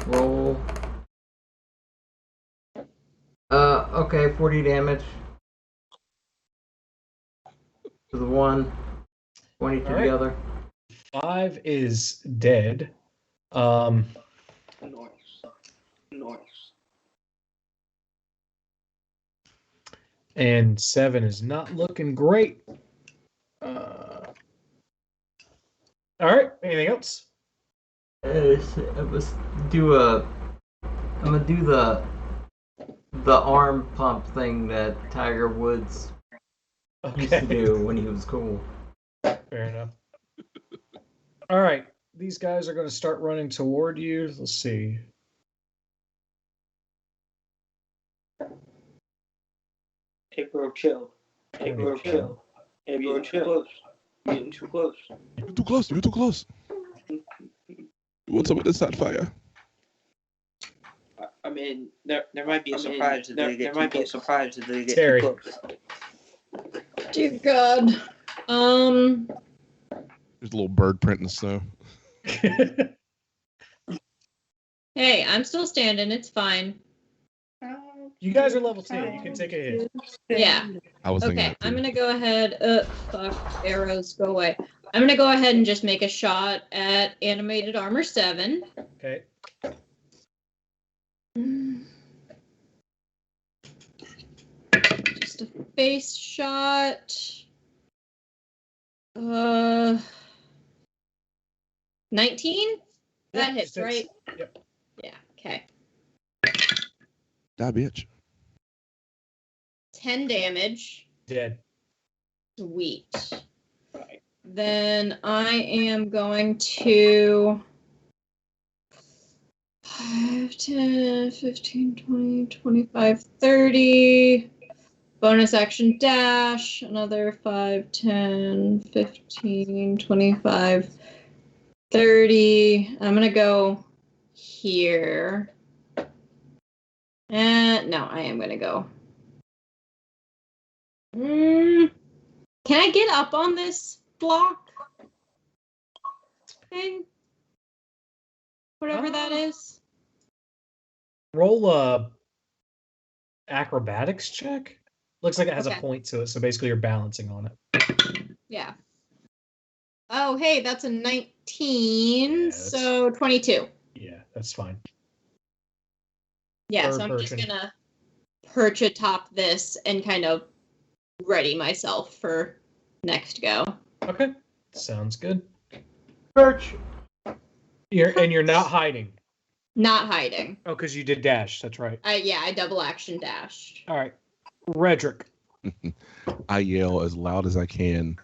Roll. Okay, 40 damage. To the one, 20 to All right. the other. 5 is dead. North. And 7 is not looking great. All right. Anything else? I'm gonna do the arm pump thing that Tiger Woods used to do when he was cool. Fair enough. All right. These guys are going to start running toward you. Let's see. Hey, bro, chill. Hey, bro, chill. Getting too close. You're too close. What's up with this hot fire? I mean, there might be a surprise if they get Terry. too close. Dear God. There's a little bird print in the snow. Hey, I'm still standing. It's fine. You guys are level 2. You can take a hit. Yeah. I was thinking Okay, that too. I'm gonna go ahead. Fuck, arrows, go away. I'm gonna go ahead and just make a shot at animated armor 7. Okay. Just a face shot. 19? That hits, right? Yep. Yeah, okay. Die, bitch. 10 damage. Dead. Sweet. Then I am going to 5, 10, 15, 20, 25, 30. Bonus action dash. Another 5, 10, 15, 25, 30. I'm going to go here. And no, I am going to go. Can I get up on this block thing? Whatever that is. Roll a acrobatics check. Looks like it has Okay. a point to it, so basically you're balancing on it. Yeah. Oh, hey, that's a 19, Yeah, so 22. Yeah, that's fine. Yeah, Third so I'm just person. gonna perch atop this and kind of ready myself for next go. Okay, sounds good. Perch. You're not hiding. Not hiding. Oh, because you did dash. That's right. I double action dashed. All right, Redrick. I yell as loud as I can.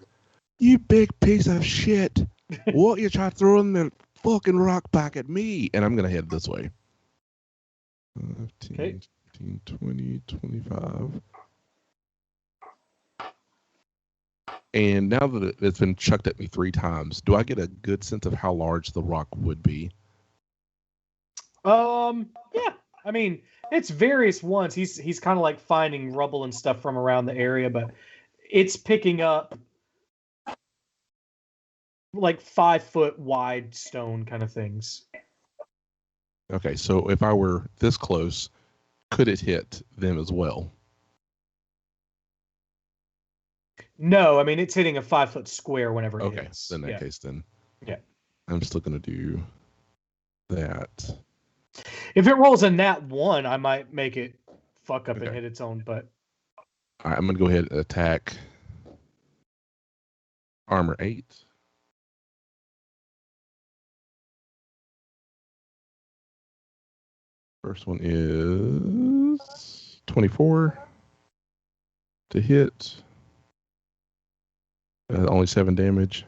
You big piece of shit! What you try throwing the fucking rock back at me? And I'm gonna head this way. 15, Okay. 15, 20, 25. And now that it's been chucked at me 3 times, do I get a good sense of how large the rock would be? Yeah. I mean, it's various ones. He's kind of like finding rubble and stuff from around the area, but it's picking up like 5-foot wide stone kind of things. Okay, so if I were this close, could it hit them as well? No, I mean it's hitting a 5-foot square whenever it Okay, hits. in that case, then. Yeah. I'm still gonna do that. If it rolls a nat 1, I might make it fuck up and Okay. hit its own, but All right, I'm gonna go ahead and attack armor 8. First one is 24 to hit. Only 7 damage.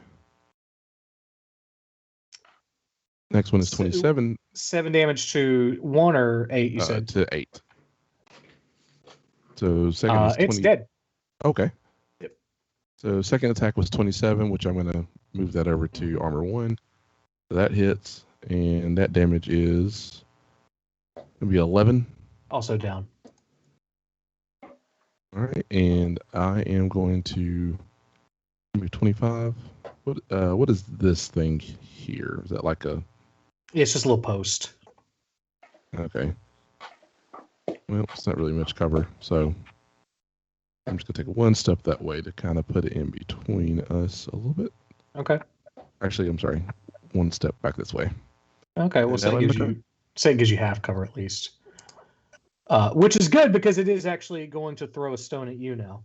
Next one is 27 7 damage to 1 or 8, you said? to 8. So second is 20. It's dead. Okay. Yep. So second attack was 27, which I'm going to move that over to armor 1. So that hits, and that damage is going to be 11. Also down. All right, and I am going to move 25. What is this thing here? Is that like a... Yeah, it's just a little post. Okay. Well, it's not really much cover, so I'm just going to take one step that way to kind of put it in between us a little bit. Okay. Actually, I'm sorry. One step back this way. Okay, well, Is say that it gives you half cover at least. Which is good because it is actually going to throw a stone at you now.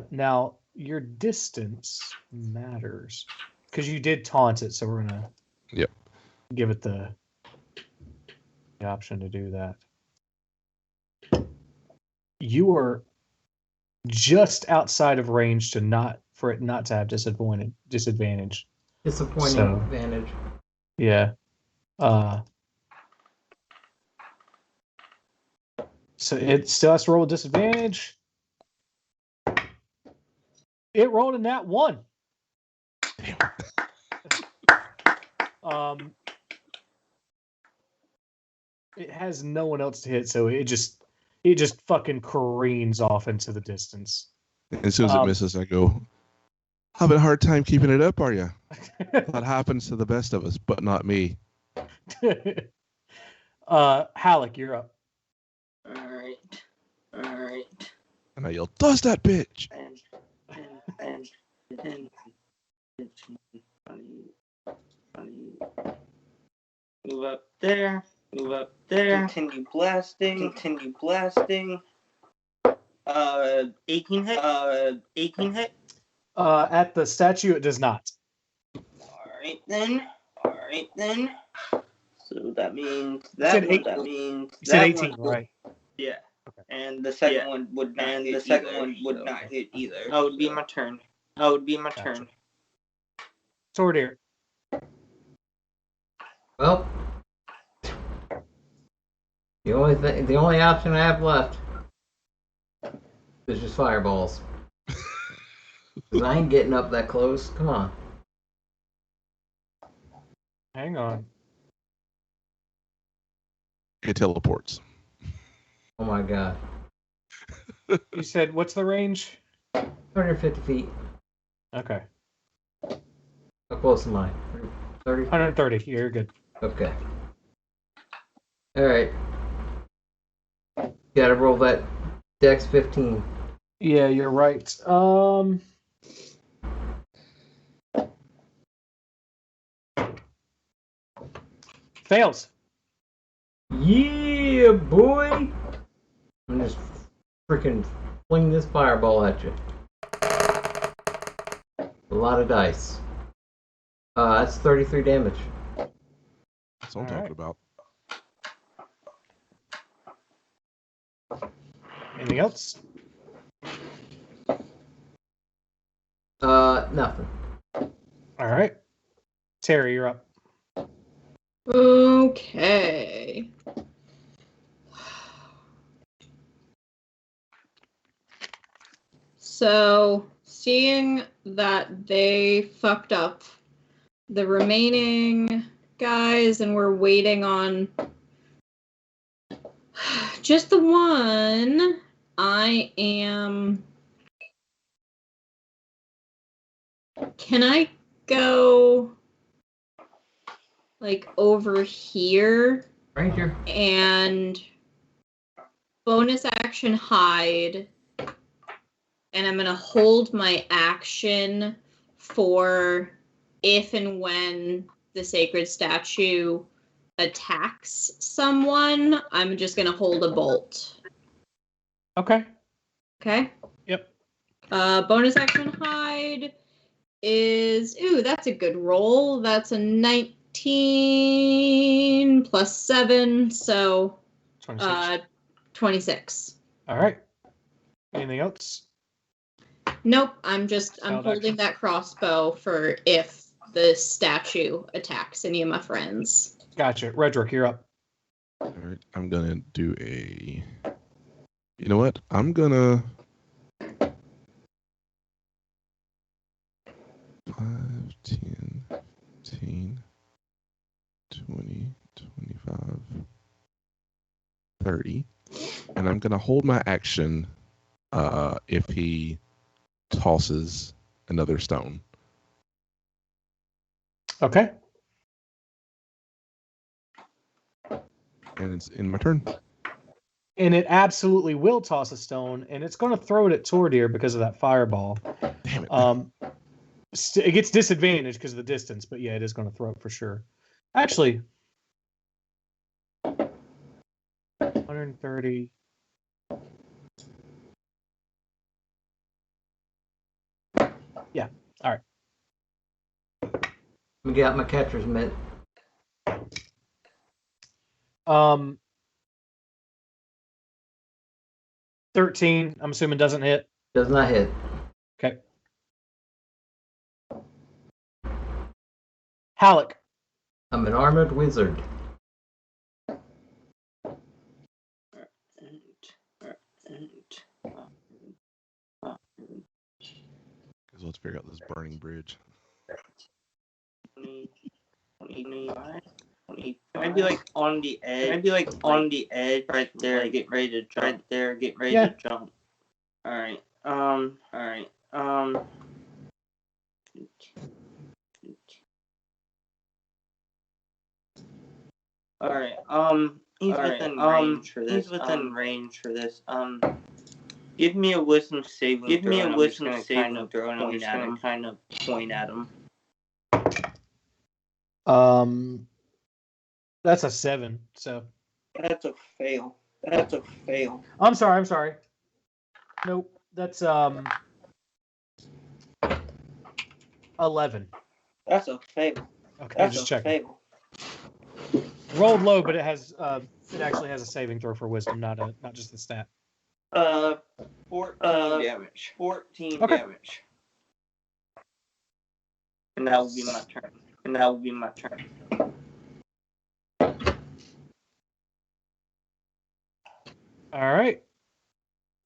Now, your distance matters because you did taunt it, so we're going to give it the option to do that. You are just outside of range for it not to have disadvantage. Disappointing So- advantage. Yeah. So it still has to roll a disadvantage. It rolled a nat 1. It has no one else to hit, so it just fucking careens off into the distance. As soon as it misses, I go, having a hard time keeping it up, are you? That happens to the best of us, but not me. Halleck, you're up. All right. And I yell, "Does that bitch!" And move up there. Continue blasting. 18 hit. At the statue, it does not. All right then. So that means You said 18, right? Yeah. Okay. And the second one would not hit either. Oh, it would be my turn. Gotcha. Sordir. Well, the only option I have left is just fireballs. 'Cause I ain't getting up that close. Come on. Hang on. It teleports. Oh my god. You said what's the range? 150 feet. Okay. How close am I? 30? 130. You're good. Okay. Alright. Gotta roll that Dex 15. Yeah, you're right. Fails. Yeah, boy! I'm just freaking fling this fireball at you. A lot of dice. That's 33 damage. That's what I'm talking about. Anything else? Nothing. All right. Terry, you're up. Okay. So, seeing that they fucked up the remaining guys and we're waiting on just the one, I am... Can I go, like, over here? Ranger. And bonus action hide. And I'm going to hold my action for if and when the sacred statue attacks someone. I'm just going to hold a bolt. Okay. Okay? Yep. Bonus action hide is... Ooh, that's a good roll. That's a 19 plus 7, so 26. 26. All right. Anything else? Nope, I'm Held holding action. that crossbow for if the statue attacks any of my friends. Gotcha. Redrick, you're up. All right, I'm gonna do a. You know what? I'm gonna. 5, 10, 15, 20, 25, 30. And I'm gonna hold my action if he tosses another stone. Okay. And it's in my turn. And it absolutely will toss a stone, and it's going to throw it at Tordir because of that fireball. Damn it. It gets disadvantaged because of the distance, but yeah, it is going to throw it for sure. Actually, 130. Yeah. All right. Let me get out my catcher's mitt. 13, I'm assuming doesn't hit. Does not hit. Okay. Halleck. I'm an armored wizard. Because let's figure out this burning bridge. 25. Maybe like on the edge. Maybe like on the edge, right there. Like, get ready to jump. Right there, get ready to jump. All right. All right. All right. He's within range for this. He's within range for this. Give me a wisdom saving. Give me a wisdom saving throw, and I'm just gonna kind of point at him. That's a 7. So that's a fail. That's a fail. I'm sorry. Nope. That's 11. That's a fail. Okay, That's just a checking. fail. Rolled low, but it actually has a saving throw for wisdom, not just the stat. 14 damage. 14 damage. And that will be my turn. All right.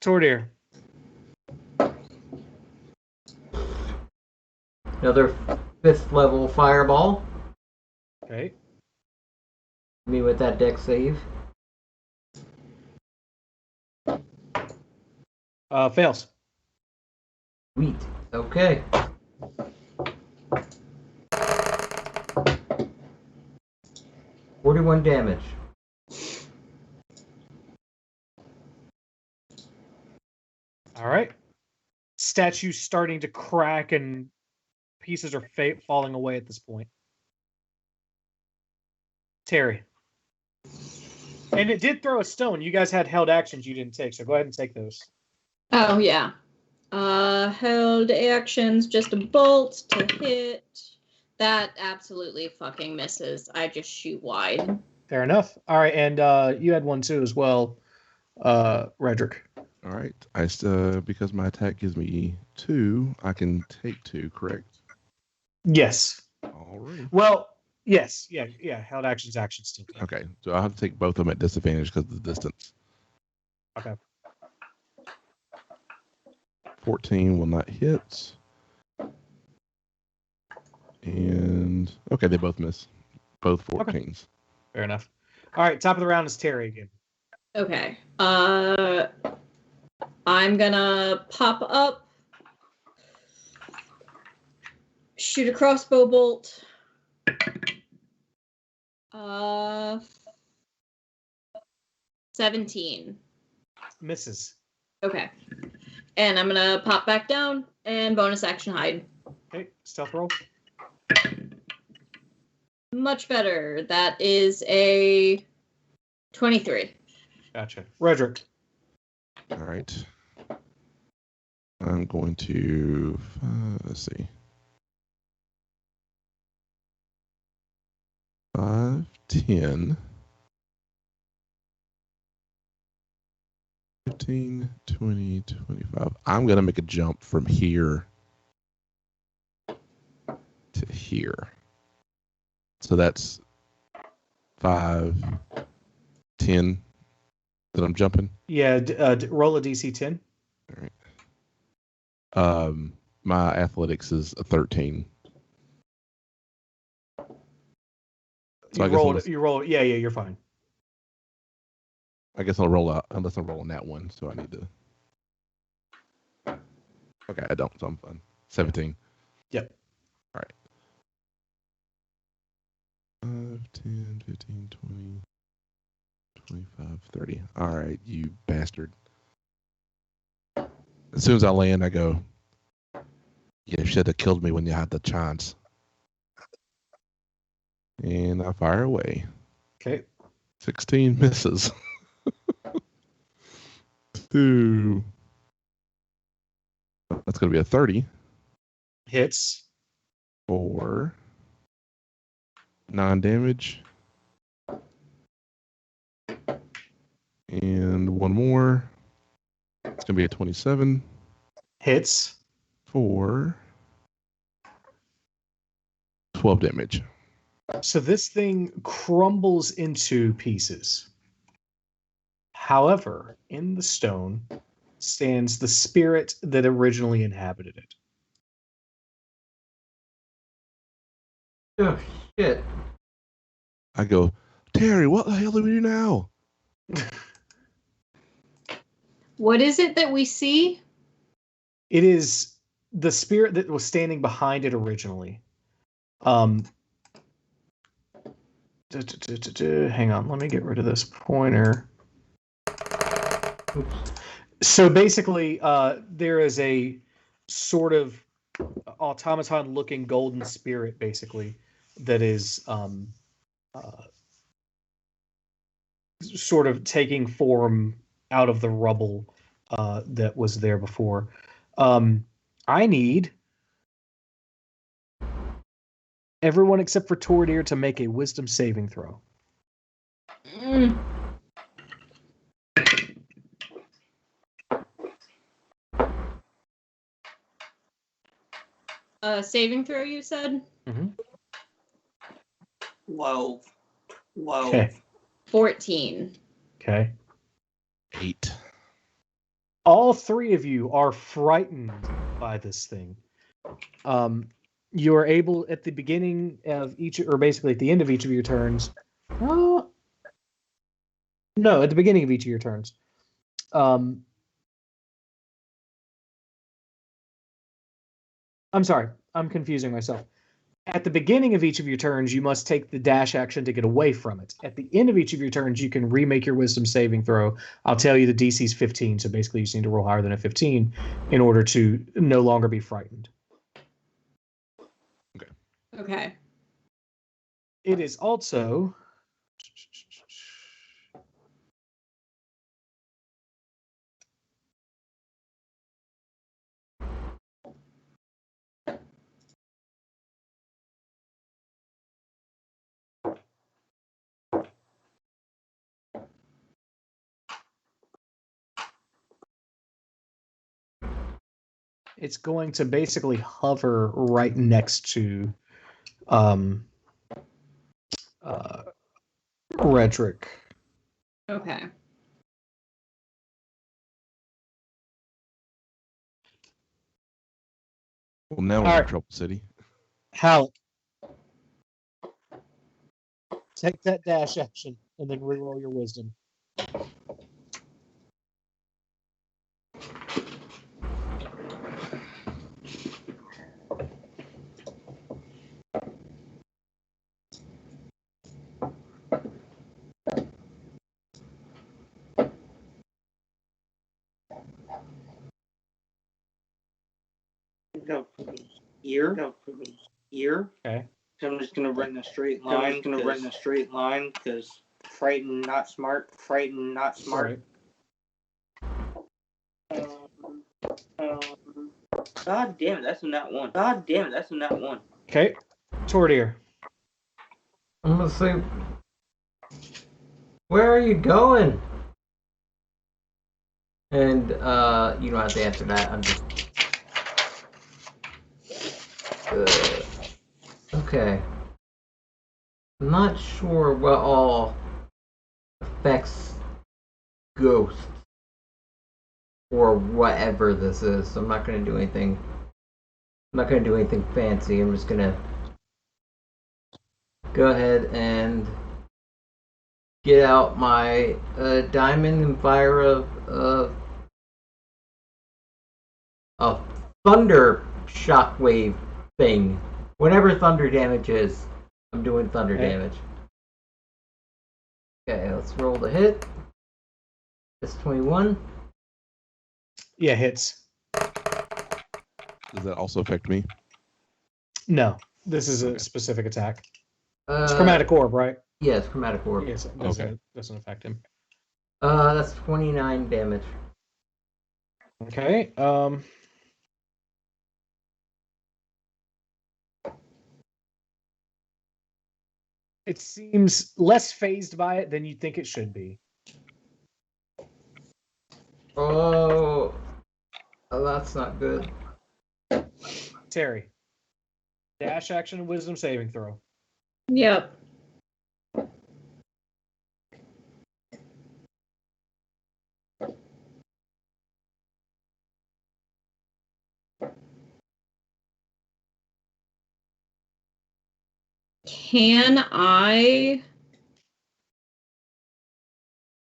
Tordir. Another 5th level fireball. Okay. Me with that deck save. Fails. Sweet. Okay. $41 damage. All right. Statue's starting to crack and pieces are falling away at this point. Terry. And it did throw a stone. You guys had held actions you didn't take, so go ahead and take those. Oh, yeah. Held actions, just a bolt to hit. That absolutely fucking misses. I just shoot wide. Fair enough. All right, and you had one too as well, Redrick. All right. Because my attack gives me 2, I can take 2, correct? Yes. All right. Well, yes. Yeah. Held actions too. Okay. So I'll have to take both of them at disadvantage because of the distance. Okay. 14 will not hit. And okay, they both miss. Both 14s. Okay. Fair enough. All right, top of the round is Terry again. Okay. I'm gonna pop up, shoot a crossbow bolt. 17. Misses. Okay. And I'm gonna pop back down and bonus action hide. Okay, stealth roll. Much better. That is a 23. Gotcha. Redrick. All right. I'm going to, let's see. 5, 10, 15, 20, 25. I'm going to make a jump from here to here. So that's 5, 10 that I'm jumping. Yeah, roll a DC 10. All right. My athletics is a 13. So you roll. Yeah, you're fine. I guess I'll roll out unless I'm rolling that one. So I need to. Okay, I don't. So I'm fine. 17. Yep. All right. 5, 10, 15, 20, 25, 30. All right, you bastard. As soon as I land, I go, you should have killed me when you had the chance. And I fire away. Okay. 16 misses. 2. That's going to be a 30. Hits. 4. 9 damage. And one more. It's going to be a 27. Hits. 4. 12 damage. So this thing crumbles into pieces. However, in the stone stands the spirit that originally inhabited it. Oh, shit. I go, Terry, what the hell do we do now? What is it that we see? It is the spirit that was standing behind it originally. Hang on, let me get rid of this pointer. Oops. So basically, there is a sort of automaton-looking golden spirit, basically, that is sort of taking form out of the rubble that was there before. I need everyone except for Tordir to make a wisdom saving throw. Saving throw, you said? Mm-hmm. 12. Okay. 14. Okay. 8. All three of you are frightened by this thing. You are able at the beginning of each, or basically at the end of each of your turns. No, at the beginning of each of your turns. I'm sorry. I'm confusing myself. At the beginning of each of your turns, you must take the dash action to get away from it. At the end of each of your turns, you can remake your wisdom saving throw. I'll tell you the DC is 15, so basically you just need to roll higher than a 15 in order to no longer be frightened. Okay. It is also... It's going to basically hover right next to Redrick. Okay. Well, now we're All in right. Trouble City. Halleck. Take that dash action and then reroll your wisdom. Go ear. Go ear. Okay. So I'm just gonna run a straight line. Because frightened, not smart. Frightened, not smart. Right. God damn it, that's in that one. God damn it, that's in that one. Okay. Tortier. I'm gonna say, where are you going? And you don't have to answer that. I'm just okay. I'm not sure what all affects ghosts or whatever this is. So I'm not gonna do anything. I'm not gonna do anything fancy. I'm just gonna go ahead and get out my diamond and fire a thunder shockwave thing. Whatever thunder damage is, I'm doing thunder damage. Okay, let's roll the hit. It's 21. Yeah, hits. Does that also affect me? No, this is a Okay. specific attack. It's Chromatic Orb, right? Yes, Chromatic Orb. Yes, it doesn't affect him. That's 29 damage. Okay. It seems less phased by it than you'd think it should be. Oh, that's not good. Terry. Dash action and wisdom saving throw. Yep. Can I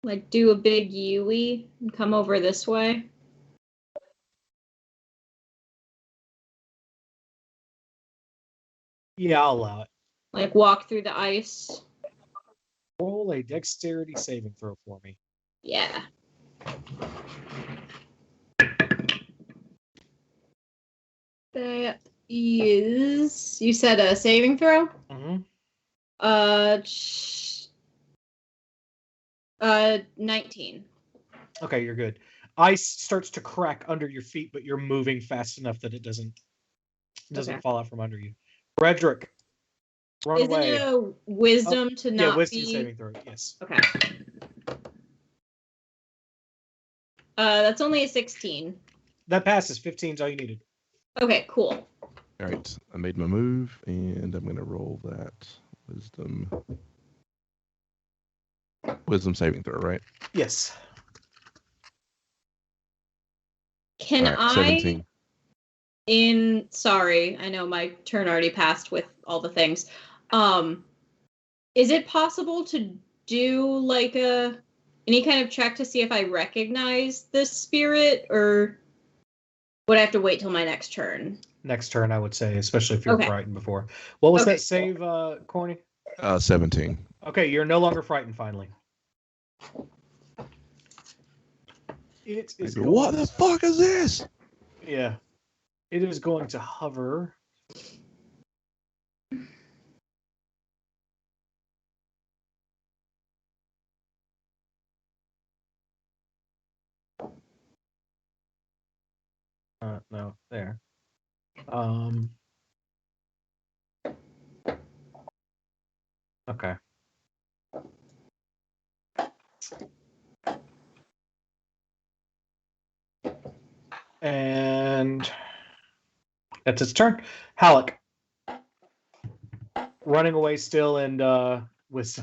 like do a big Yui and come over this way? Yeah, I'll allow it. Like walk through the ice? Roll a dexterity saving throw for me. Yeah. That is, you said a saving throw? Mm-hmm. 19. Okay, you're good. Ice starts to crack under your feet, but you're moving fast enough that it doesn't Okay. fall out from under you. Redrick, run Isn't away. it a wisdom to not wisdom be... saving throw, yes. Okay. That's only a 16. That passes. 15 is all you needed. Okay, cool. All right, I made my move, and I'm going to roll that wisdom saving throw, right? Yes. Can All right, 17. Sorry, I know my turn already passed with all the things. Is it possible to do like any kind of check to see if I recognize this spirit, or would I have to wait till my next turn? next turn, I would say, especially if you're Okay. frightened before. What was Okay. that save, Corny? 17. Okay, you're no longer frightened, finally. It is going What the fuck is this? Yeah. It is going to hover. No, there. Okay. And that's its turn. Halleck. Running away still and with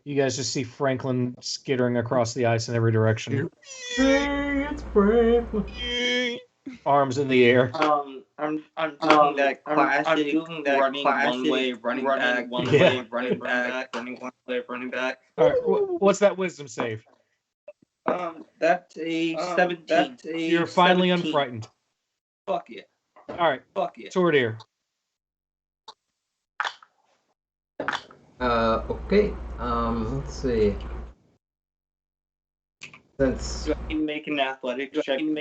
you guys just see Franklin skittering across the ice in every direction. Hey, it's Franklin. Arms in the air. I'm doing that classic running one way, running back, one way, running back, running one way, running back. All right, what's that wisdom save? That's a 17. That's a You're finally 17. unfrightened. Fuck yeah. All right, Fuck yeah. Tordir. Okay. Let's see. Since Do I need to make an athletic check to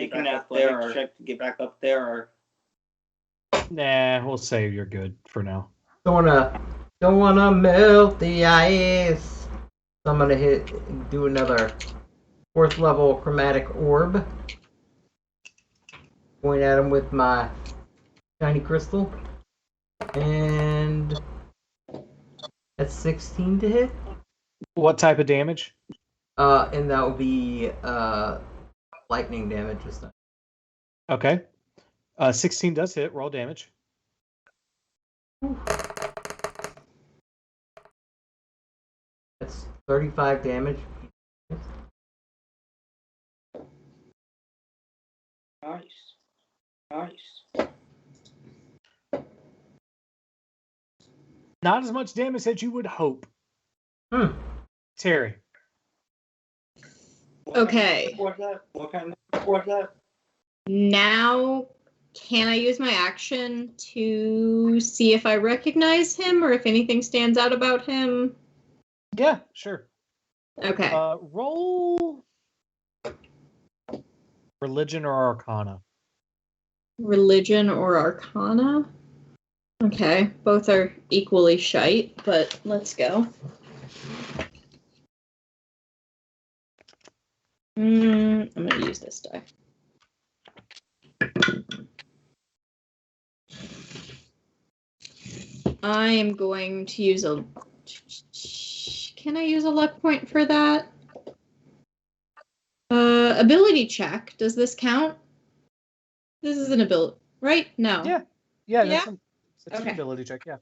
get back up there, or? Nah, we'll say you're good for now. don't wanna melt the ice. So I'm gonna do another 4th level chromatic orb. Point at him with my shiny crystal. And that's 16 to hit. What type of damage? And that will be lightning damage this time. Okay. 16 does hit. Roll damage. That's 35 damage. Nice. Not as much damage as you would hope. Terry. Okay. What kind of that? Now, can I use my action to see if I recognize him or if anything stands out about him? Yeah, sure. Okay. Roll religion or arcana. Religion or arcana? Okay, both are equally shite, but let's go. I'm gonna use this die. I am going to use a... Can I use a luck point for that? Ability check. Does this count? This is an ability, right? No. Yeah. That's an Okay. ability check. Yeah.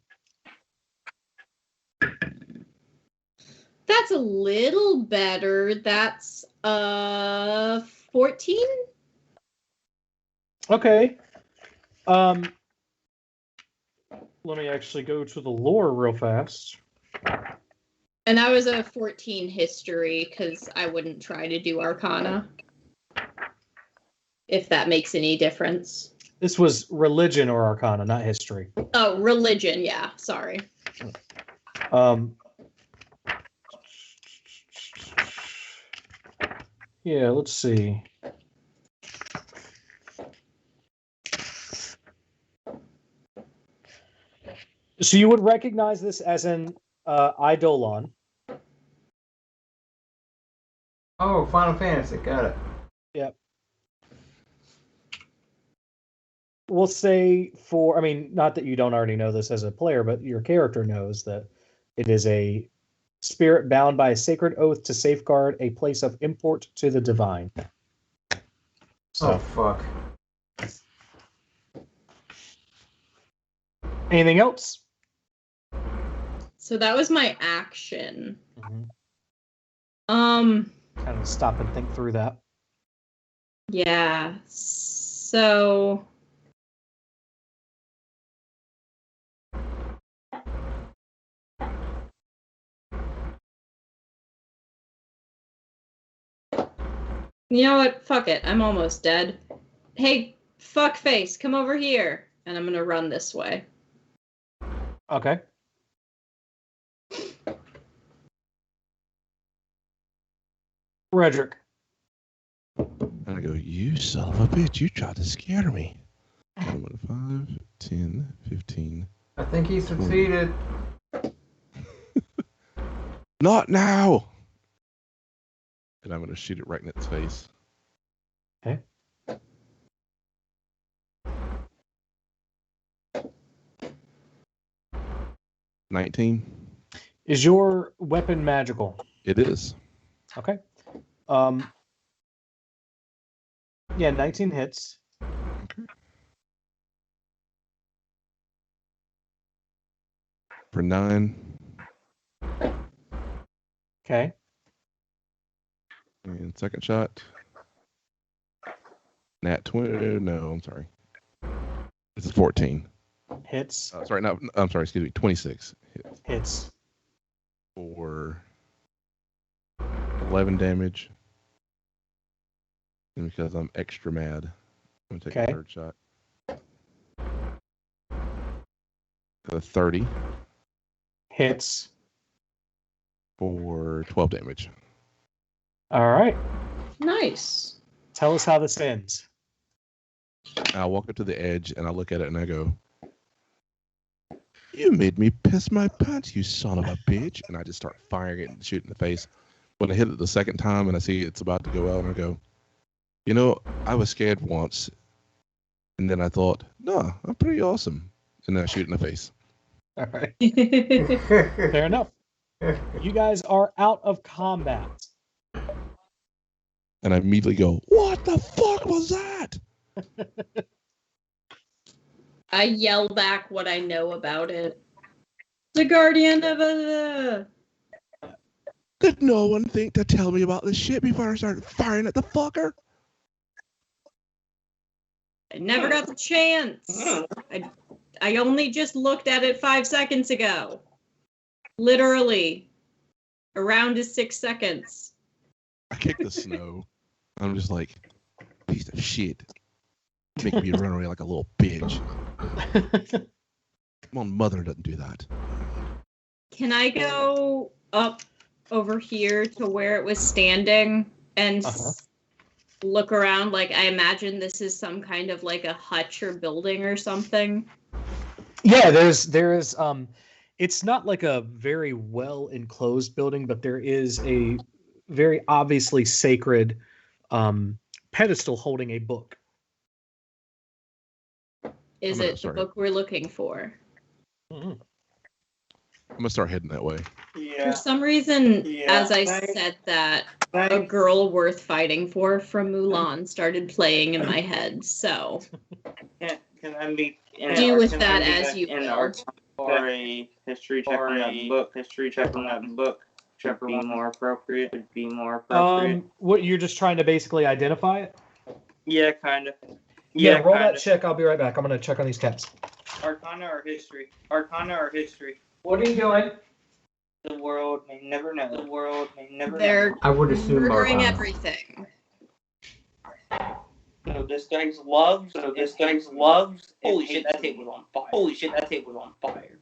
That's a little better. That's 14. Okay. Let me actually go to the lore real fast. And that was a 14 history because I wouldn't try to do Arcana. If that makes any difference. This was religion or arcana, not history. Oh, religion. Yeah, sorry. Yeah, let's see. So you would recognize this as an Eidolon. Oh, Final Fantasy, got it. Yep. We'll say not that you don't already know this as a player, but your character knows that it is a spirit bound by a sacred oath to safeguard a place of import to the divine. So, oh, fuck. Anything else? So that was my action. Mm-hmm. Kind of stop and think through that. Yeah. So You know what? Fuck it. I'm almost dead. Hey, fuckface, come over here. And I'm gonna run this way. Okay. Redrick. And I go, you son of a bitch, you tried to scare me. 5, 10, 15. I think he succeeded. Not now! And I'm going to shoot it right in its face. Okay. $19. Is your weapon magical? It is. Okay. Yeah, 19 hits. Okay. For 9. Okay. And second shot. Nat 20. No, I'm sorry. This is 14. Hits. Sorry, no, I'm sorry, excuse me. 26 Hits. for 11 damage. And because I'm extra mad, I'm going to take Okay. a third shot. 30 Hits. for 12 damage. All right. Nice. Tell us how this ends. I walk up to the edge and I look at it and I go, you made me piss my pants, you son of a bitch. And I just start firing it and shooting in the face. When I hit it the second time and I see it's about to go out, and I go, you know, I was scared once. And then I thought, no, I'm pretty awesome. And then I shoot in the face. All right. Fair enough. You guys are out of combat. And I immediately go, what the fuck was that? I yell back what I know about it. The guardian of a... Did no one think to tell me about this shit before I started firing at the fucker? I never got the chance. I only just looked at it 5 seconds ago. Literally. Around is 6 seconds. I kick the snow. I'm just like, piece of shit. Making me run away like a little bitch. Come on, mother doesn't do that. Can I go up over here to where it was standing and look around? Like, I imagine this is some kind of like a hutch or building or something. Yeah, there is it's not like a very well enclosed building, but there is a very obviously sacred pedestal holding a book. Is it the book we're looking for? Mm-hmm. I'm gonna start heading that way. For some reason, as I said that, a girl worth fighting for from Mulan started playing in my head. So Can I be do with that as you will. For a history check on that book. History check on that book. Should be more appropriate. Would be more appropriate. What, you're just trying to basically identify it? Yeah, kind of. Yeah, roll that check. I'll be right back. I'm gonna check on these tabs. Arcana or history? Arcana or history? What are you doing? The world may never know. The world may never They're know. I would assume murdering Arcana. everything. So this guy's loves. Holy shit, that tape was on fire. Holy shit, that tape was on fire.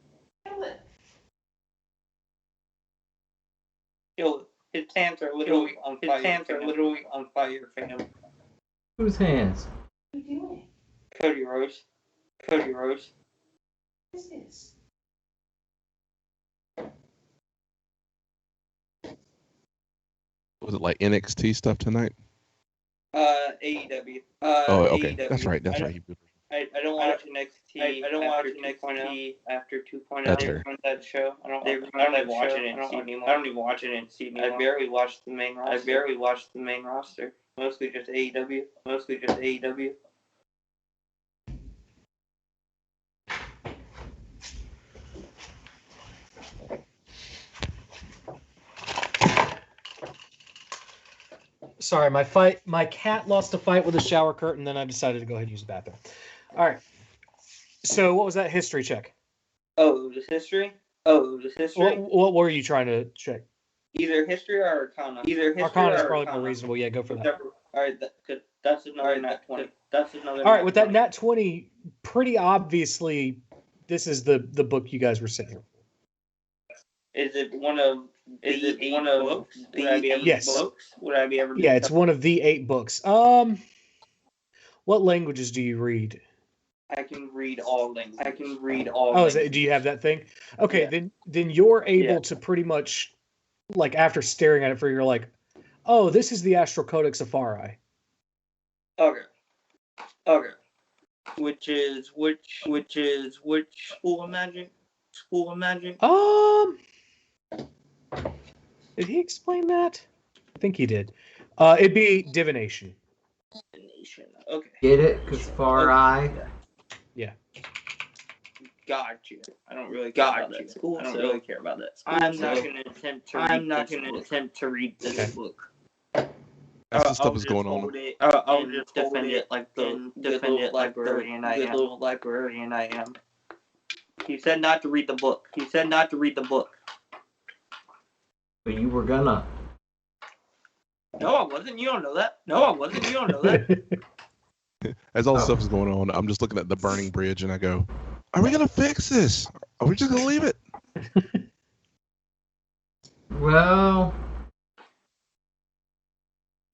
Kill it. His hands are literally on fire. His hands are literally on fire for him. Whose hands? What are you doing? Cody Rose. Cody Rose. What is this? Was it like NXT stuff tonight? AEW. Oh, okay. AEW. That's right. That's right. I don't watch NXT. I don't watch NXT after 2.0. That's They fair. run that show. I don't even watch it anymore. I don't even watch it in see anymore. I barely watch the main roster. Mostly just AEW. Sorry, my cat lost a fight with a shower curtain, then I decided to go ahead and use the bathroom. All right. So what was that history check? Oh, it was history? What were you trying to check? Either history or Arcana. Arcana is probably more reasonable. Yeah, go for that. All right, that's another nat 20. That's another. All right, with that nat 20, pretty obviously, this is the book you guys were sitting. Is it one of the 8 books? Yes. Books? Would I be ever? Yeah, it's one of the 8 books. What languages do you read? I can read all languages. Oh, do you have that thing? Okay, Yeah. then you're able to pretty much, like, after staring at it you're like, oh, this is the Astral Codex Afari. Okay. Which school of magic? Did he explain that? I think he did. It'd be divination. Okay. Get it? Because far eye. Yeah. Got you. I don't really care about that school. I don't really care about that school. I'm not going to attempt to read this book. As the stuff is going on. I'll just defend it like the good librarian I am. He said not to read the book. But you were gonna. No, I wasn't. You don't know that. As all the stuff is going on, I'm just looking at the burning bridge and I go, are we going to fix this? Are we just going to leave it? Well,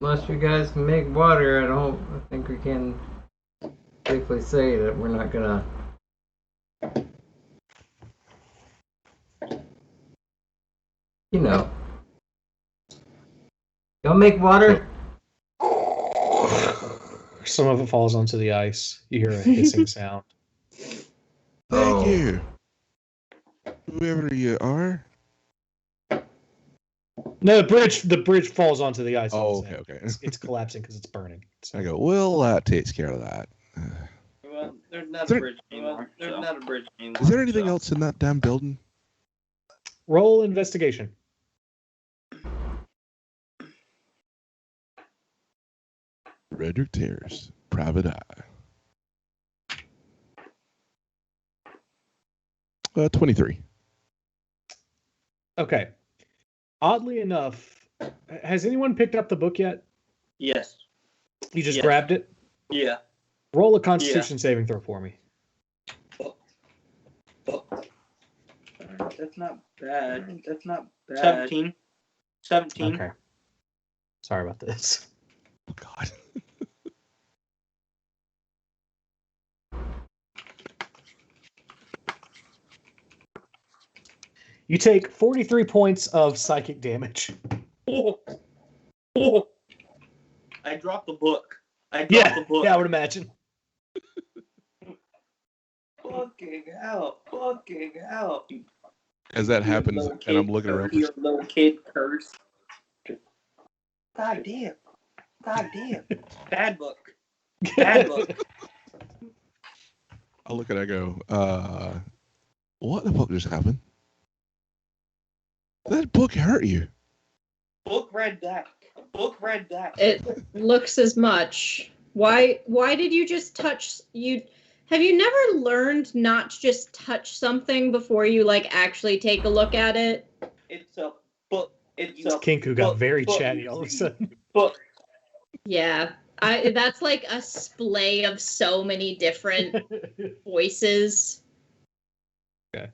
unless you guys can make water, I think we can safely say that we're not gonna. You know. Y'all make water? Some of it falls onto the ice. You hear a hissing sound. Thank you. Whoever you are. No, the bridge falls onto the ice. Oh, okay. It's collapsing because it's burning. So. I go, well, that takes care of that. Well, there's not a bridge anymore. Is there anything else in that damn building? Roll investigation. Redrick Terrace, Private Eye. 23. Okay. Oddly enough, has anyone picked up the book yet? Yes. You just grabbed it? Yeah. Roll a Constitution saving throw for me. That's not bad. 17. Okay. Sorry about this. Oh, God. You take 43 points of psychic damage. Oh. I dropped the book. Yeah, I would imagine. Fucking hell. As that happens, and I'm looking around. Your little kid curse. God damn. Bad book. I look at it, I go, what the fuck just happened? That book hurt you. Book read back. It looks as much. Why did you just touch you? Have you never learned not to just touch something before you actually take a look at it? It's a book. Kinku got very chatty all of a sudden. Book. Yeah. That's like a splay of so many different voices. Okay.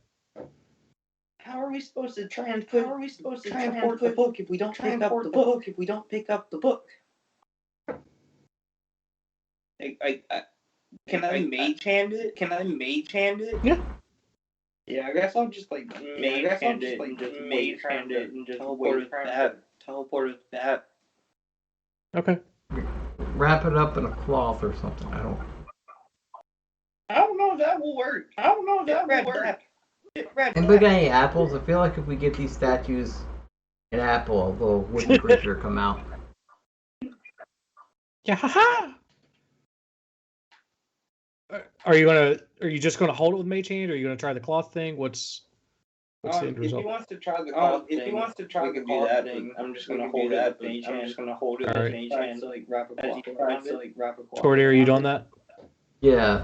How are we supposed to transport the book if we don't pick up the book? Can I mage hand it? Yeah. Yeah, I guess I'll just mage hand it and just teleport it back. Okay. Wrap it up in a cloth or something. I don't know if that will work. Anybody got any apples? I feel like if we get these statues an apple, a little wooden creature come out. Yeah, haha. Are you just gonna hold it with mage hand, or are you gonna try the cloth thing? What's the end result? If he wants to try the cloth thing, I'm just gonna hold it with mage hand. So wrap a cloth around it. Tordy, are you doing that? Yeah.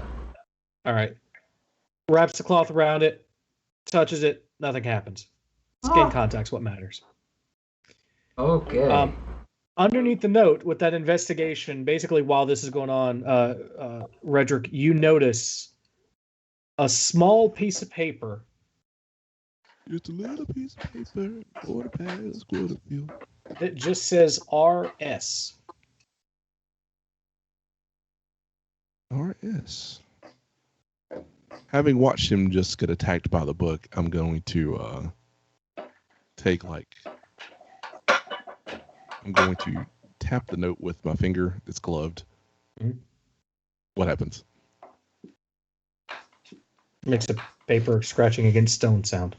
All right. Wraps the cloth around it, touches it, nothing happens. Skin contact's what matters. Okay. Underneath the note with that investigation, basically while this is going on, Redrick, you notice a small piece of paper. Just a little piece of paper, quarter past, quarter few. It just says RS. RS. Having watched him just get attacked by the book, I'm going to I'm going to tap the note with my finger. It's gloved. Mm-hmm. What happens? Makes a paper scratching against stone sound.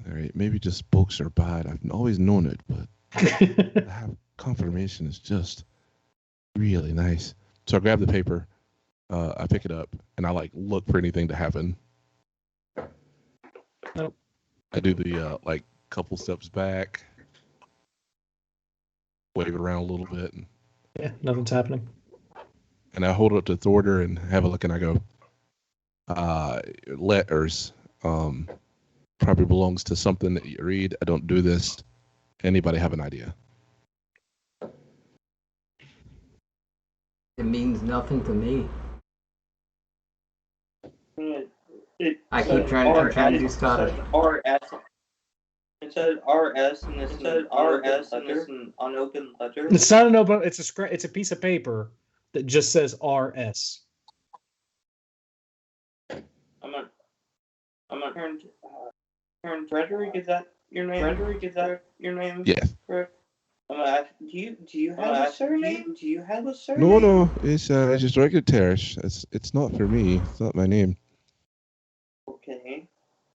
All right, maybe just books are bad. I've always known it, but to have confirmation is just really nice. So I grab the paper, I pick it up, and I look for anything to happen. Nope. I do the couple steps back, wave it around a little bit, and Yeah, nothing's happening. I hold it up to Thorder and have a look, and I go, letters, probably belongs to something that you read. I don't do this. Anybody have an idea? It means nothing to me. I keep said trying to do Scottish. RS. It said RS and this said RS and this an unopened letter. It's not an open. It's a piece of paper that just says RS. I'm gonna turn Frederick. Is that your name? Frederick, is that your name? Yes. Correct. I'm gonna ask. Do you have a surname? Do you have a surname? No. It's just regular Terrace. It's not for me. It's not my name. Okay.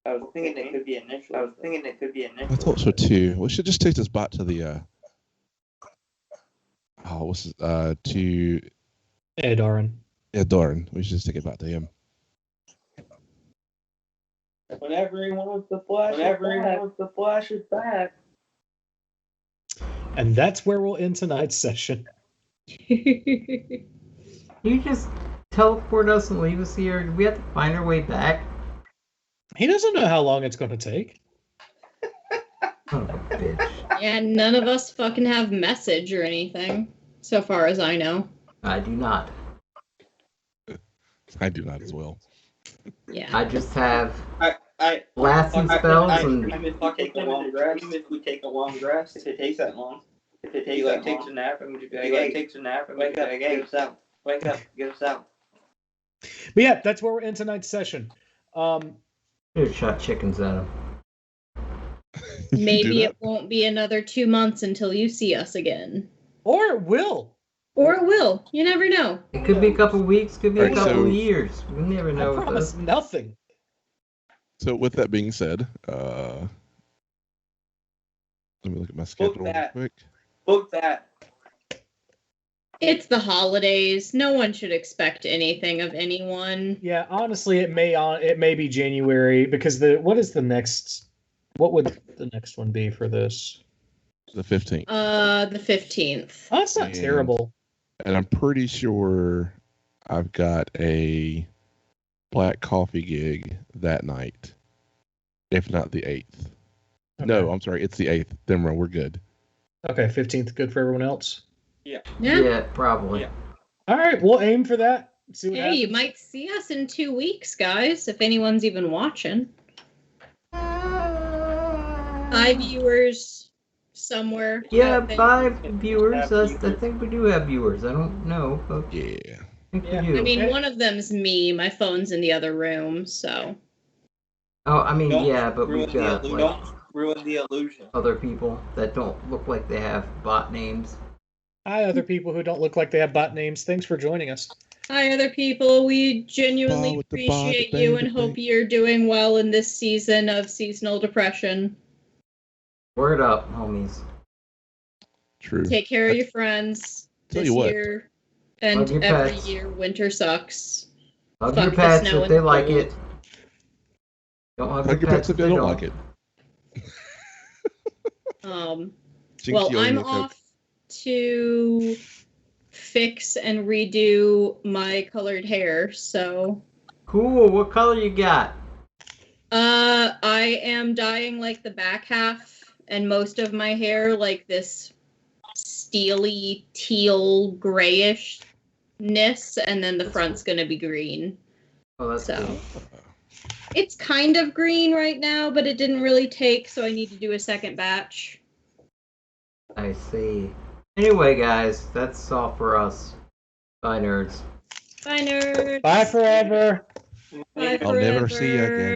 I was thinking it could be initial. I thought so too. We should just take this back to the to Edoran. Doran. We should just take it back to him. Whenever he wants the flash is back. And that's where we'll end tonight's session. You just teleport us and leave us here. Do we have to find our way back? He doesn't know how long it's going to take. Son of a bitch. Yeah, none of us fucking have message or anything, so far as I know. I do not. I do not as well. Yeah. I just have I lasting spells and even if we take a long rest, if it takes that long, if it takes takes a nap, and we takes a nap, and wake up, get us out. But yeah, that's where we're in tonight's session. Dude, shot chickens at him. Maybe it won't be another 2 months until you see us again. Or it will. Or it will. You never know. It could be a couple weeks, could be a Alright, couple so- years. We never know I with promise this. nothing. So with that being said, let me look at my schedule real that. quick. Book that. It's the holidays. No one should expect anything of anyone. Yeah, honestly, it may be January because what would the next one be for this? The 15th. The 15th. Oh, that's not And- terrible. And I'm pretty sure I've got a black coffee gig that night, if not the 8th. No, Okay. I'm sorry, it's the 8th. Then we're good. Okay, 15th, good for everyone else. Yeah. Yeah, probably. Yeah. All right, we'll aim for that. See what Hey, happens. you might see us in 2 weeks, guys, if anyone's even watching. Hi, viewers, somewhere. Yeah, out there. 5 viewers. I think we do have viewers. I don't know, but Yeah. I think Yeah. we do. I mean, Okay. one of them's me. My phone's in the other room, so. Oh, I mean, Don't yeah, but we've got like Don't ruin the illusion. other people that don't look like they have bot names. Hi, other people who don't look like they have bot names. Thanks for joining us. Hi, other people. We genuinely Ball with the ball, the appreciate bang, you the and hope bang. you're doing well in this season of seasonal depression. Word up, homies. True. Take care of your friends Tell this you what. year and Hug your every pets. year. Winter sucks. Hug Fuck your the pets snow if and they the like cold. it. Don't hug Hug your pets if they don't like it. Jinx, Well, you owe me I'm a Coke. off to fix and redo my colored hair, so Cool. What color you got? I am dyeing like the back half and most of my hair like this steely teal grayishness, and then the front's going to be green. Oh, that's So cool. it's kind of green right now, but it didn't really take, so I need to do a second batch. I see. Anyway, guys, that's all for us. Bye, nerds. Bye, nerds. Bye forever. Bye I'll never see you forever. again.